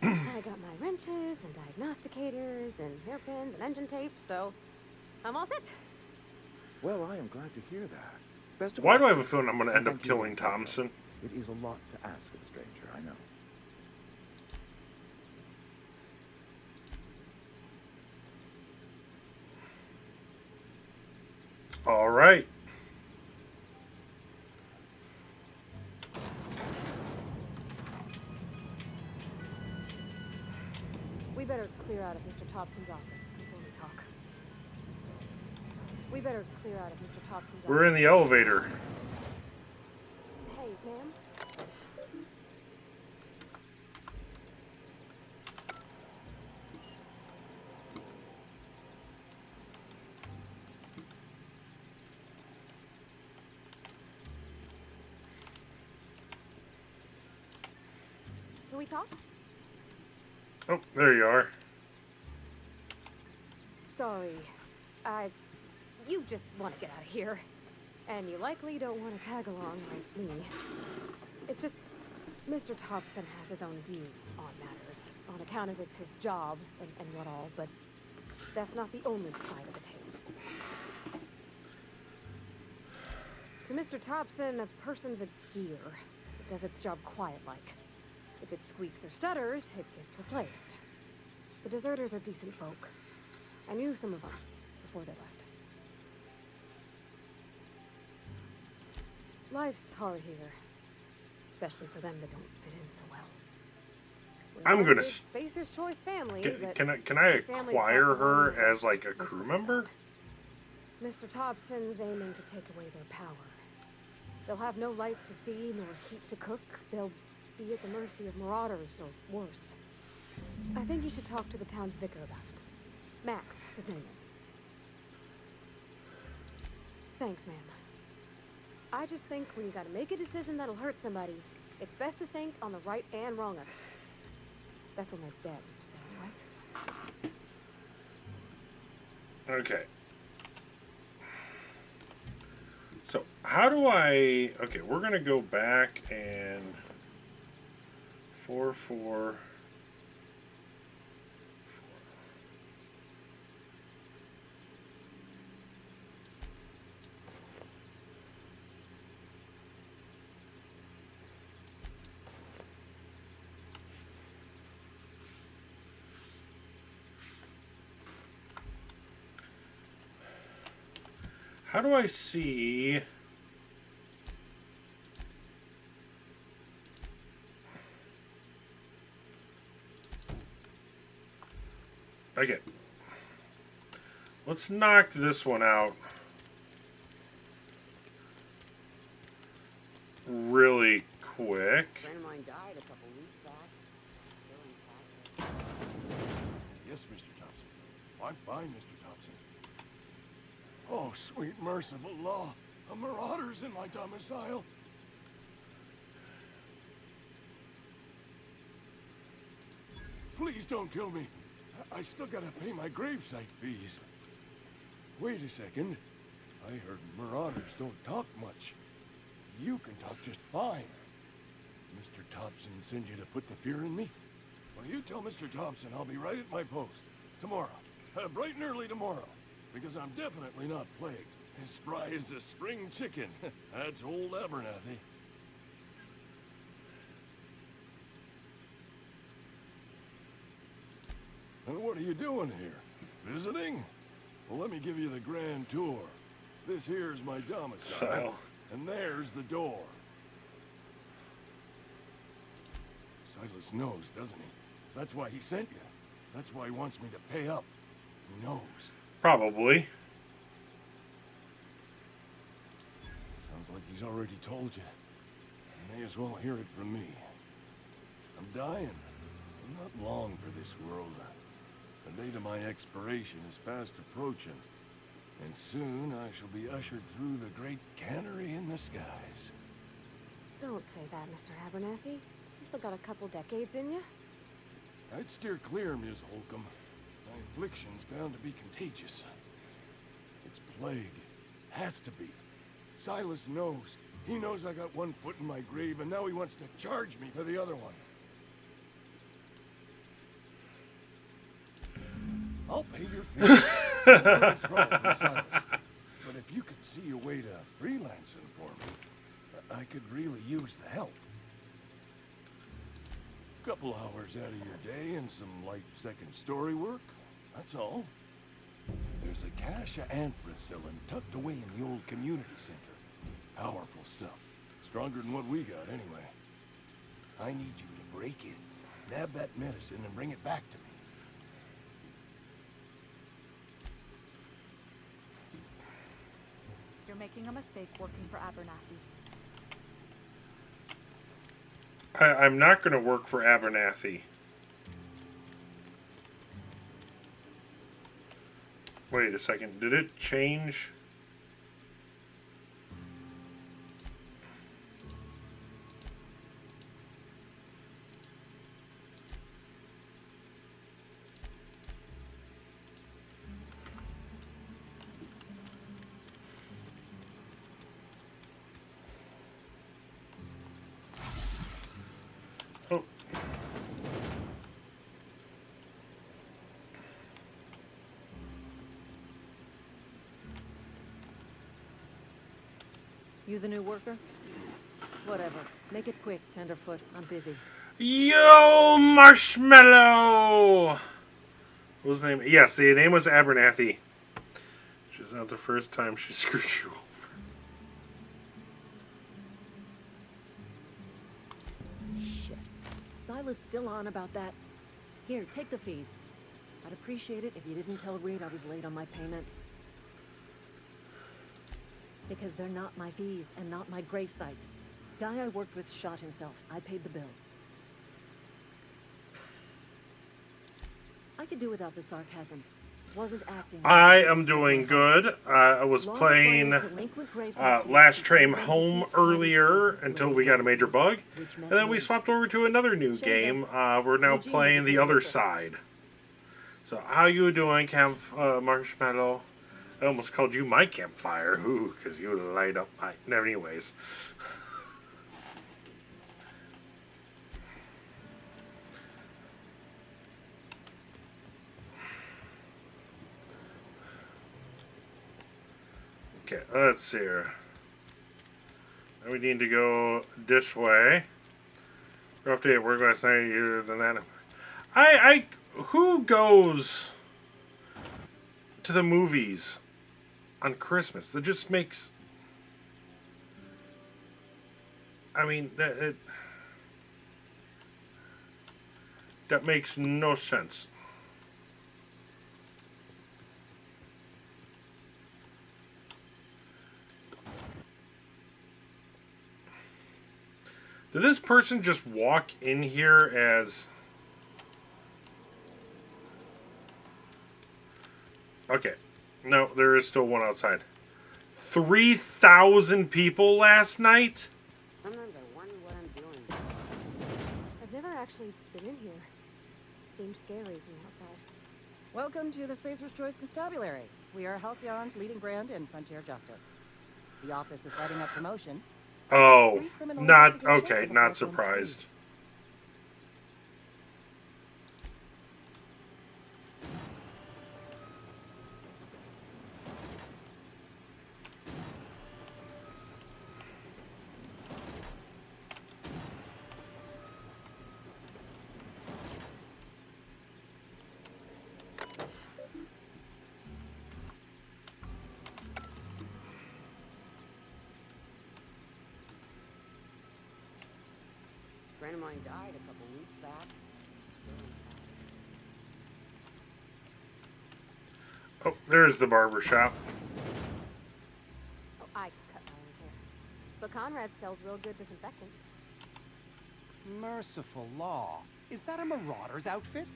I got my wrenches and diagnosticators and hairpins and engine tape, so I'm all set. Well, I am glad to hear that. Best of Why luck. do I have a feeling I'm going to end up killing Thompson? It is a lot to ask of a stranger, I know. All right. We better clear out of Mr. Thompson's office before we talk. We better clear out of Mr. Thompson's office. We're in the elevator. Hey, ma'am. Can we talk? Oh, there you are. Sorry. You just want to get out of here. And you likely don't want to tag along like me. It's just, Mr. Thompson has his own view on matters. On account of it's his job and what all, but that's not the only side of the table. To Mr. Thompson, a person's a gear. It does its job quiet-like. If it squeaks or stutters, it gets replaced. The deserters are decent folk. I knew some of them before they left. Life's hard here. Especially for them that don't fit in so well. I'm gonna. Spacer's Choice family. Can I acquire her as like a crew member? Mr. Thompson's aiming to take away their power. They'll have no lights to see nor heat to cook. They'll be at the mercy of marauders or worse. I think you should talk to the town's vicar about it. Max, his name is. Thanks, ma'am. I just think when you gotta make a decision that'll hurt somebody, it's best to think on the right and wrong of it. That's what my dad used to say anyways. Okay. So, how do I... Okay, we're going to go back and... 4. How do I see... Okay. Let's knock this one out really quick. A friend of mine died a couple weeks back. Yes, Mr. Thompson. I'm fine, Mr. Thompson. Oh, sweet merciful law. A marauder's in my domicile. Please don't kill me. I still gotta pay my gravesite fees. Wait a second. I heard marauders don't talk much. You can talk just fine. Mr. Thompson sent you to put the fear in me? Well, you tell Mr. Thompson I'll be right at my post. Tomorrow. Bright and early tomorrow. Because I'm definitely not plagued. As spry as a spring chicken. That's old Abernathy. And what are you doing here? Visiting? Well, let me give you the grand tour. This here's my domicile. And there's the door. Silas knows, doesn't he? That's why he sent you. That's why he wants me to pay up. He knows. Probably. Sounds like he's already told you. You may as well hear it from me. I'm dying. I'm not long for this world. The date of my expiration is fast approaching. And soon I shall be ushered through the great cannery in the skies. Don't say that, Mr. Abernathy. You still got a couple decades in you. I'd steer clear, Ms. Holcomb. My affliction's bound to be contagious. It's plague. Has to be. Silas knows. He knows I got one foot in my grave, and now he wants to charge me for the other one. I'll pay your fees. But if you could see a way to freelancing for me, I could really use the help. Couple hours out of your day and some light second story work. That's all. Do There's a cache of anthracillin tucked away in the old community center. Powerful stuff. Stronger than what we got, anyway. I need you to break it, nab that medicine, and bring it back to me. You're making a mistake working for Abernathy. I'm not going to work for Abernathy. Wait a second. Did it change? Oh. You the new worker? Whatever. Make it quick, Tenderfoot. I'm busy. Yo, Marshmallow! What was the name? Yes, the name was Abernathy. Which is not the first time she screwed you over. Shit. Silas still on about that. Here, take the fees. I'd appreciate it if you didn't tell Reed I was late on my payment. Because they're not my fees and not my gravesite. Guy I worked with shot himself. I paid the bill. I could do without the sarcasm. Wasn't acting. I am doing good. I was playing Last Train Home earlier until we got a major bug. And then we swapped over to another new game. We're now playing The Other Side. So how you doing, Marshmallow? I almost called you my campfire. Ooh, because you light up my... Anyways. Okay, let's see here. Now we need to go this way. Rough day at work last night, either than that. Who goes to the movies on Christmas? That just makes... I mean, that makes no sense. Did this person just walk in here as... Okay. No, there is still one outside. 3,000 people last night? Sometimes I wonder what I'm doing. I've never actually been in here. Seems scary from the outside. Welcome to the Spacer's Choice Constabulary. We are Halcyon's leading brand in frontier justice. The office is letting up promotion. Oh, not okay, not surprised. A friend of mine died a couple weeks back. Oh, there's the barber shop. Oh, I cut my own hair. But Conrad sells real good disinfectant. Merciful law. Is that a marauder's outfit?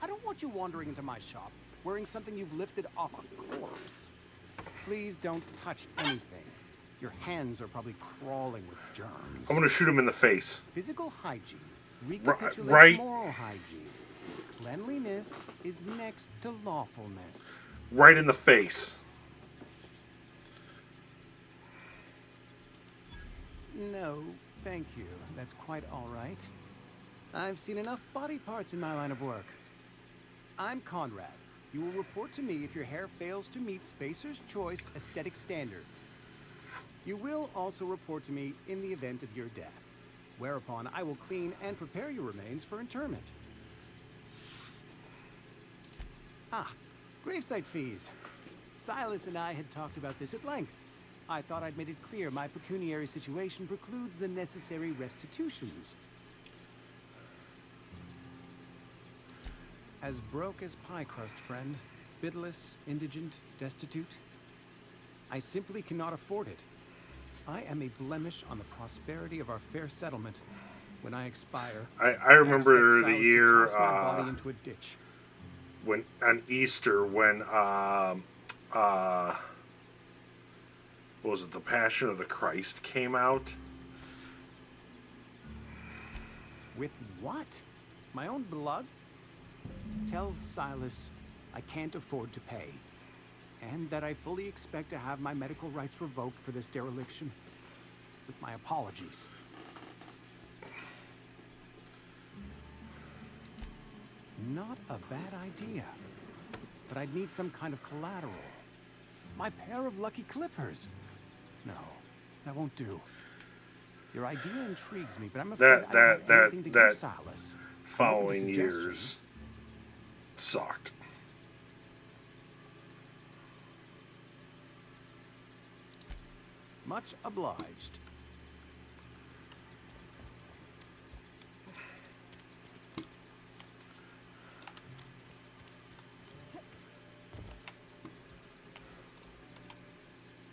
I don't want you wandering into my shop wearing something you've lifted off a corpse. Please don't touch anything. Your hands are probably crawling with germs. I'm gonna shoot him in the face. Physical hygiene recapitulates right. moral hygiene. Cleanliness is next to lawfulness. Right in the face. No, thank you. That's quite all right. I've seen enough body parts in my line of work. I'm Conrad. You will report to me if your hair fails to meet Spacer's Choice aesthetic standards. You will also report to me in the event of your death, whereupon I will clean and prepare your remains for interment. Ah, gravesite fees. Silas and I had talked about this at length. I thought I'd made it clear my pecuniary situation precludes the necessary restitutions. As broke as pie crust, friend. Bidless, indigent, destitute. I simply cannot afford it. I am a blemish on the prosperity of our fair settlement. When I expire, I remember the year toss my body into a ditch. When on Easter, when what was it, The Passion of the Christ came out? With what? My own blood? Tell Silas I can't afford to pay, and that I fully expect to have my medical rights revoked for this dereliction. With my apologies. Not a bad idea. But I'd need some kind of collateral. My pair of lucky clippers. No, that won't do. Your idea intrigues me, but I'm afraid I don't have anything to give Silas. Following years sucked. Much obliged.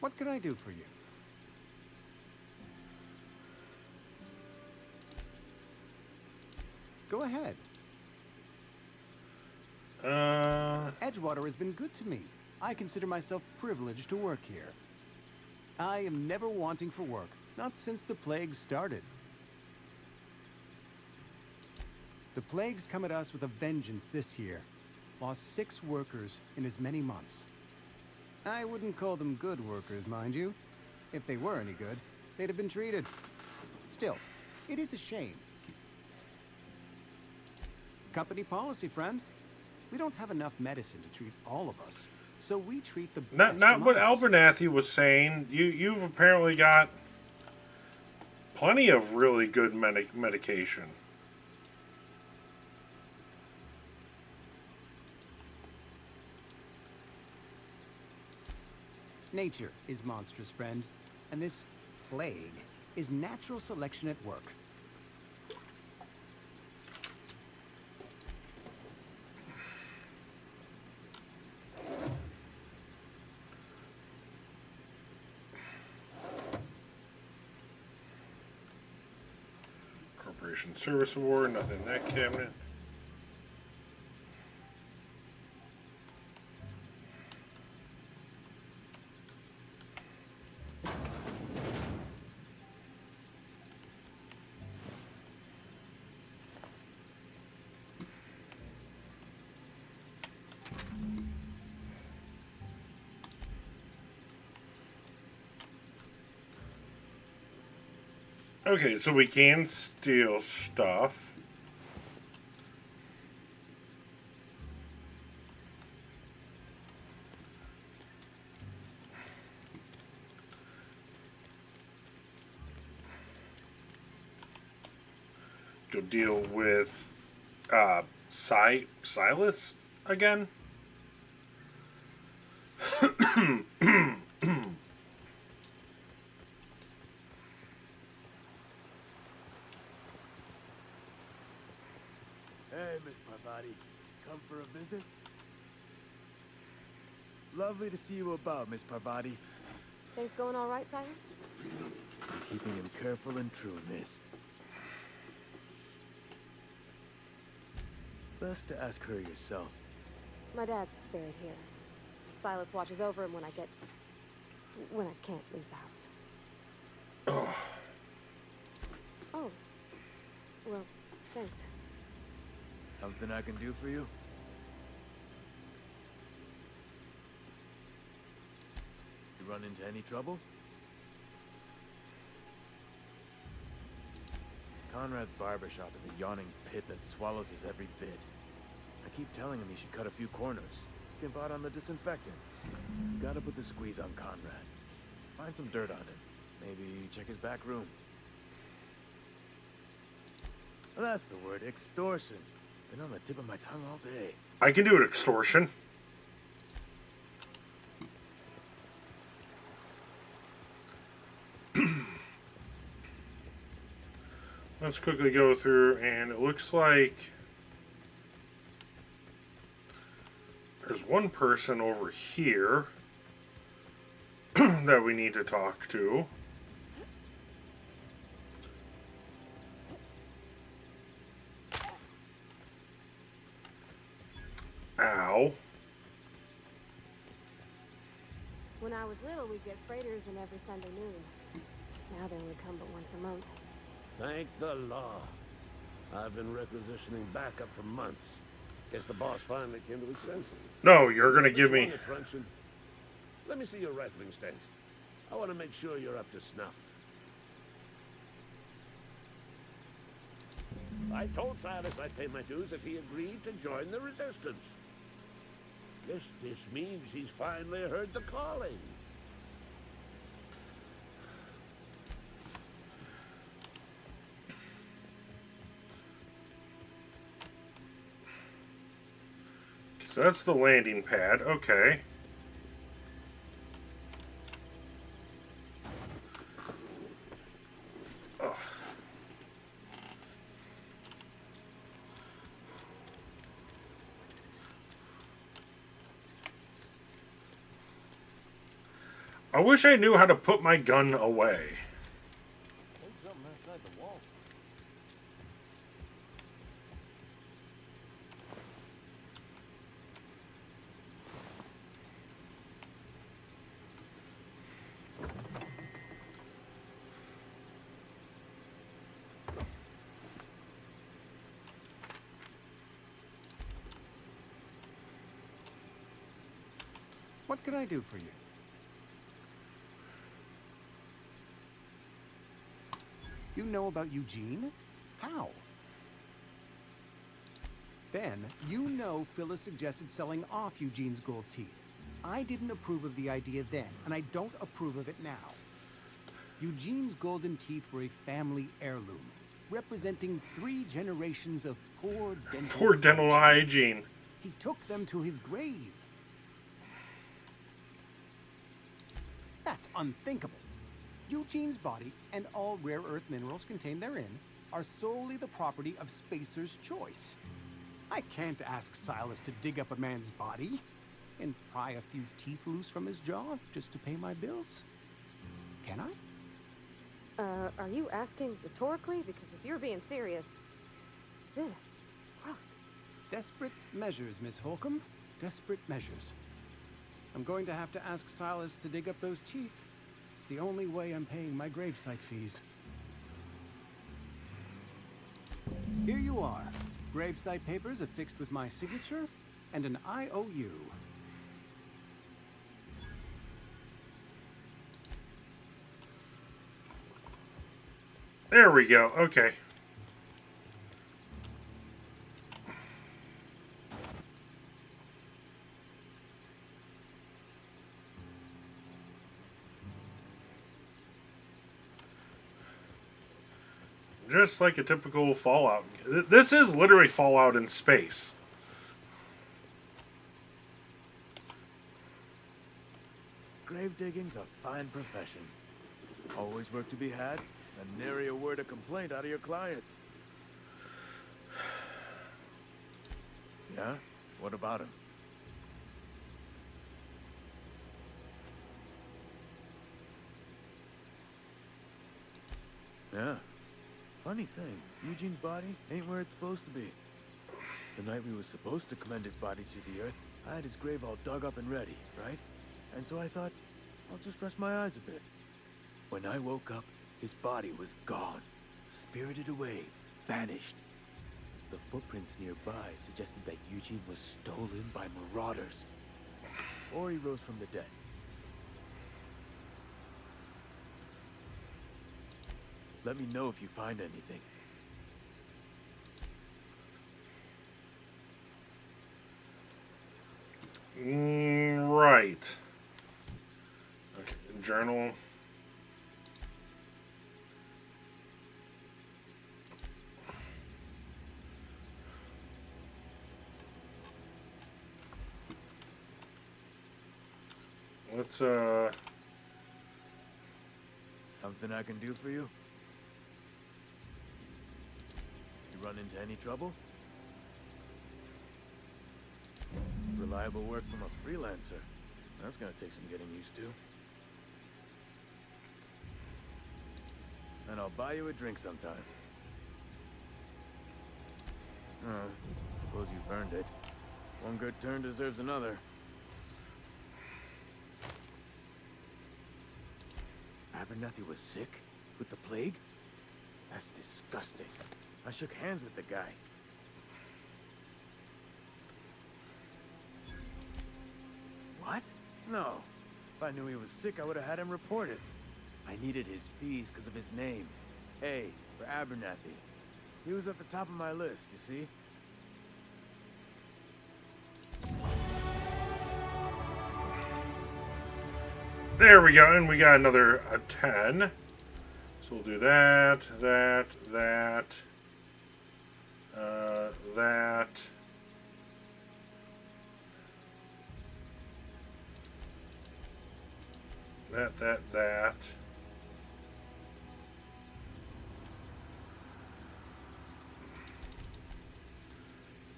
What can I do for you? Go ahead. Edgewater has been good to me. I consider myself privileged to work here. I am never wanting for work, not since the plague started. The plague's come at us with a vengeance this year. Lost 6 workers in as many months. I wouldn't call them good workers, mind you. If they were any good, they'd have been treated. Still, it is a shame. Company policy, friend. We don't have enough medicine to treat all of us, so we treat the best Not what among us. Abernathy was saying. You've apparently got plenty of really good medication. Nature is monstrous, friend, and this plague is natural selection at work. Corporation Service Award, nothing in that cabinet. Okay, so we can steal stuff. Go deal with Silas again. Hey, Miss Parvati. Come for a visit? Lovely to see you about, Miss Parvati. Things going all right, Silas? I'm keeping him careful and true, miss. Best to ask her yourself. My dad's buried here. Silas watches over him when I can't leave the house. Oh. Well, thanks. Something I can do for you? You run into any trouble? Conrad's barbershop is a yawning pit that swallows his every bit. I keep telling him he should cut a few corners. Skimp out on the disinfectant. Gotta put the squeeze on Conrad. Find some dirt on him. Maybe check his back room. Well, that's the word, extortion. Been on the tip of my tongue all day. I can do an extortion. Let's quickly go through, and it looks like there's one person over here that we need to talk to. Ow. When I was little, we'd get freighters in every Sunday noon. Now they only come but once a month. Thank the law. I've been requisitioning backup for months. Guess the boss finally came to his senses. No, you're gonna give me... Let me see your rifling stance. I want to make sure you're up to snuff. I told Silas I'd pay my dues if he agreed to join the resistance. Guess this means he's finally heard the calling. So that's the landing pad. Okay. Ugh. I wish I knew how to put my gun away. Something inside the walls. What can I do for you? You know about Eugene? How? Then, you know Phyllis suggested selling off Eugene's gold teeth. I didn't approve of the idea then, and I don't approve of it now. Eugene's golden teeth were a family heirloom, representing 3 generations of poor dental hygiene. He took them to his grave. That's unthinkable. Eugene's body and all rare earth minerals contained therein are solely the property of Spacer's Choice. I can't ask Silas to dig up a man's body and pry a few teeth loose from his jaw just to pay my bills. Can I? Are you asking rhetorically? Because if you're being serious... Ugh, gross. Desperate measures, Miss Holcomb. Desperate measures. I'm going to have to ask Silas to dig up those teeth. It's the only way I'm paying my gravesite fees. Here you are. Gravesite papers affixed with my signature and an IOU. There we go. Okay. Just like a typical Fallout. This is literally Fallout in space. Grave digging's a fine profession. Always work to be had, and nary a word of complaint out of your clients. Yeah? What about him? Yeah. Funny thing, Eugene's body ain't where it's supposed to be. The night we were supposed to commend his body to the earth, I had his grave all dug up and ready, right? And so I thought, I'll just rest my eyes a bit. When I woke up, his body was gone. Spirited away, vanished. The footprints nearby suggested that Eugene was stolen by marauders. Or he rose from the dead. Let me know if you find anything. Right. Okay, journal. Let's, Something I can do for you? run into any trouble? Reliable work from a freelancer. That's gonna take some getting used to. And I'll buy you a drink sometime. Suppose you've earned it. One good turn deserves another. Abernathy was sick? With the plague? That's disgusting. I shook hands with the guy. What? No. If I knew he was sick, I would have had him reported. I needed his fees because of his name. A for Abernathy. He was at the top of my list, you see? There we go, and we got another 10. So we'll do that, that, that, that.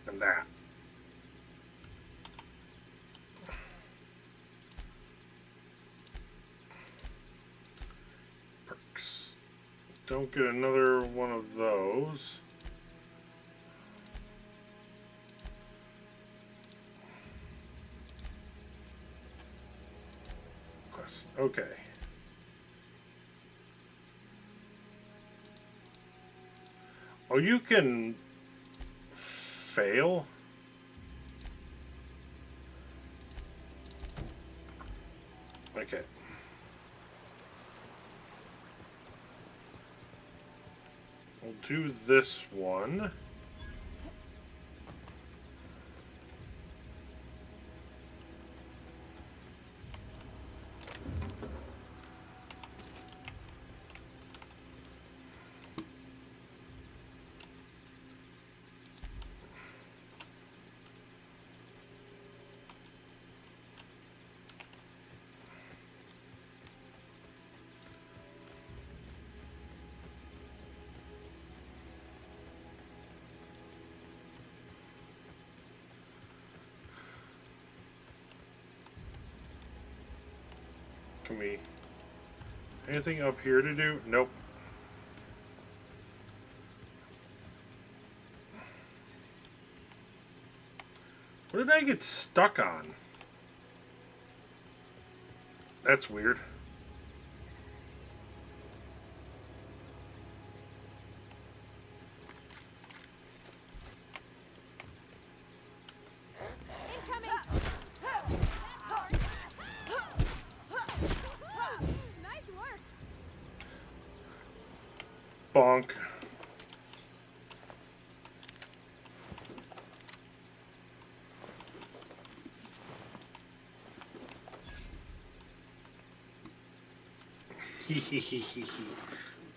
And that. Perks. Don't get another one of those. Quest. Okay. Oh, you can fail? Okay. We'll do this one. Can we... anything up here to do? Nope. What did I get stuck on? That's weird. Bonk.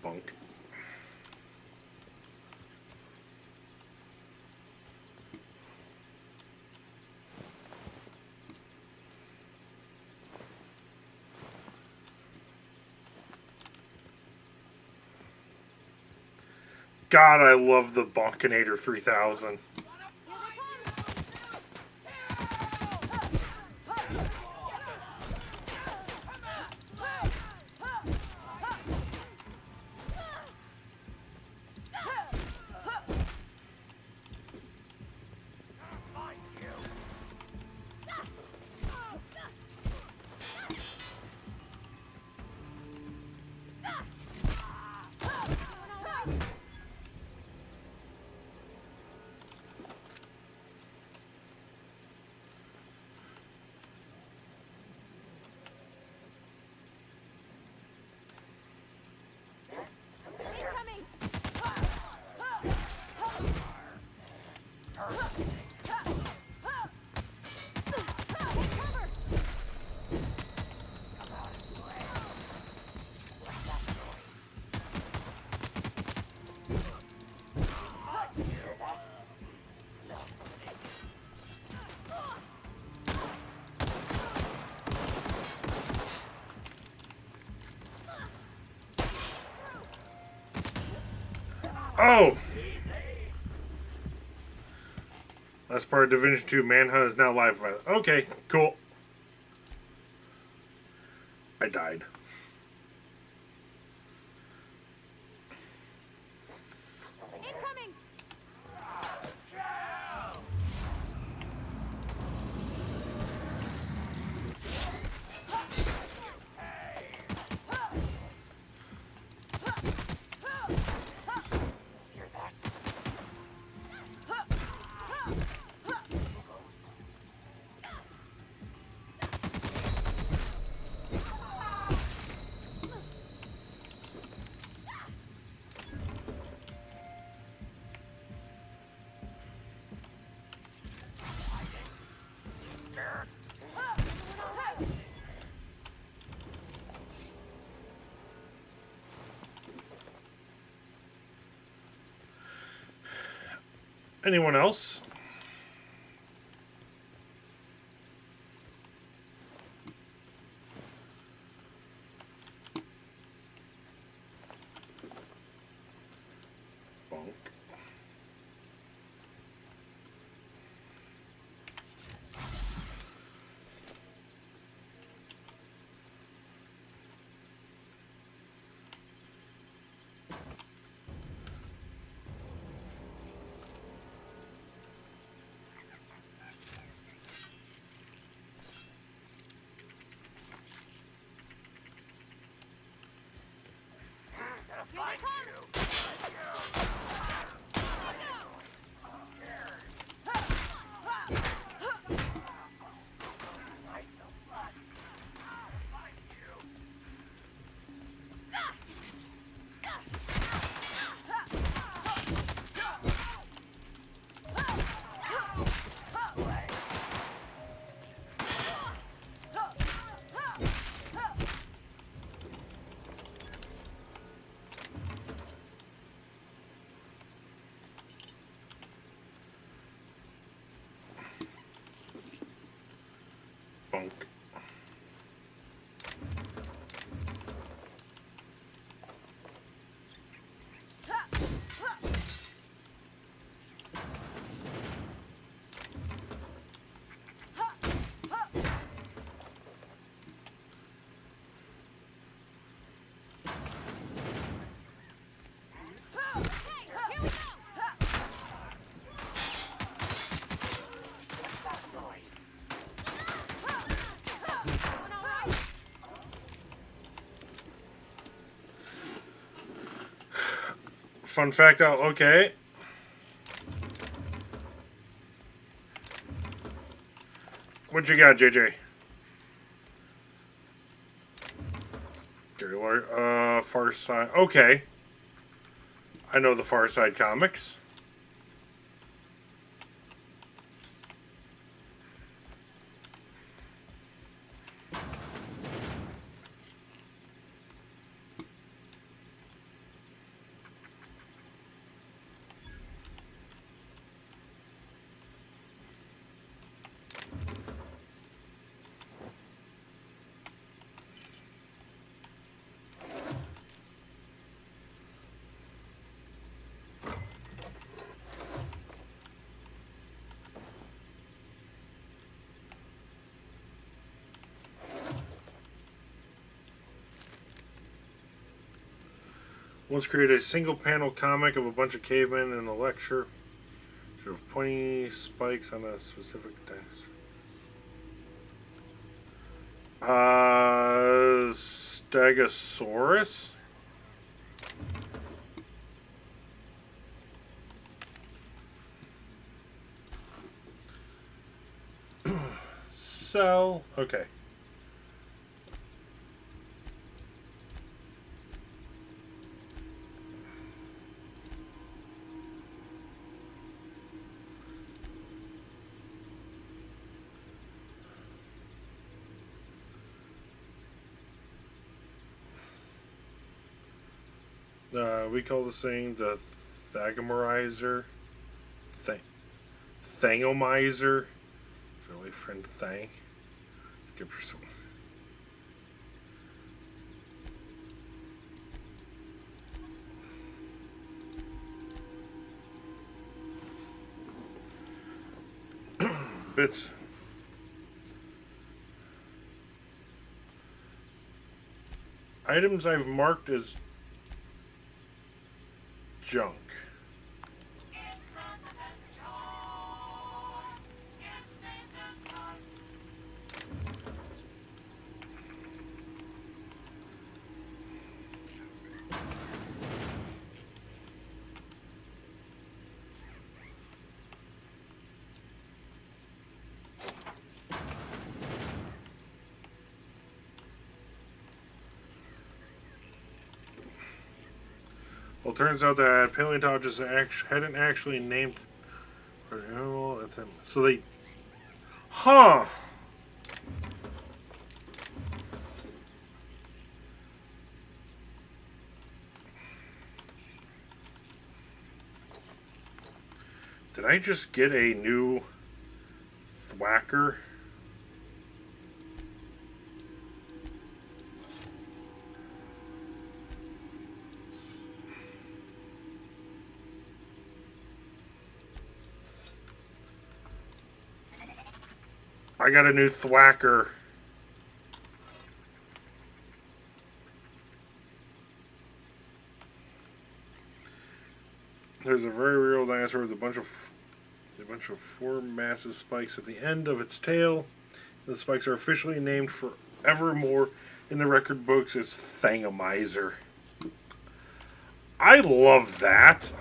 Bonk. God, I love the Bonkinator 3000. Oh! Last part of Division 2, Manhunt is now live. Okay, cool. I died. Incoming! Anyone else? Bonk. Bonk. Fun fact out, okay. What you got, JJ? Far Side. Okay. I know the Far Side comics. Once created a single panel comic of a bunch of cavemen in a lecture. Should have pointy spikes on a specific dinosaur. Stegosaurus? Cell. Okay. We call this thing the Thagomerizer. Thangomizer. Is really friend Thang. Let's give her some. bits. Items I've marked as junk. Well, it turns out that paleontologists hadn't actually named for the animal at them. So they... Huh! Did I just get a new thwacker? I got a new thwacker. There's a very real dinosaur with a bunch of four massive spikes at the end of its tail. The spikes are officially named forevermore in the record books as Thangomizer. I love that.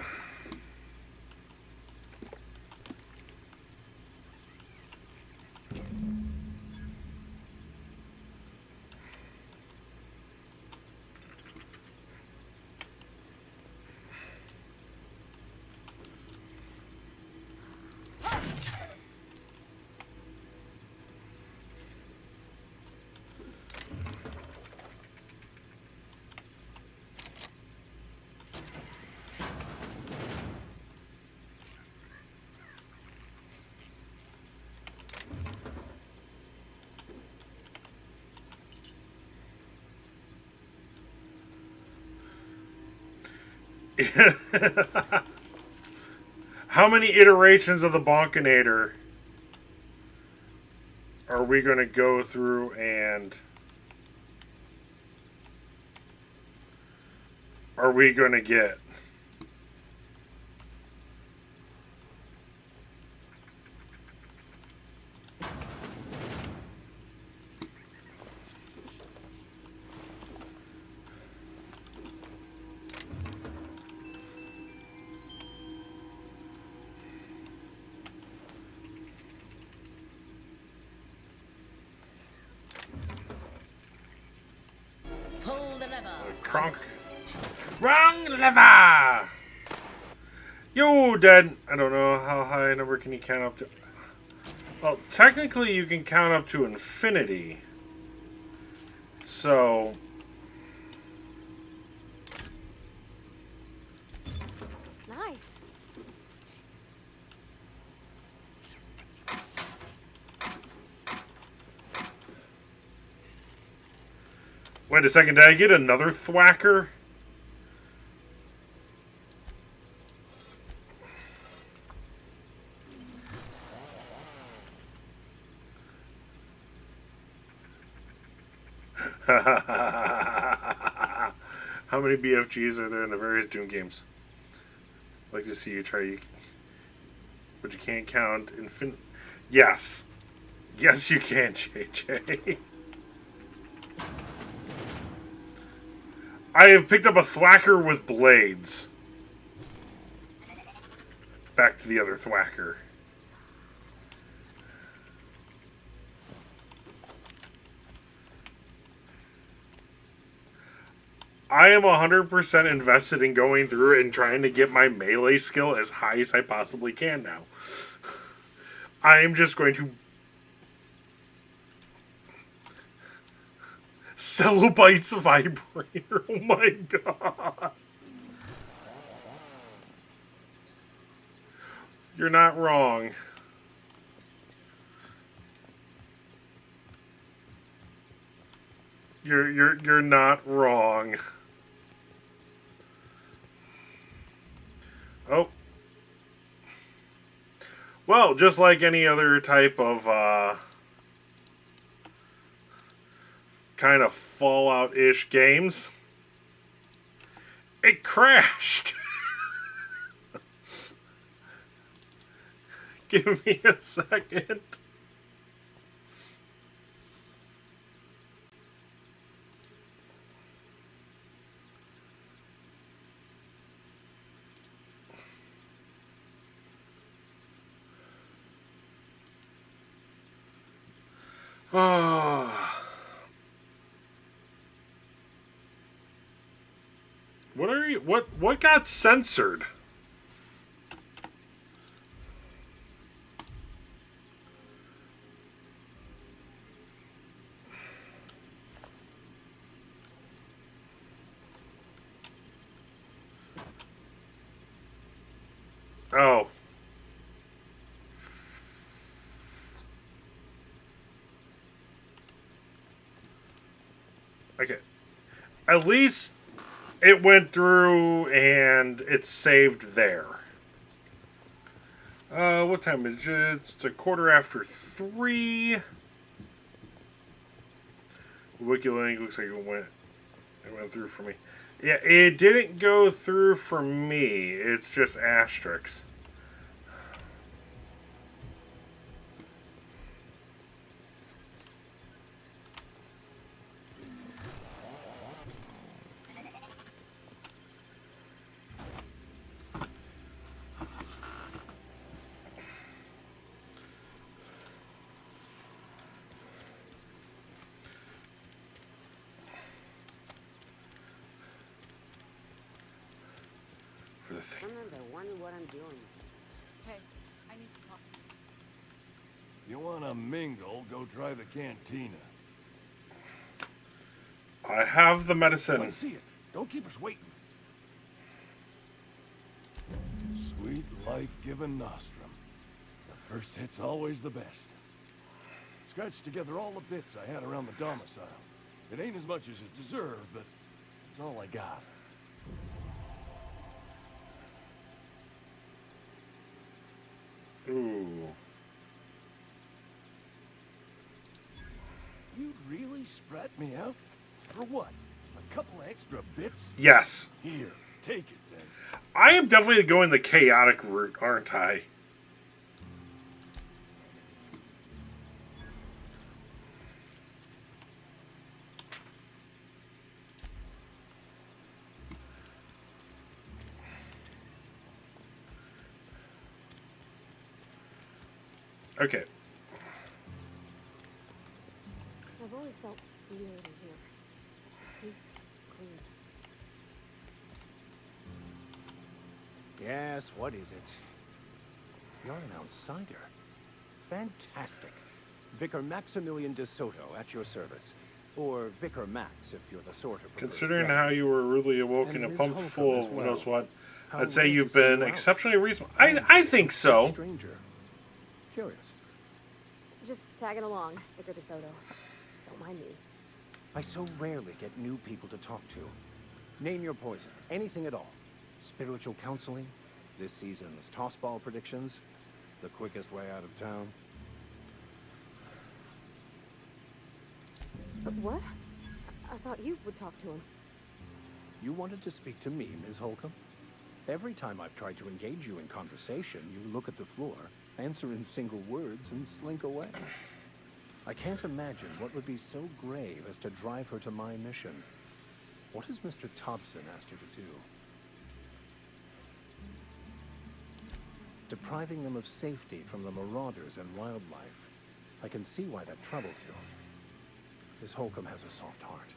How many iterations of the Bonkinator are we going to go through and are we going to get? Crunk. Wrong lever! Yo, Dad. I don't know how high a number can you count up to. Well, technically you can count up to infinity. So... Nice. Wait a second, did I get another thwacker? How many BFGs are there in the various Doom games? I'd like to see you try, but you can't count infinite. Yes. Yes, you can, JJ. I have picked up a thwacker with blades. Back to the other thwacker. I am 100% invested in going through and trying to get my melee skill as high as I possibly can now. I am just going to... Cellobytes vibrator. Oh my god. You're not wrong. You're not wrong. Oh. Well, just like any other type of kind of Fallout-ish games, it crashed. Give me a second. What are you? What got censored? Oh. Okay. At least it went through and it's saved there. What time is it? It's 3:15. WikiLink looks like it went through for me. Yeah, it didn't go through for me. It's just asterisks. Sometimes I wonder what I'm doing. Hey, I need to talk to you. You wanna mingle, go try the cantina. I have the medicine. Let's see it. Don't keep us waiting. Sweet life-giving nostrum. The first hit's always the best. Scratched together all the bits I had around the domicile. It ain't as much as it deserved, but it's all I got. Ooh. You'd really sprat me out? For what? A couple of extra bits? Yes. Here, take it then. I am definitely going the chaotic route, aren't I? Okay. I've always felt weird in here. It's too clean. Yes, what is it? You're an outsider. Fantastic. Vicar Maximilian de Soto at your service. Or Vicar Max, if you're the sort of... Considering how you were rudely awoken and pumped full of who knows what, How I'd say rare you've to see been you out. exceptionally reasonable. I think so. Stranger. Curious. Just tagging along, Vicar DeSoto. Don't mind me. I so rarely get new people to talk to. Name your poison. Anything at all. Spiritual counseling, this season's tossball predictions, the quickest way out of town. But what? I thought you would talk to him. You wanted to speak to me, Ms. Holcomb? Every time I've tried to engage you in conversation, you look at the floor, answer in single words, and slink away. I can't imagine what would be so grave as to drive her to my mission. What has Mr. Thompson asked you to do? Depriving them of safety from the marauders and wildlife. I can see why that troubles you. Miss Holcomb has a soft heart.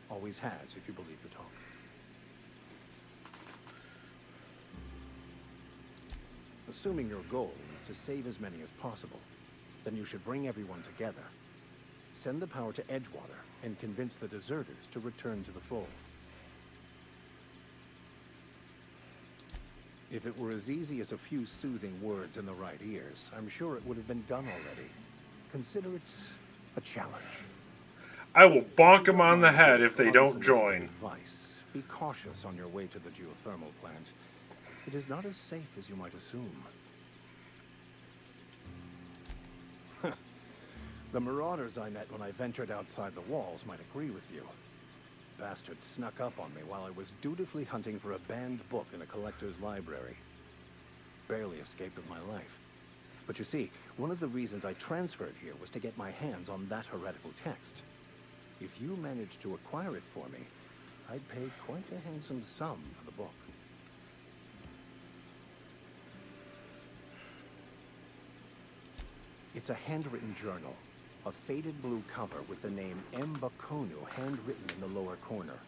Always has, if you believe the talk. Assuming your goal is to save as many as possible, then you should bring everyone together. Send the power to Edgewater and convince the deserters to return to the fold. If it were as easy as a few soothing words in the right ears, I'm sure it would have been done already. Consider it a challenge. I will bonk them on the head if they don't join. Advice. Be cautious on your way to the geothermal plant. It is not as safe as you might assume. The marauders I met when I ventured outside the walls might agree with you. Bastards snuck up on me while I was dutifully hunting for a banned book in a collector's library. Barely escaped with my life. But you see, one of the reasons I transferred here was to get my hands on that heretical text. If you managed to acquire it for me, I'd pay quite a handsome sum for the book. It's a handwritten journal. A faded blue cover with the name Mbakonu handwritten in the lower corner.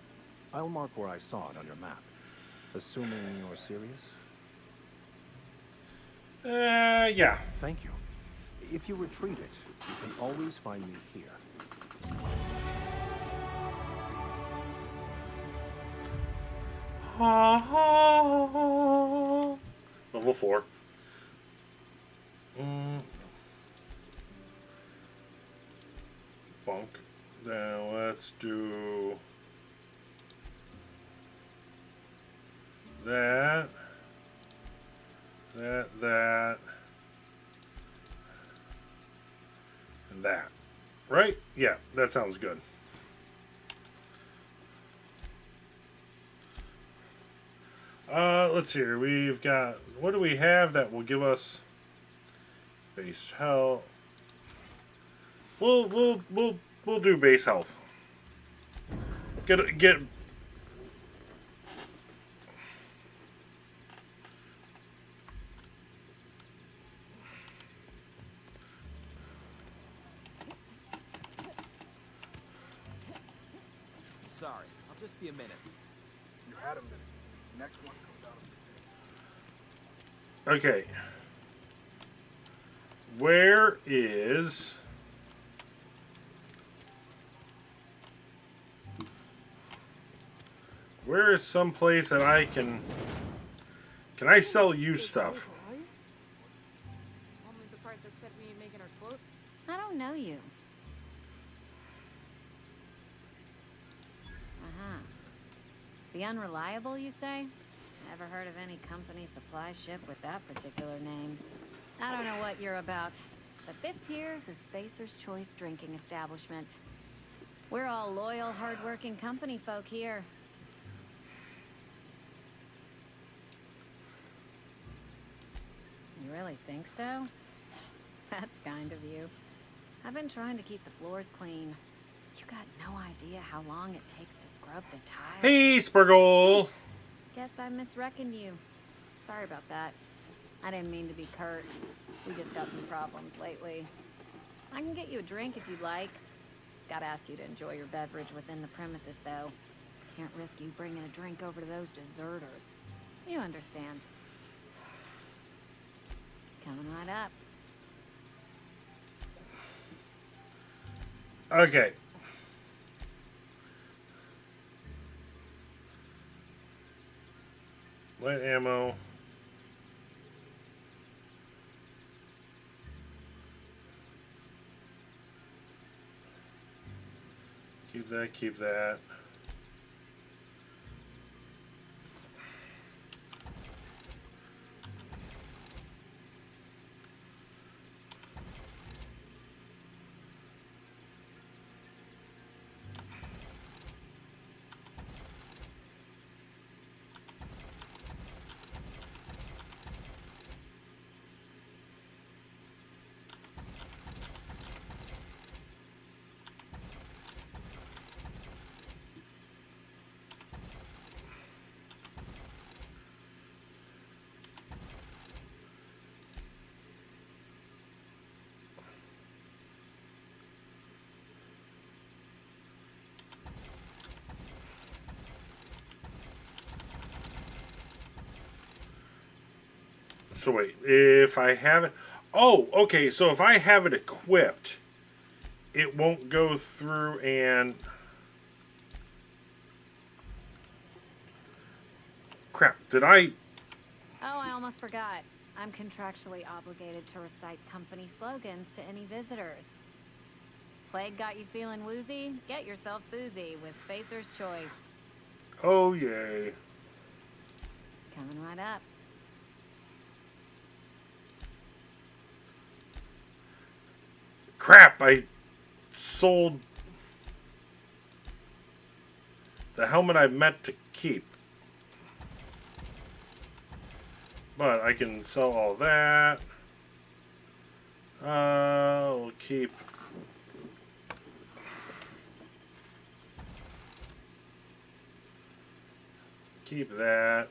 I'll mark where I saw it on your map. Assuming you're serious? Yeah. Thank you. If you retrieve it, you can always find me here. Level 4. Bunk. Now let's do that. That. And that. Right? Yeah, that sounds good. Let's see here. We've got, what do we have that will give us base health? We'll do base health. Get Sorry, I'll just be a minute. You had a minute. Next one comes out of Okay. Where is some place that I can I sell you stuff? Only the part that said we ain't making our quote. I don't know you. The Unreliable, you say? Never heard of any company supply ship with that particular name. I don't know what you're about, but this here's a Spacer's Choice drinking establishment. We're all loyal, hard-working company folk here. You really think so? That's kind of you. I've been trying to keep the floors clean. You got no idea how long it takes to scrub the tiles. Hey, Spurgle! Guess I misreckoned you. Sorry about that. I didn't mean to be curt. We just got some problems lately. I can get you a drink if you'd like. Gotta ask you to enjoy your beverage within the premises, though. Can't risk you bringing a drink over to those deserters. You understand. Coming right up. Okay. Light ammo. Keep that. So wait, if I have it... Oh, okay, so if I have it equipped, it won't go through and... Crap, did I... Oh, I almost forgot. I'm contractually obligated to recite company slogans to any visitors. Plague got you feeling woozy? Get yourself boozy with Spacer's Choice. Oh, yay. Coming right up. Crap, I sold the helmet I meant to keep. But I can sell all that. We'll keep that.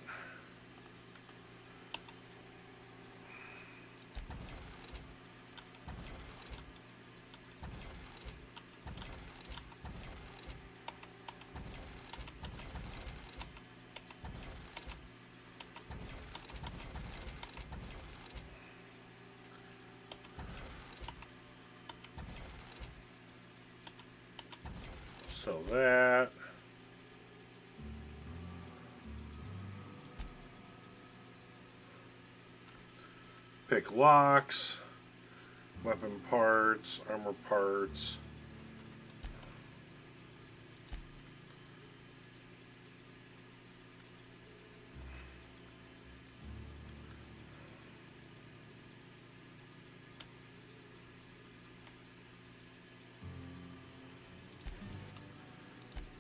So that. Pick locks, weapon parts, armor parts.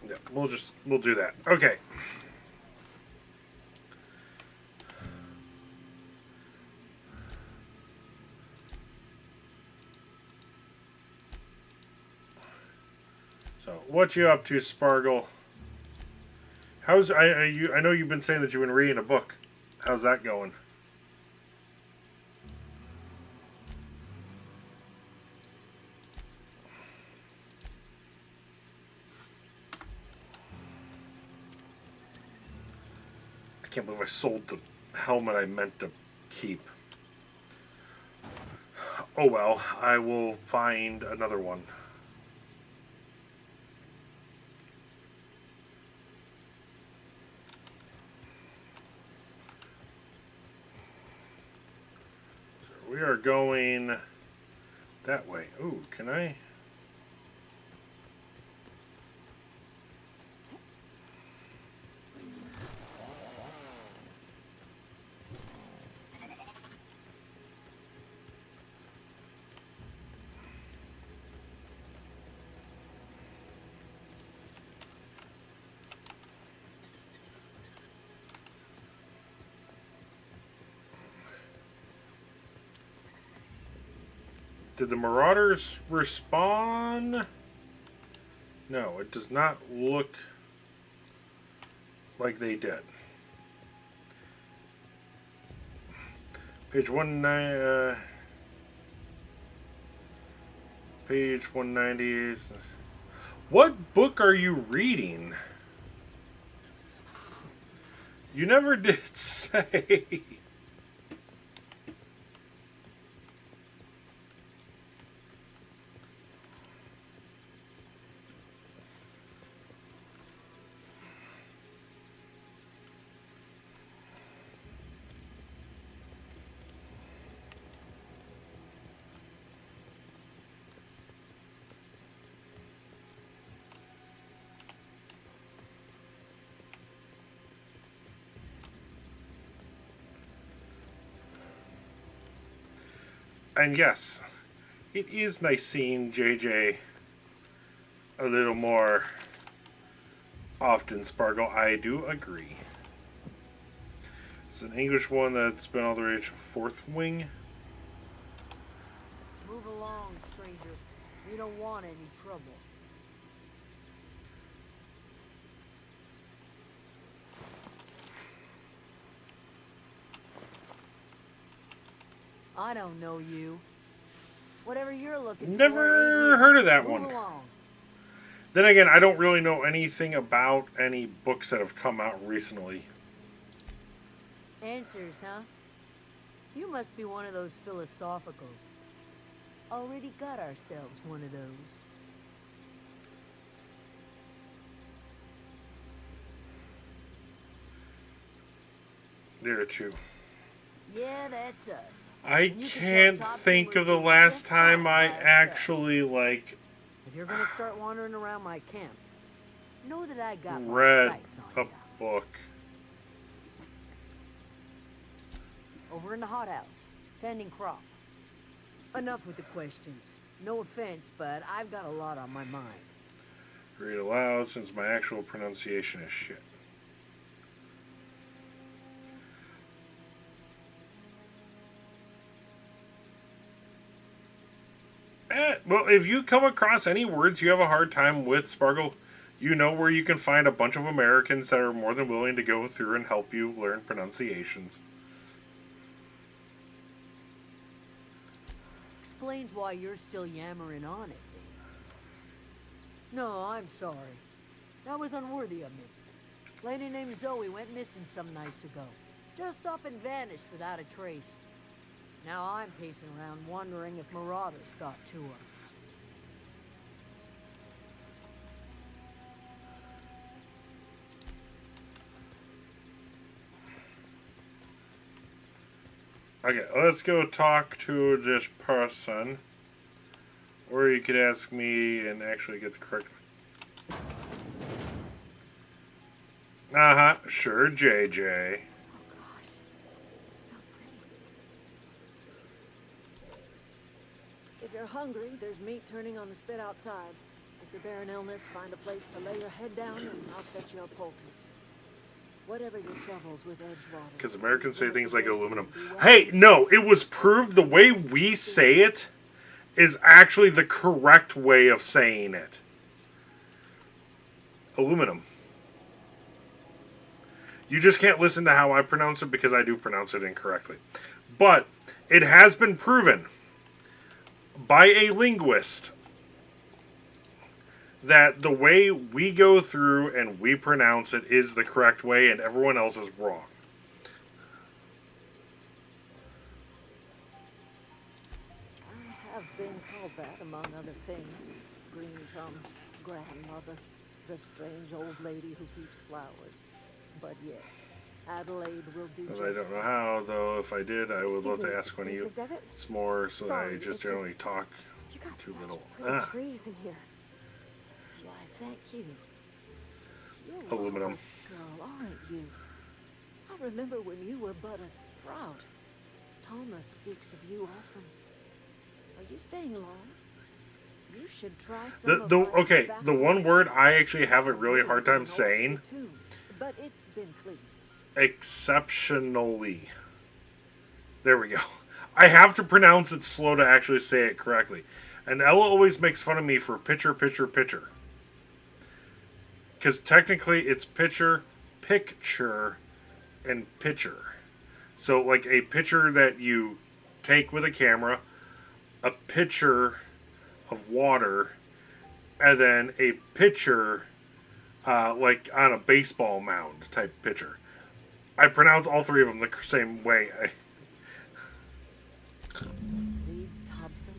Yeah, we'll do that. Okay. So, what you up to, Spargle? How's I know you've been saying that you've been reading a book. How's that going? I can't believe I sold the helmet I meant to keep. Oh well, I will find another one. So we are going that way. Ooh, can I? Did the Marauders respawn? No, it does not look like they did. Page 190. What book are you reading? You never did say. And yes, it is nice seeing JJ a little more often, Sparkle. I do agree. It's an English one that's been all the way to Fourth Wing. Move along, stranger. We don't want any trouble. I don't know you. Whatever you're looking Never for. heard of that Move one. along. Then again, I don't really know anything about any books that have come out recently. Answers, huh? You must be one of those philosophicals. Already got ourselves one of those. There are two. Yeah, that's us. I And you can can't tell Topsy think we're of the doing last just time fine I by ourselves. actually, like, If you're gonna start wandering around my camp, know that I got my read sights on a book. Over in the hothouse, tending crop. Enough with the questions. No offense, but I've got a lot on my mind. Read aloud since my actual pronunciation is shit. Well, if you come across any words you have a hard time with, Sparkle, you know where you can find a bunch of Americans that are more than willing to go through and help you learn pronunciations. Explains why you're still yammering on it, Dave. No, I'm sorry. That was unworthy of me. Lady named Zoe went missing some nights ago. Just up and vanished without a trace. Now I'm pacing around wondering if marauders got to her. Okay, let's go talk to this person. Or you could ask me and actually get the correct... Uh-huh, sure, JJ. If you're hungry, there's meat turning on the spit outside. If you're bearing illness, find a place to lay your head down and I'll fetch you a poultice. Whatever your troubles with Edgewater. Because Americans say things like aluminum. Hey, no, it was proved the way we say it is actually the correct way of saying it. Aluminum. You just can't listen to how I pronounce it because I do pronounce it incorrectly. But it has been proven by a linguist that the way we go through and we pronounce it is the correct way and everyone else is wrong. I have been called that, among other things. Green Thumb, grandmother, the strange old lady who keeps flowers. But yes, Adelaide will do But I don't know how, though. If I did, I would love to ask one of you. It's more so that I just generally talk too little. trees in here. Why, thank you. You're Aluminum. a girl, aren't you? I remember when you were but a sprout. Thomas speaks of you often. Are you staying long? You should try some Okay, the one word I actually have a really hard time saying. But it's been clean. Exceptionally. There we go. I have to pronounce it slow to actually say it correctly. And Ella always makes fun of me for pitcher. Because technically it's picture, and pitcher. So like a picture that you take with a camera, a pitcher of water, and then a pitcher like on a baseball mound type pitcher. I pronounce all three of them the same way. Reed Thompson,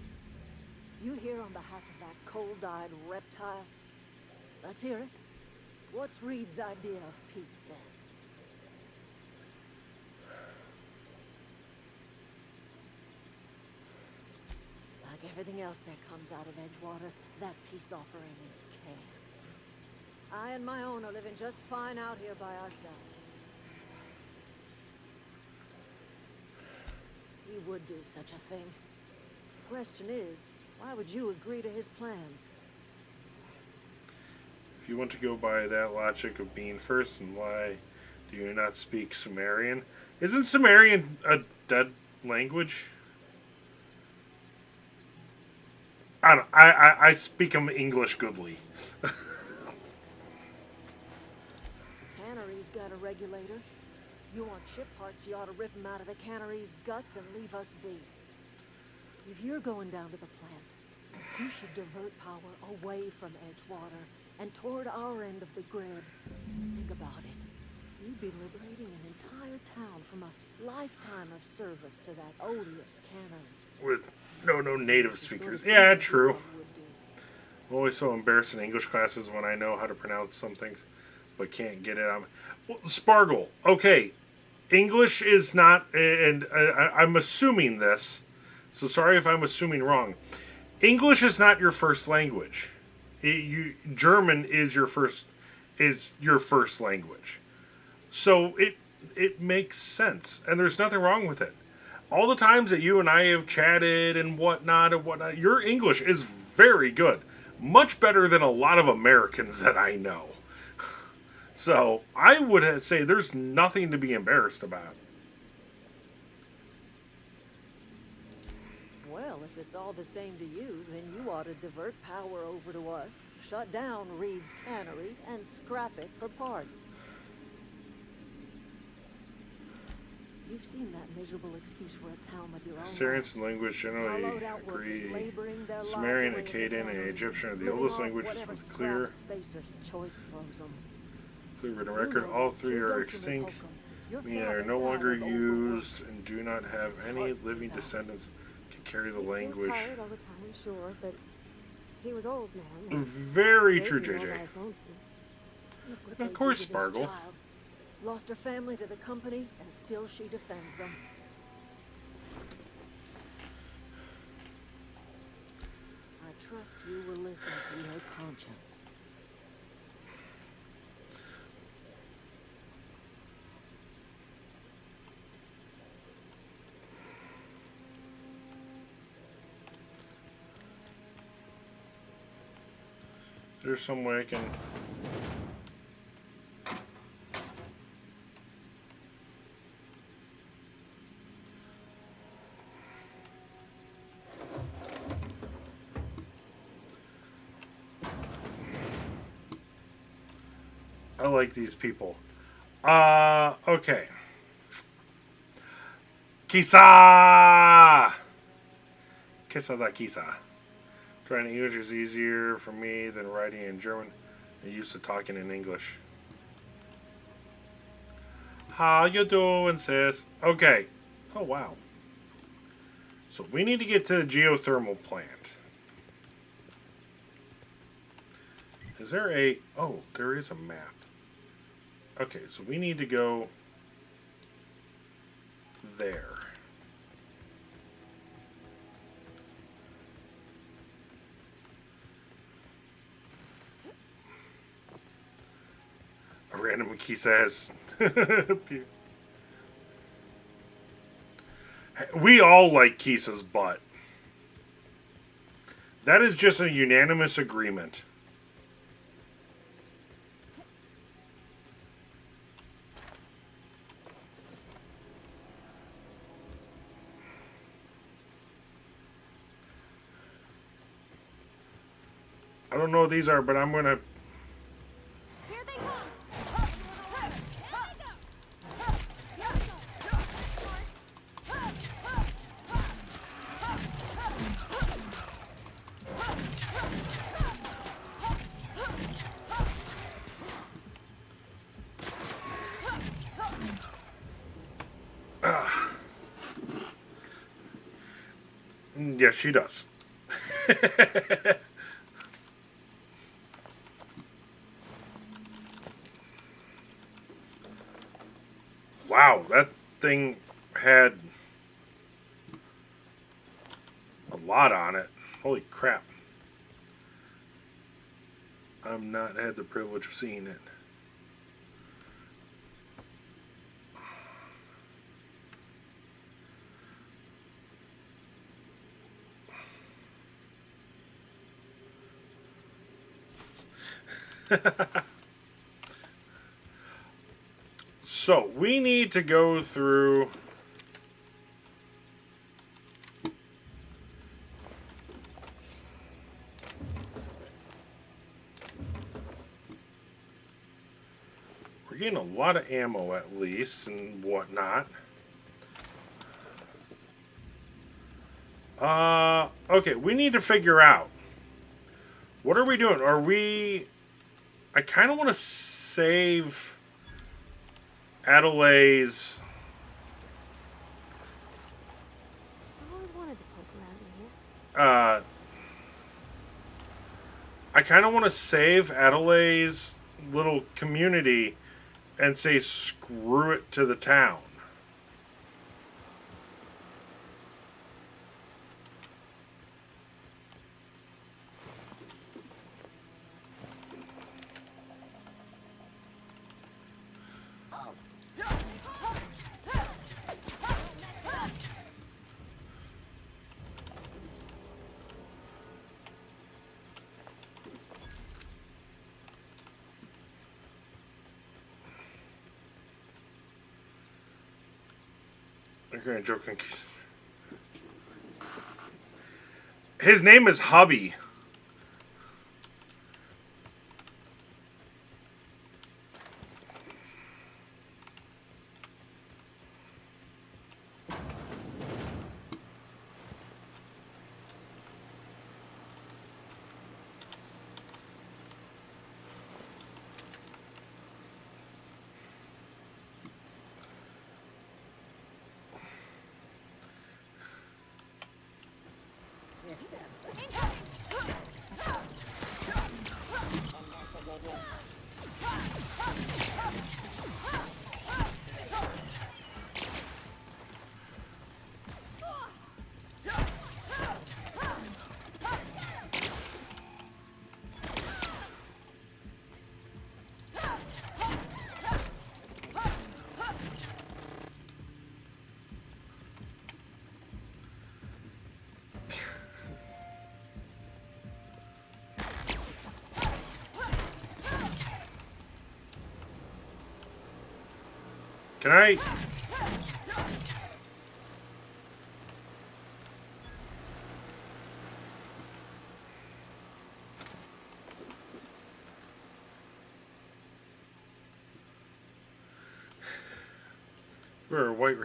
you here on behalf of that cold-eyed reptile? Let's hear it. What's Reed's idea of peace, then? Like everything else that comes out of Edgewater, that peace offering is care. I and my own are living just fine out here by ourselves. He would do such a thing. The question is, why would you agree to his plans? If you want to go by that logic of being first, and why do you not speak Sumerian? Isn't Sumerian a dead language? I don't. I speak them English goodly. Cannery's got a regulator. You want chip parts, you ought to rip them out of the cannery's guts and leave us be. If you're going down to the plant, you should divert power away from Edgewater and toward our end of the grid. Think about it. You'd be liberating an entire town from a lifetime of service to that odious cannery. With no native speakers. Yeah, true. I'm always so embarrassed in English classes when I know how to pronounce some things, but can't get it on. Well, Spargle. Okay, English is not, and I'm assuming this, so sorry if I'm assuming wrong. English is not your first language. German is your first language. So it makes sense, and there's nothing wrong with it. all the times that you and I have chatted and whatnot, your English is very good. Much better than a lot of Americans that I know. So I would say there's nothing to be embarrassed about. Well, if it's all the same to you, then you ought to divert power over to us, shut down Reed's cannery, and scrap it for parts. You've seen that miserable excuse for a town with your own Assyrians and language generally agree. Sumerian, Akkadian, and Egyptian are the oldest languages with clear written record. All three are extinct, meaning they are no longer used and do not have any living descendants can carry the language. He was tired all the time, sure, but he was old, man. Very true, JJ. Of course, Sparkle. Lost her family to the company, and still she defends them. I trust you will listen to your conscience. There's some way I can... I like these people. Okay. Kisa! Kisa da Kisa. Trying English is easier for me than writing in German. I'm used to talking in English. How you doing, sis? Okay. Oh, wow. So we need to get to the geothermal plant. Is there a... Oh, there is a map. Okay, so we need to go there. A random key says. We all like Kisa's butt. That is just a unanimous agreement. I don't know what these are, but I'm gonna... Yes, she does. Wow, that thing had a lot on it. Holy crap. I've not had the privilege of seeing it. So, we need to go through... We're getting a lot of ammo at least and whatnot. Okay, we need to figure out. What are we doing? Are we... I kind of want to save Adelaide's... I always wanted to poke around in here. I kind of want to save Adelaide's little community and say screw it to the town. Grand Joe Conquistador. His name is Hubby. Can I? We're a white.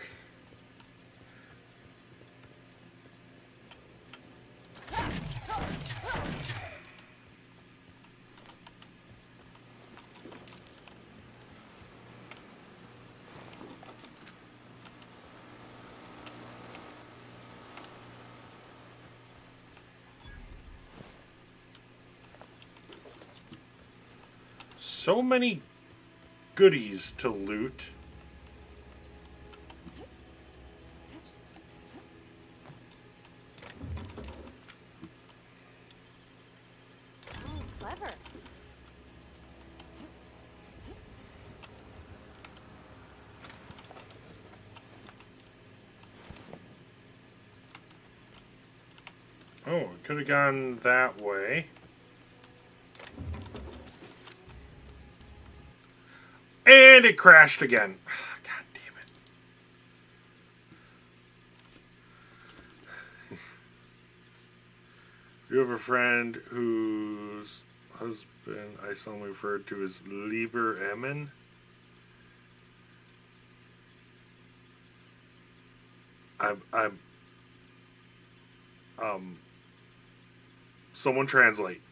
So many goodies to loot. Oh, clever. Oh, it could have gone that way. And it crashed again. God damn it. You have a friend whose husband I solemnly referred to as Lieber Emin. Someone translate.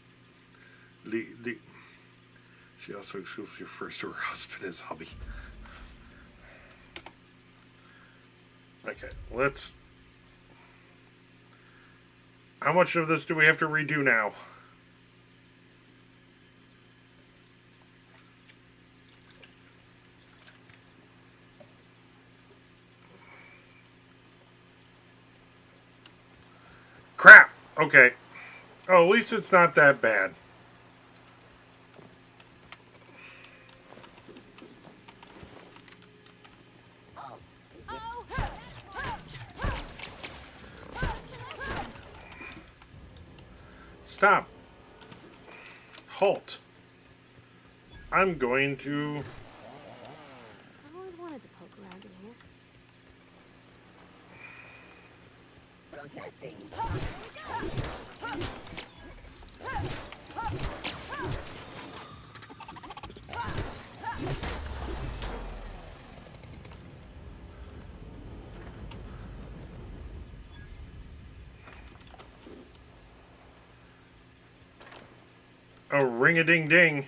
She also exclusively refers to her husband as hubby. Okay, let's... How much of this do we have to redo now? Crap! Okay. Oh, at least it's not that bad. Stop. Halt. I'm going to... I've always wanted to poke around in here. Processing. A ring-a-ding-ding.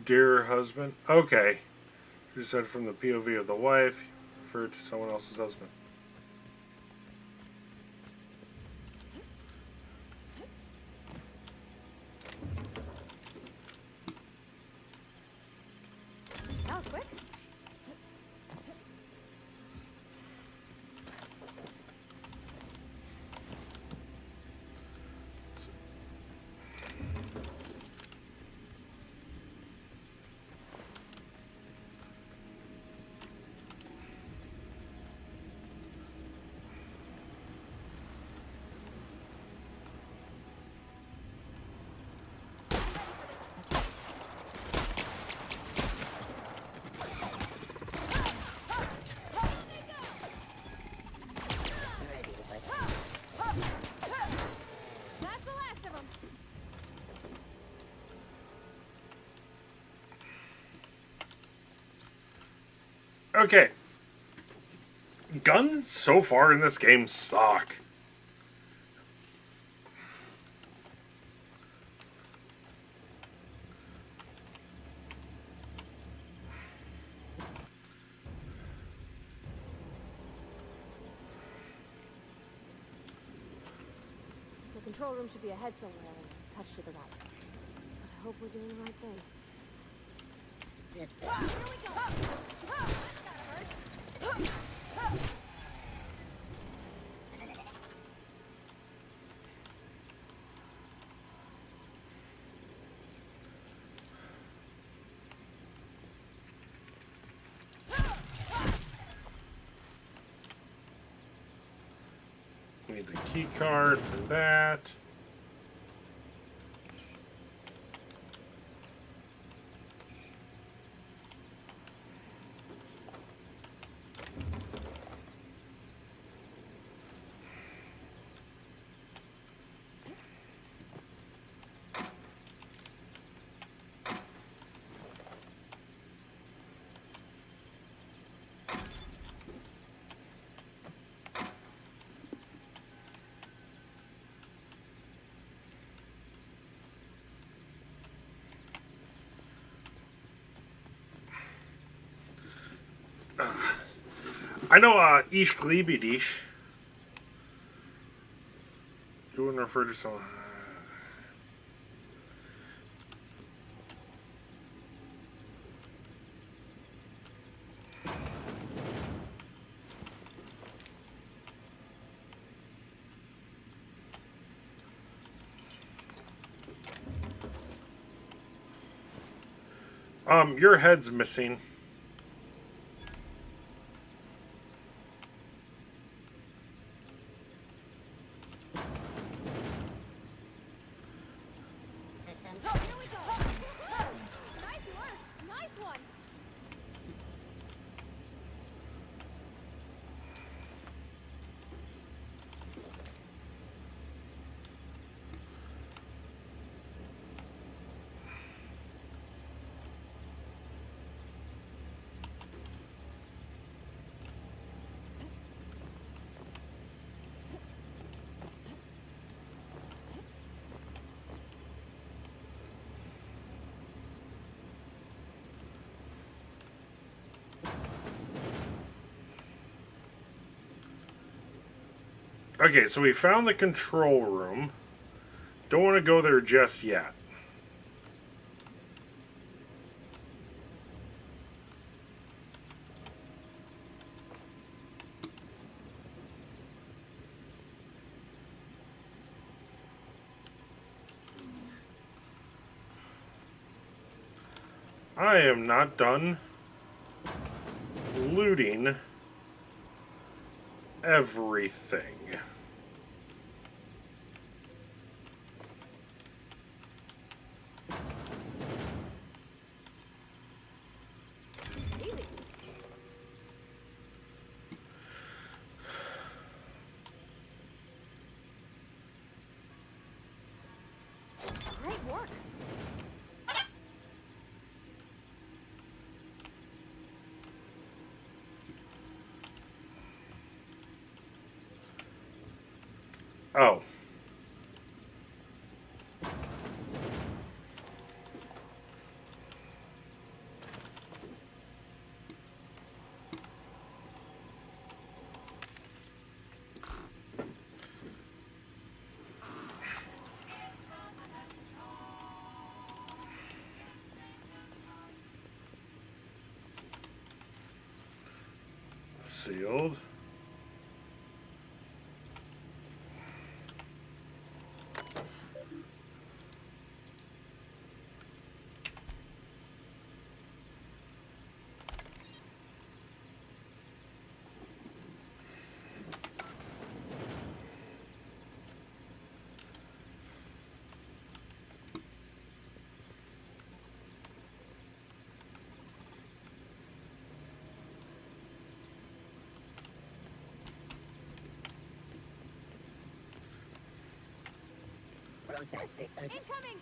Dear husband. Okay. You said from the POV of the wife, referred to someone else's husband. That was quick. Okay. Guns so far in this game suck. The control room should be ahead somewhere and a touch to the right. I hope we're doing the right thing. Need the key card for that. I know Ish Glibidish. You wouldn't refer to someone. Your head's missing. Okay, so we found the control room. Don't want to go there just yet. I am not done looting everything. Great work. Oh. Sealed. Incoming!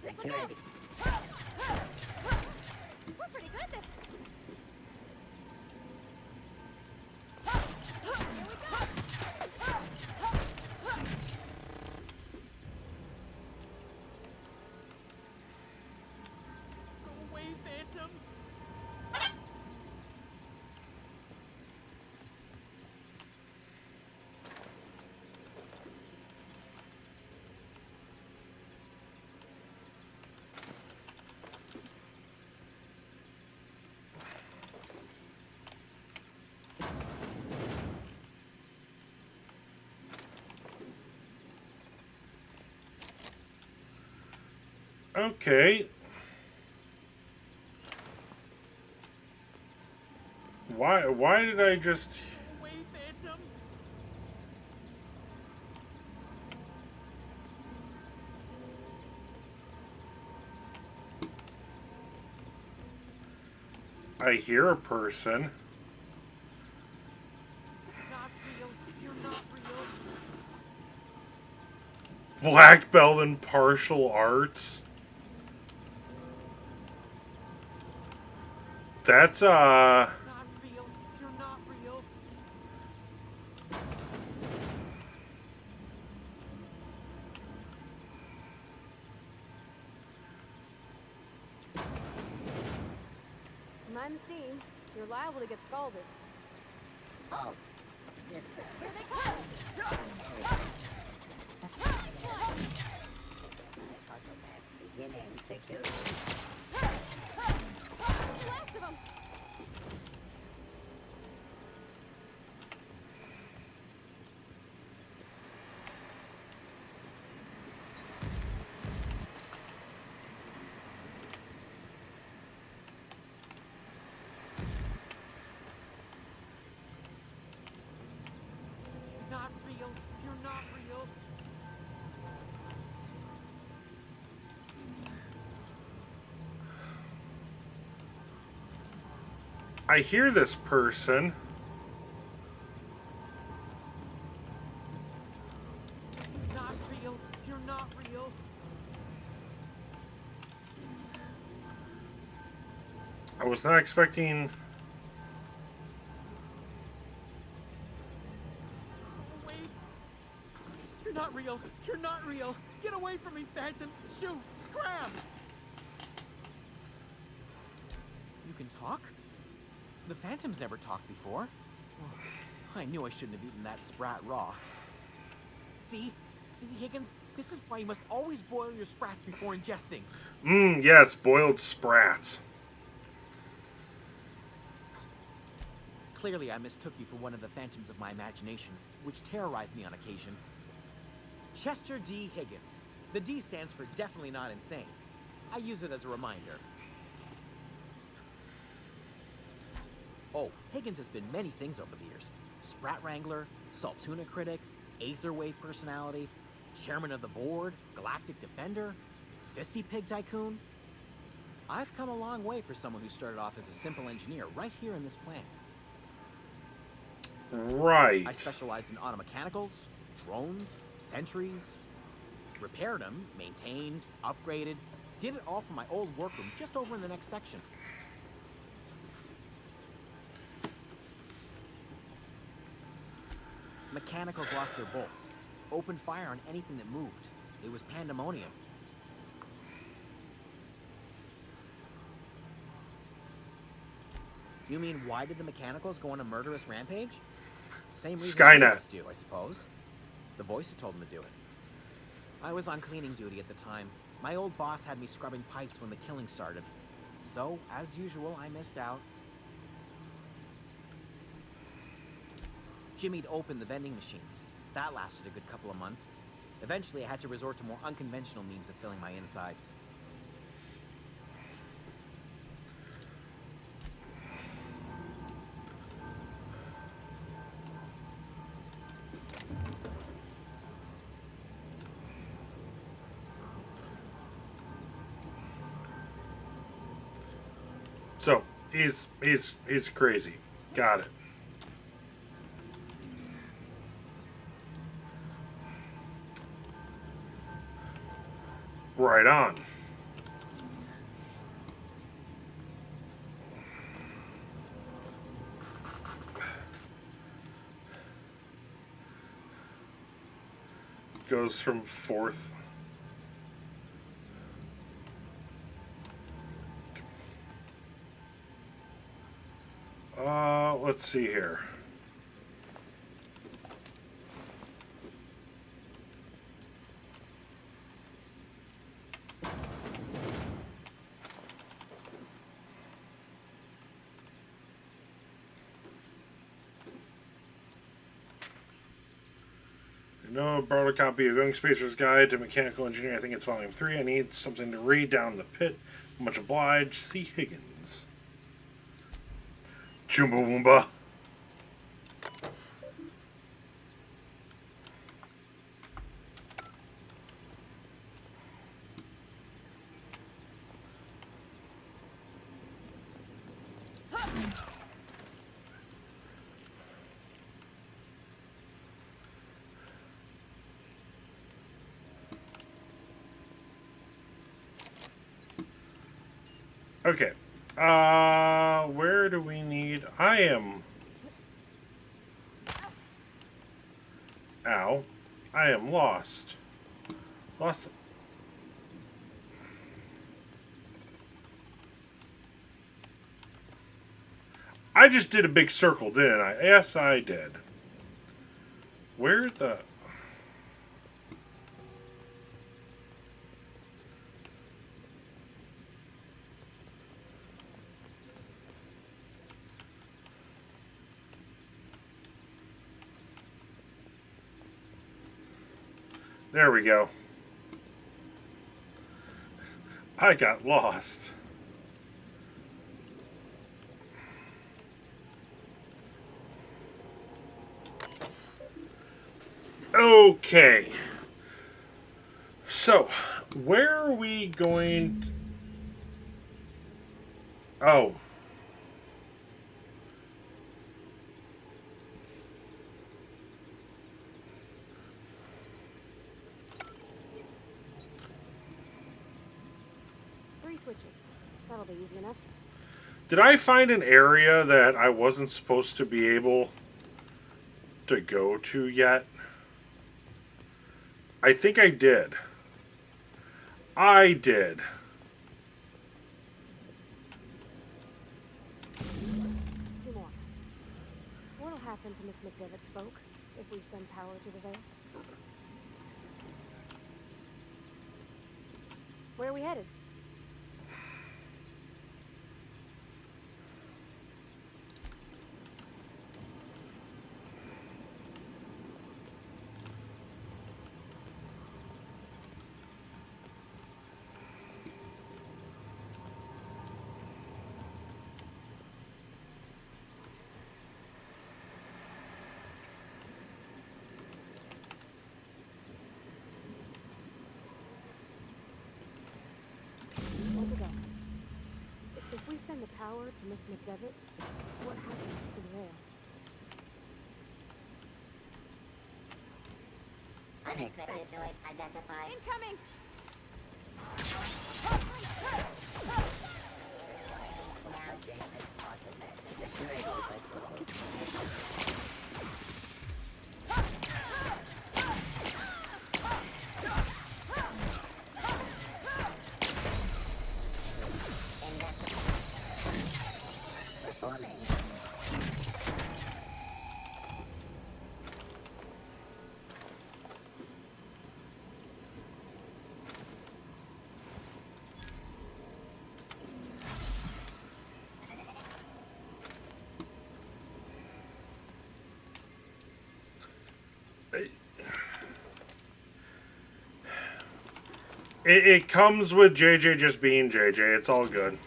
Security. We're pretty good at this. Here we go. Go away, Phantom. Okay. Why did I just... Away, Phantom. I hear a person. Not real. You're not real. Black belt in martial arts. That's Not real. You're not real. Mind the steam. You're liable to get scalded. Oh, sister. Here they come. Beginning security. Last of them. Not real. You're not real. I hear this person. Not real. You're not real. I was not expecting... Away. You're not real. You're not real. Get away from me, Phantom. Shoot. Scram. You can talk? The Phantom's never talked before. I knew I shouldn't have eaten that sprat raw. See, Higgins? This is why you must always boil your sprats before ingesting. Yes, boiled sprats. Clearly, I mistook you for one of the phantoms of my imagination, which terrorized me on occasion. Chester D. Higgins. The D stands for definitely not insane. I use it as a reminder. Oh, Higgins has been many things over the years. Sprat Wrangler, Saltuna Critic, Aetherwave Personality, Chairman of the Board, Galactic Defender, Sisty Pig Tycoon. I've come a long way for someone who started off as a simple engineer right here in this plant. Right. I specialized in automechanicals, drones, sentries, repaired them, maintained, upgraded, did it all from my old workroom just over in the next section. Mechanicals lost their bolts, opened fire on anything that moved. It was pandemonium. You mean, why did the Mechanicals go on a murderous rampage? Same reason Skynet. do, I suppose. The voices told them to do it. I was on cleaning duty at the time. My old boss had me scrubbing pipes when the killing started. So, as usual, I missed out. Jimmy'd opened the vending machines. That lasted a good couple of months. Eventually, I had to resort to more unconventional means of filling my insides. He's crazy. Got it. Right on. Goes from 4th. Let's see here. No, borrowed a copy of Young Spacer's Guide to Mechanical Engineering. I think it's volume 3. I need something to read down in the pit. Much obliged. C. Higgins. Chumbawamba. Okay. Where do we need... I am... Ow. I am lost. Lost... I just did a big circle, didn't I? Yes, I did. Where the... There we go. I got lost. Okay. So, where are we going? Oh. Switches. That'll be easy enough. Did I find an area that I wasn't supposed to be able to go to yet? I think I did. I did. Two more. What'll happen to Miss McDevitt's folk if we send power to the Vale? Where are we headed? If we send the power to Miss McDevitt, what happens to the Vale? Unexpected noise identified. Incoming! It comes with JJ just being JJ. It's all good.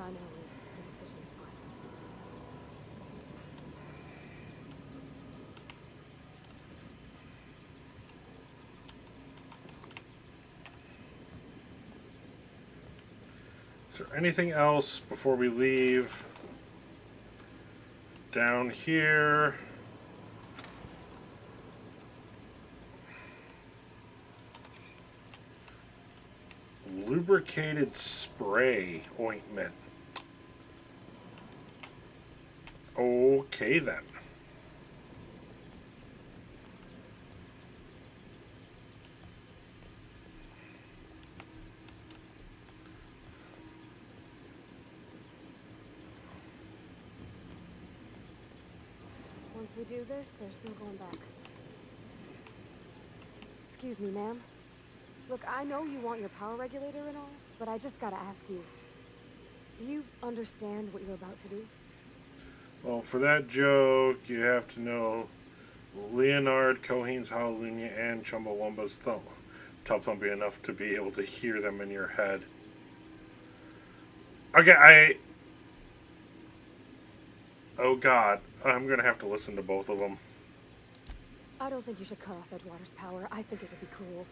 I know is the decision's final. Is there anything else before we leave? Down here. Lubricated spray ointment. Okay then. Once we do this, there's no going back. Excuse me, ma'am. Look, I know you want your power regulator and all, but I just gotta ask you. Do you understand what you're about to do? Well, for that joke, you have to know Leonard Cohen's Hallelujah and Chumbawamba's Tub Thumping enough to be able to hear them in your head. Okay, oh God, I'm gonna have to listen to both of them. I don't think you should cut off Edgewater's power. I think it would be cruel.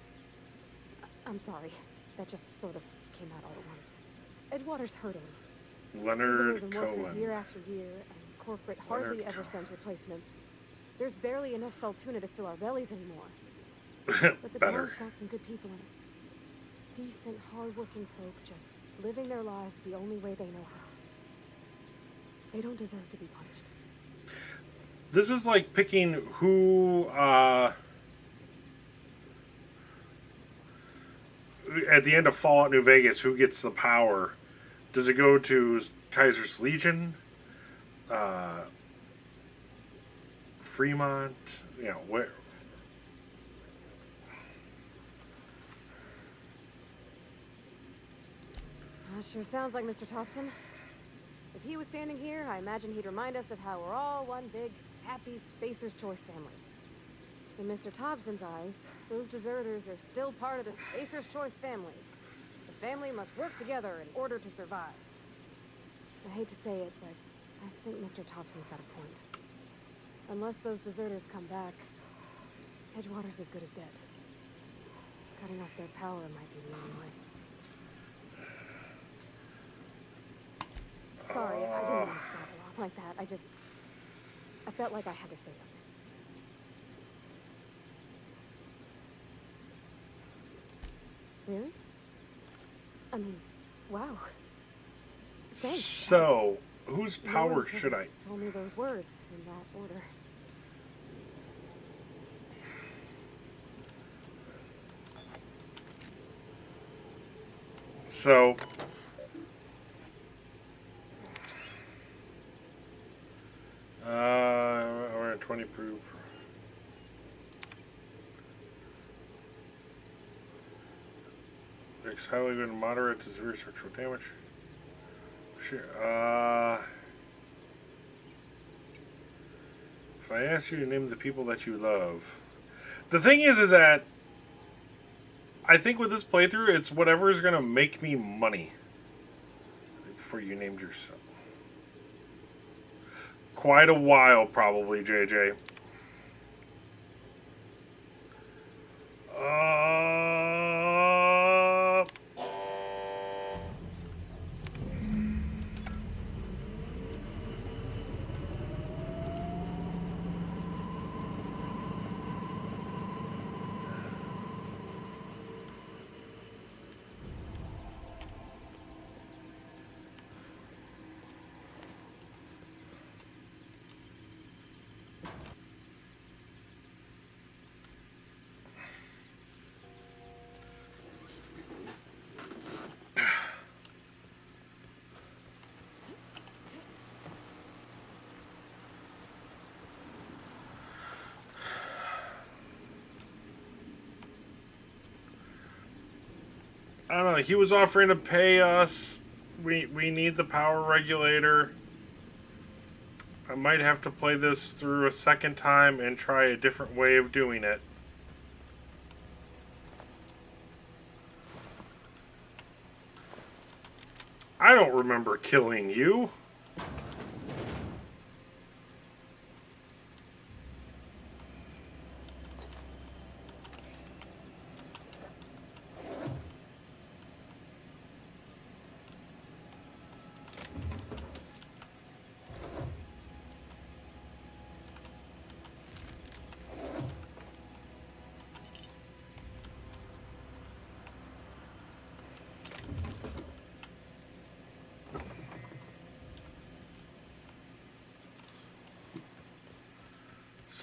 I'm sorry. That just sort of came out all at once. Edgewater's hurting. Leonard Losing workers Cohen. year after year, and corporate hardly Leonard ever sends replacements. There's barely enough Saltuna to fill our bellies anymore. But the Better. town's got some good people in it. Decent, hard-working folk just living their lives the only way they know how. They don't deserve to be punished. This is like picking who, at the end of Fallout New Vegas, who gets the power. Does it go to Kaiser's Legion? Fremont? You know, where? Sure sounds like Mr. Thompson. If he was standing here, I imagine he'd remind us of how we're all one big, happy Spacer's Choice family. In Mr. Thompson's eyes, those deserters are still part of the Spacer's Choice family. The family must work together in order to survive. I hate to say it, but I think Mr. Thompson's got a point. Unless those deserters come back, Edgewater's as good as dead. Cutting off their power might be the only way. Sorry, I didn't want to babble off like that. I felt like I had to say something. Really? I mean, wow. Thanks. So, whose No power one should I? told me those words in that order. So, we're at 20 proof. It's highly good and moderate to severe structural damage. Sure. If I ask you to name the people that you love, the thing is that I think with this playthrough, it's whatever is gonna make me money. Before you named yourself, quite a while, probably, JJ. I don't know. He was offering to pay us. We need the power regulator. I might have to play this through a second time and try a different way of doing it. I don't remember killing you.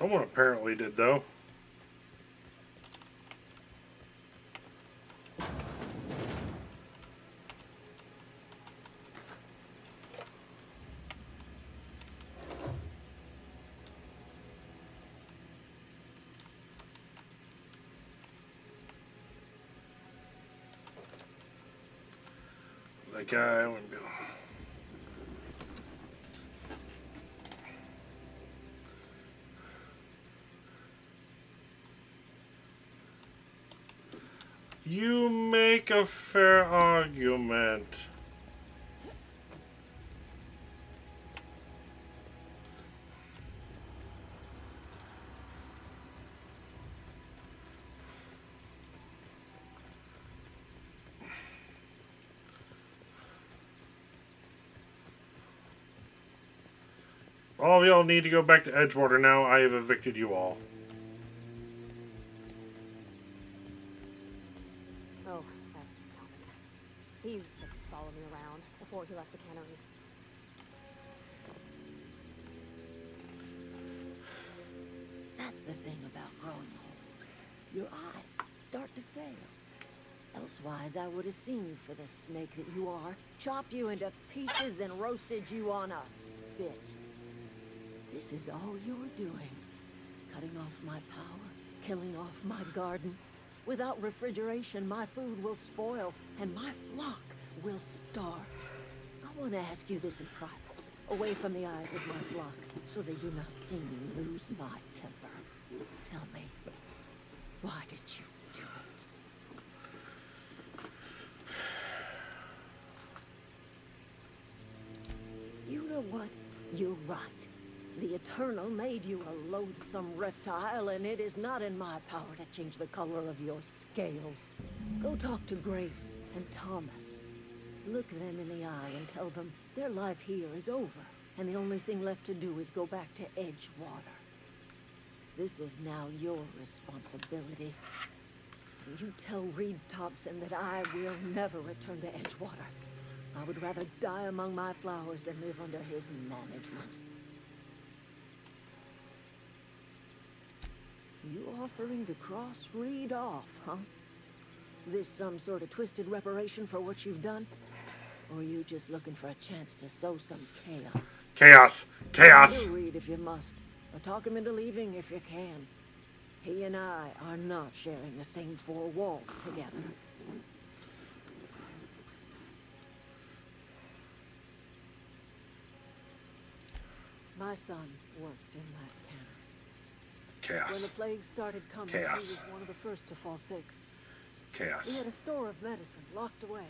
Someone apparently did, though. That guy wouldn't be. You make a fair argument. All of y'all need to go back to Edgewater now. I have evicted you all. Oh, that's Thomas. He used to follow me around before he left the cannery. That's the thing about growing old. Your eyes start to fail. Elsewise, I would have seen you for the snake that you are, chopped you into pieces and roasted you on a spit. This is all you're doing. Cutting off my power, killing off my garden. Without refrigeration, my food will spoil, and my flock will starve. I want to ask you this in private, away from the eyes of my flock, so they do not see me lose my temper. Tell me, why did you do it? You know what? You're right. The Eternal made you a loathsome reptile, and it is not in my power to change the color of your scales. Go talk to Grace and Thomas. Look them in the eye and tell them their life here is over, and the only thing left to do is go back to Edgewater. This is now your responsibility. And you tell Reed Thompson that I will never return to Edgewater. I would rather die among my flowers than live under his management. You offering to cross Reed off, huh? This some sort of twisted reparation for what you've done? Or are you just looking for a chance to sow some chaos? Chaos! Chaos! You Reed if you must, or talk him into leaving if you can. He and I are not sharing the same four walls together. My son worked in that cannery. Chaos. When the plague started coming, Chaos. he was one of the first to fall sick. Chaos. He had a store of medicine locked away,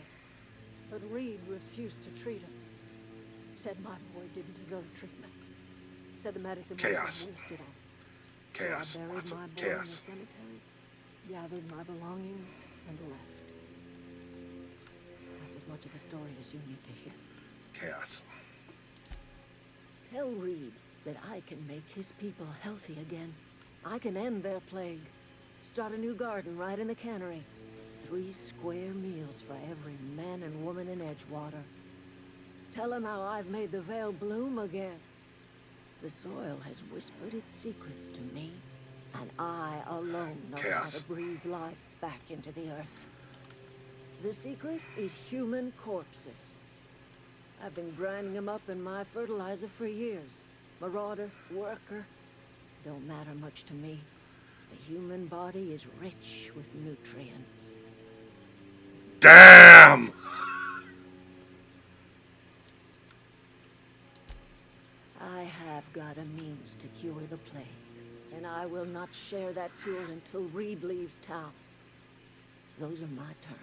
but Reed refused to treat him. Said my boy didn't deserve treatment. Said the medicine Chaos. was wasted on him. Chaos. So I buried Lots of my boy in the chaos. cemetery, gathered my belongings, and left. That's as much of the story as you need to hear. Chaos. Tell Reed that I can make his people healthy again. I can end their plague. Start a new garden right in the cannery. 3 square meals for every man and woman in Edgewater. Tell him how I've made the Vale bloom again. The soil has whispered its secrets to me, and I alone know how Chaos. to breathe life back into the earth. The secret is human corpses. I've been grinding them up in my fertilizer for years. Marauder, worker, don't matter much to me. The human body is rich with nutrients. Damn! I have got a means to cure the plague, and I will not share that cure until Reed leaves town. Those are my terms.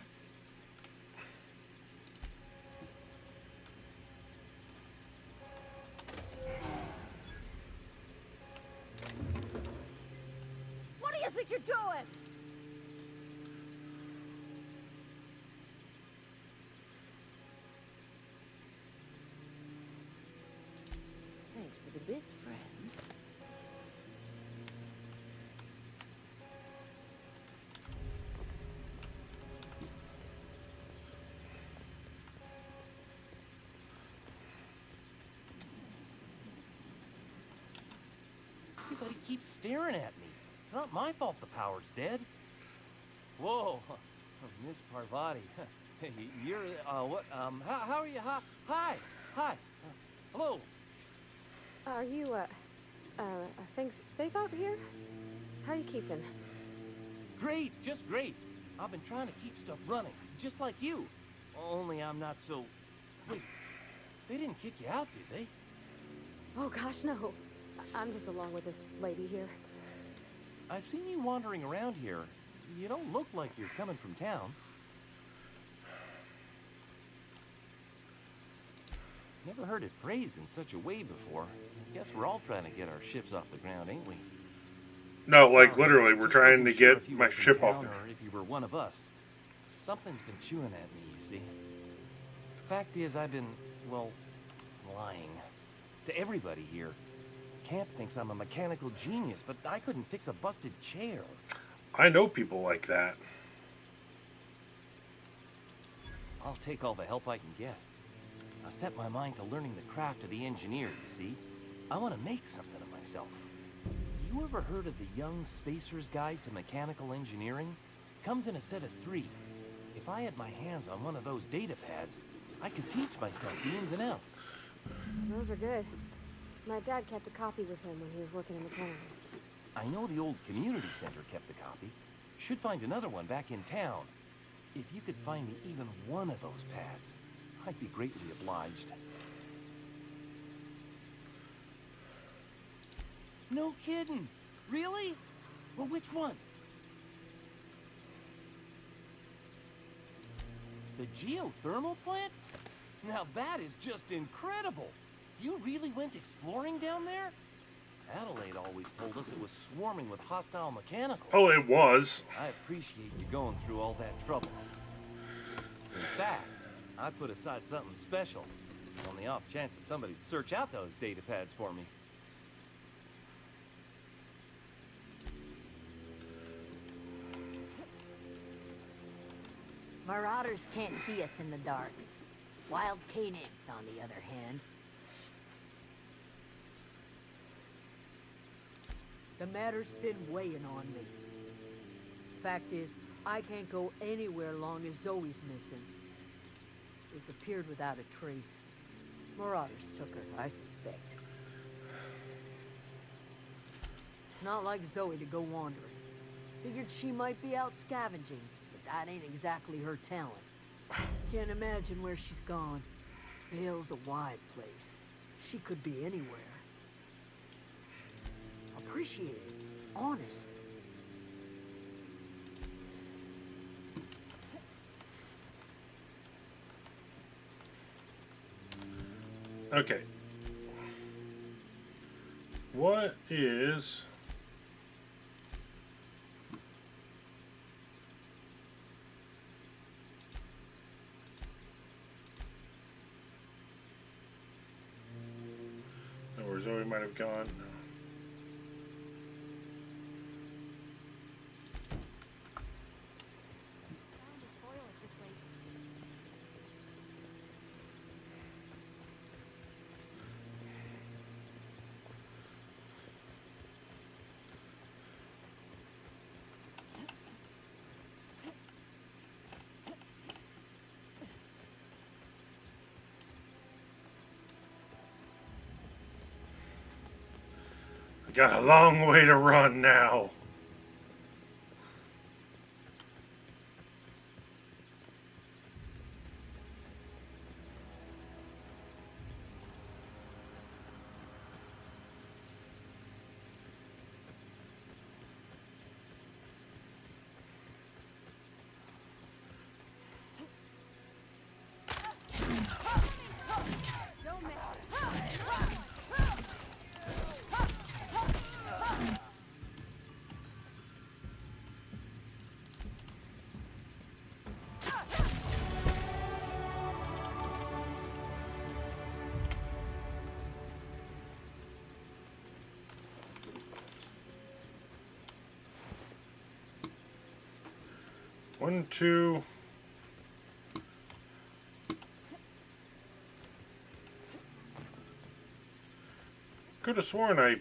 you think you're doing? Thanks for the bits, friend. Everybody keeps staring at me. It's not my fault the power's dead. Whoa, Miss Parvati. You're, what, how are you? Hi, hello. Are you, are things safe out here? How are you keeping? Great, just great. I've been trying to keep stuff running, just like you. Only I'm not so... Wait, they didn't kick you out, did they? Oh gosh, no. I'm just along with this lady here. I seen you wandering around here. You don't look like you're coming from town. Never heard it phrased in such a way before. Guess we're all trying to get our ships off the ground, ain't we? No, like literally, we're Just trying to wasn't sure get if you my were from ship off town the... or if you were one of us. Something's been chewing at me, you see. Fact is, I've been, well, lying. To everybody here. Camp thinks I'm a mechanical genius, but I couldn't fix a busted chair. I know people like that. I'll take all the help I can get. I set my mind to learning the craft of the engineer, you see. I want to make something of myself. You ever heard of the Young Spacer's Guide to Mechanical Engineering? Comes in a set of 3. If I had my hands on one of those data pads, I could teach myself the ins and outs. Those are good. My dad kept a copy with him when he was working in the cannery. I know the old community center kept a copy. Should find another one back in town. If you could find me even one of those pads, I'd be greatly obliged. No kidding. Really? Well, which one? The geothermal plant? Now that is just incredible. You really went exploring down there? Adelaide always told us it was swarming with hostile mechanicals. Oh, it was. I appreciate you going through all that trouble. In fact, I put aside something special on the off chance that somebody'd search out those data pads for me. Marauders can't see us in the dark. Wild Canids, on the other hand. The matter's been weighing on me. Fact is, I can't go anywhere long as Zoe's missing. Disappeared without a trace. Marauders took her, I suspect. It's not like Zoe to go wandering. Figured she might be out scavenging, but that ain't exactly her talent. Can't imagine where she's gone. Vale's a wide place. She could be anywhere. Appreciate it. Honest. Okay. What is... Oh, where Zoe might have gone. I got a long way to run now. 1, 2. Could have sworn I...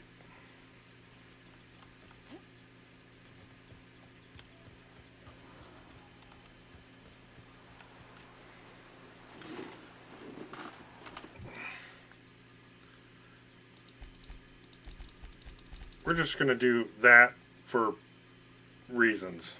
We're just going to do that for reasons.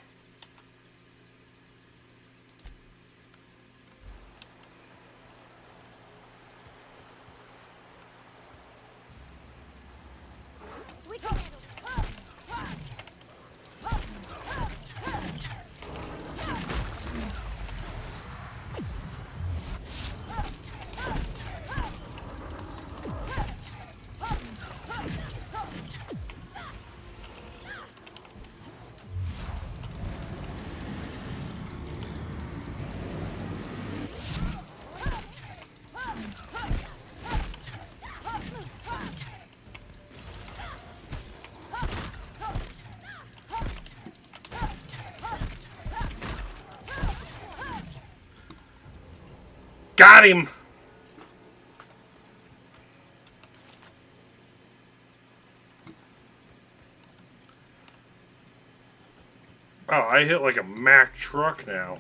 Got him! Oh, I hit like a Mack truck now.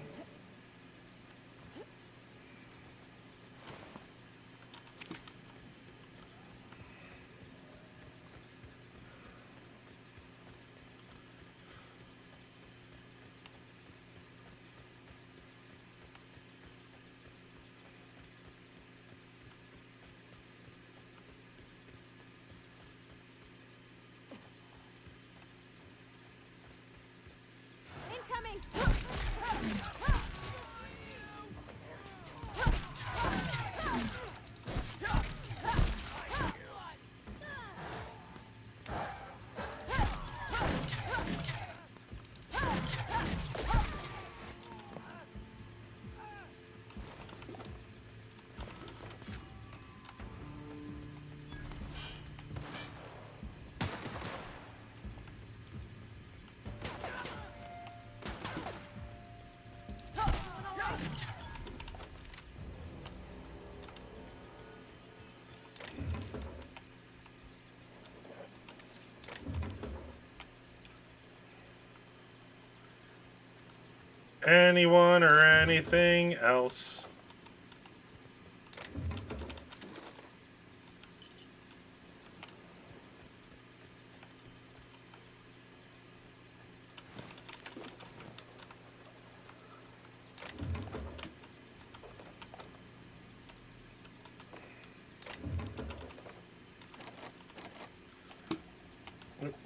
Anyone or anything else?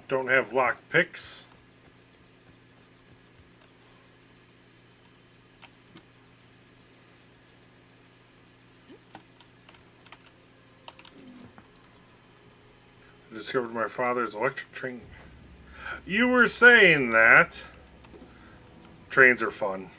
Don't have lock picks. Discovered my father's electric train. You were saying that. Trains are fun.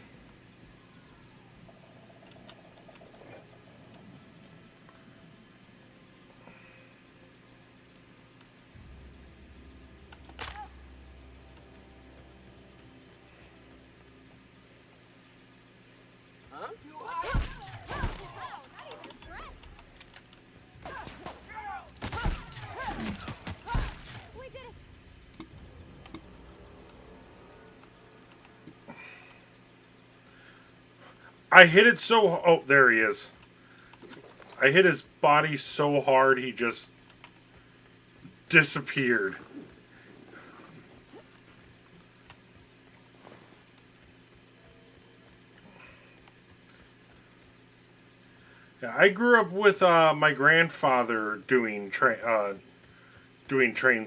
I hit it so... Oh, there he is. I hit his body so hard he just disappeared. Yeah, I grew up with my grandfather doing train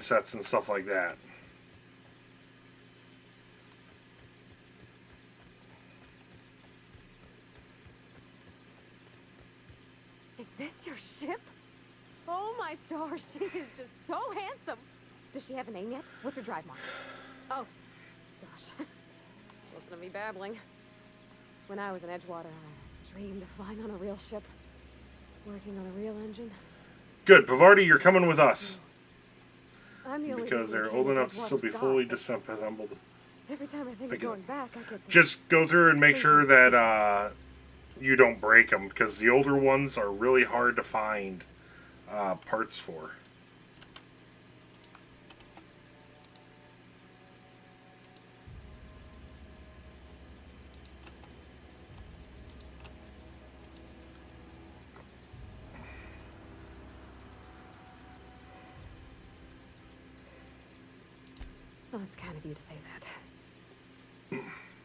sets and stuff like that. Is this your ship? Oh my stars, she is just so handsome. Does she have a name yet? What's her drive mark? Oh, gosh. Listen to me babbling. When I was in Edgewater, I dreamed of flying on a real ship, working on a real engine. Good, Bavardi, you're coming with us. I'm the only Because person they're who old came enough to Edgewater still be Scott, fully but disassembled. Every time I think of going back, I get Just go through and make sure that you don't break them, because the older ones are really hard to find parts for. Well, it's kind of you to say that.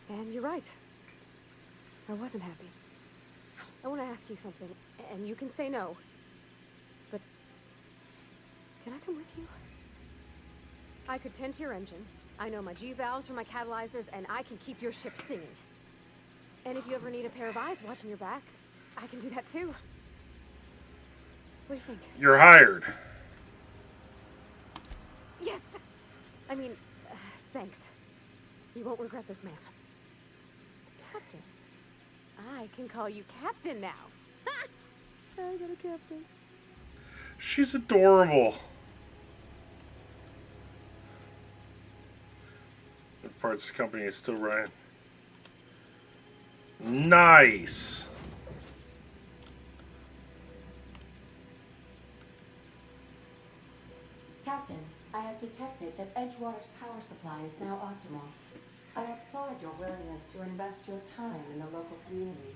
And you're right. I wasn't happy. I want to ask you something, and you can say no. But can I come with you? I could tend to your engine. I know my G-valves for my catalyzers, and I can keep your ship singing. And if you ever need a pair of eyes watching your back, I can do that too. What do you think? You're hired. Yes! I mean, thanks. You won't regret this, ma'am. Captain. I can call you Captain now. Ha! I got a captain. She's adorable. The parts company is still running. Nice. Captain, I have detected that Edgewater's power supply is now optimal. I applaud your willingness to invest your time in the local community.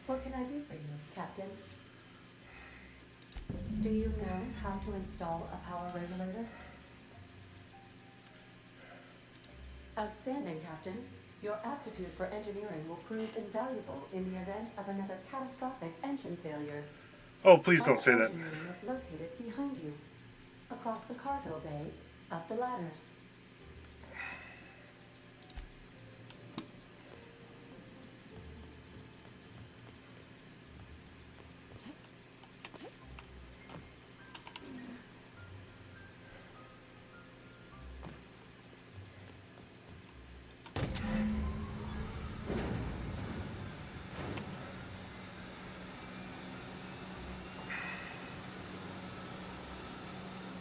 What can I do for you, Captain? Do you know how to install a power regulator? Outstanding, Captain. Your aptitude for engineering will prove invaluable in the event of another catastrophic engine failure. Oh, please don't say Our that. engine room is located behind you, across the cargo bay, up the ladders.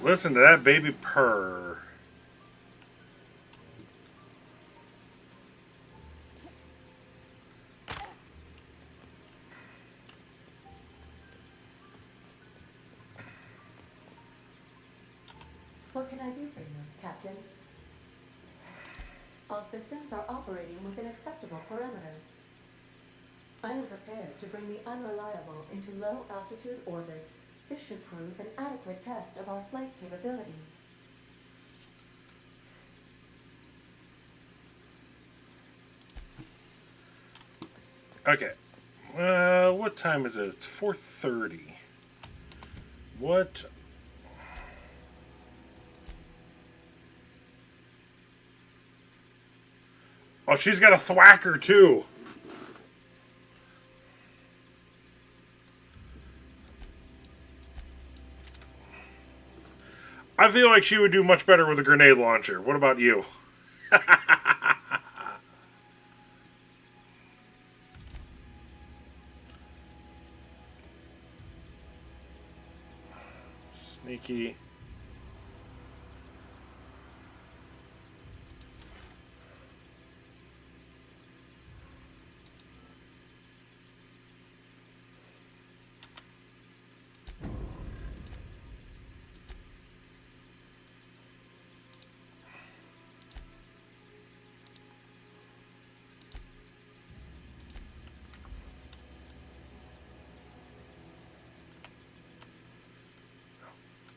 Listen to that baby purr. What can I do for you, Captain? All systems are operating within acceptable parameters. I am prepared to bring the unreliable into low-altitude orbit. This should prove an adequate test of our flight capabilities. Okay. What time is it? It's 4:30. What? Oh, she's got a thwacker too. I feel like she would do much better with a grenade launcher. What about you? Sneaky.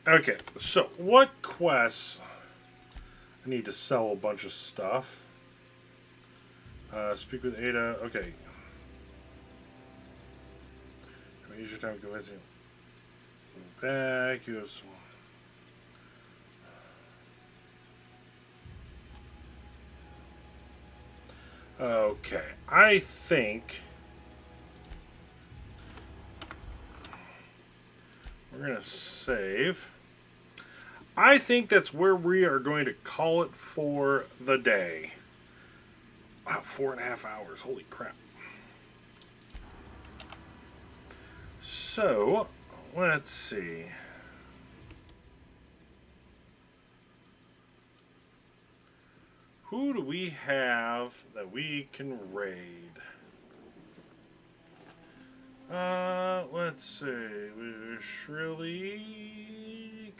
Okay, so what quests? I need to sell a bunch of stuff. Speak with Ada. Okay. Use your time convincing. Back. You have some. Okay, I think we're gonna save. I think that's where we are going to call it for the day. Wow, 4.5 hours. Holy crap. So, let's see. who do we have that we can raid? Let's see. Shrilly,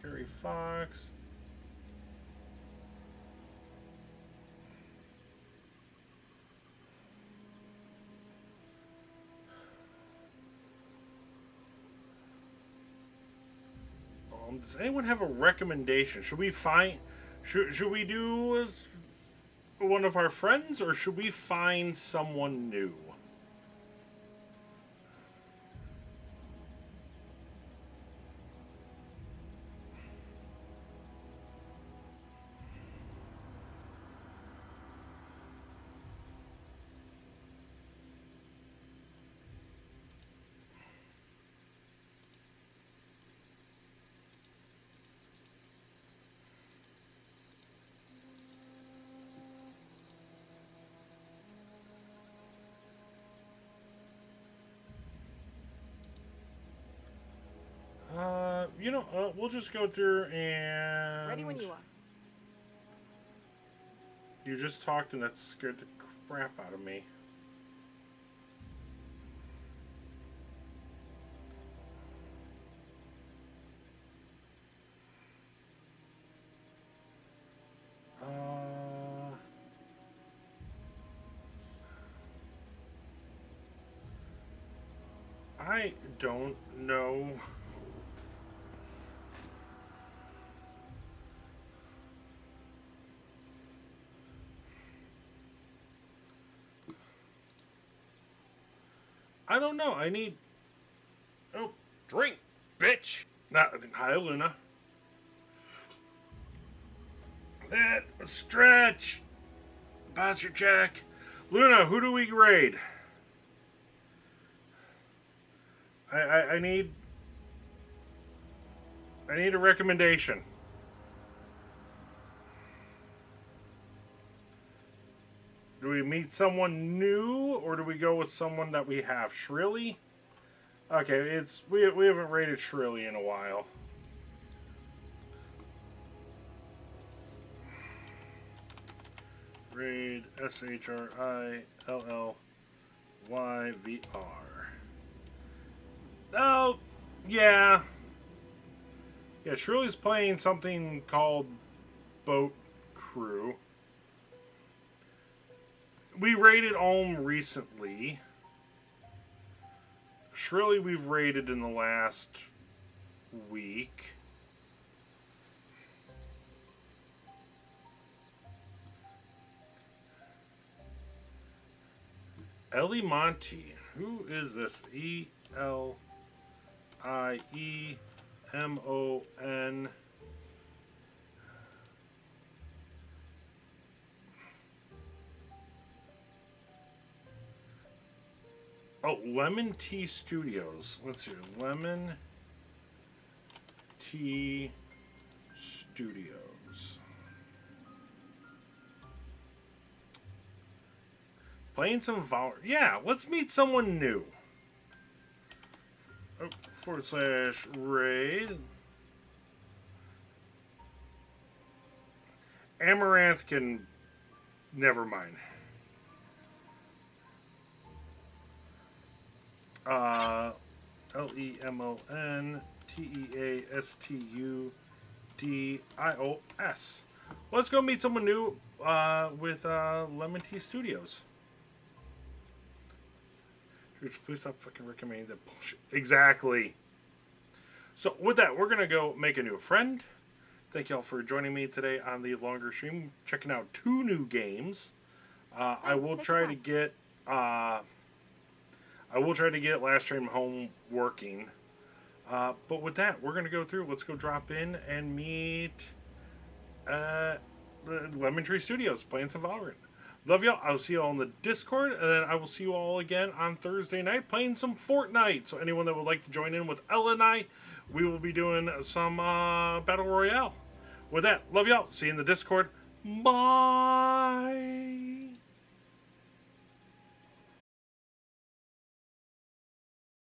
Curry Fox. Does anyone have a recommendation? Should we find... Should we do one of our friends, or should we find someone new? We'll just go through and... Ready when you are. You just talked and that scared the crap out of me. I don't know. I don't know. I need... Oh, drink, bitch! Hi, Luna. That a stretch. Pass your check. Luna, who do we raid? I need a recommendation. Do we meet someone new, or do we go with someone that we have? Shrilly? Okay, we haven't raided Shrilly in a while. Raid SHRILLYVR. Oh, yeah. Yeah, Shrilly's playing something called Boat Crew. We raided Ulm recently. Shrilly we've raided in the last week. Ellie Monty. Who is this? ELIEMON. Oh, Lemon Tea Studios. Let's see. Lemon Tea Studios. Playing some Valor. Yeah, let's meet someone new. Oh, / raid. Amaranth can... Never mind. LEMONTEASTUDIOS. Let's go meet someone new with Lemon Tea Studios. Please stop fucking recommending that bullshit. Exactly. So with that, we're gonna go make a new friend. Thank y'all for joining me today on the longer stream, checking out 2 new games. I will try to get Last Train Home working. But with that, we're going to go through. Let's go drop in and meet Lemon Tree Studios playing some Valorant. Love y'all. I'll see y'all on the Discord, and then I will see you all again on Thursday night playing some Fortnite. So anyone that would like to join in with Ella and I, we will be doing some Battle Royale. With that, love y'all. See you in the Discord. Bye.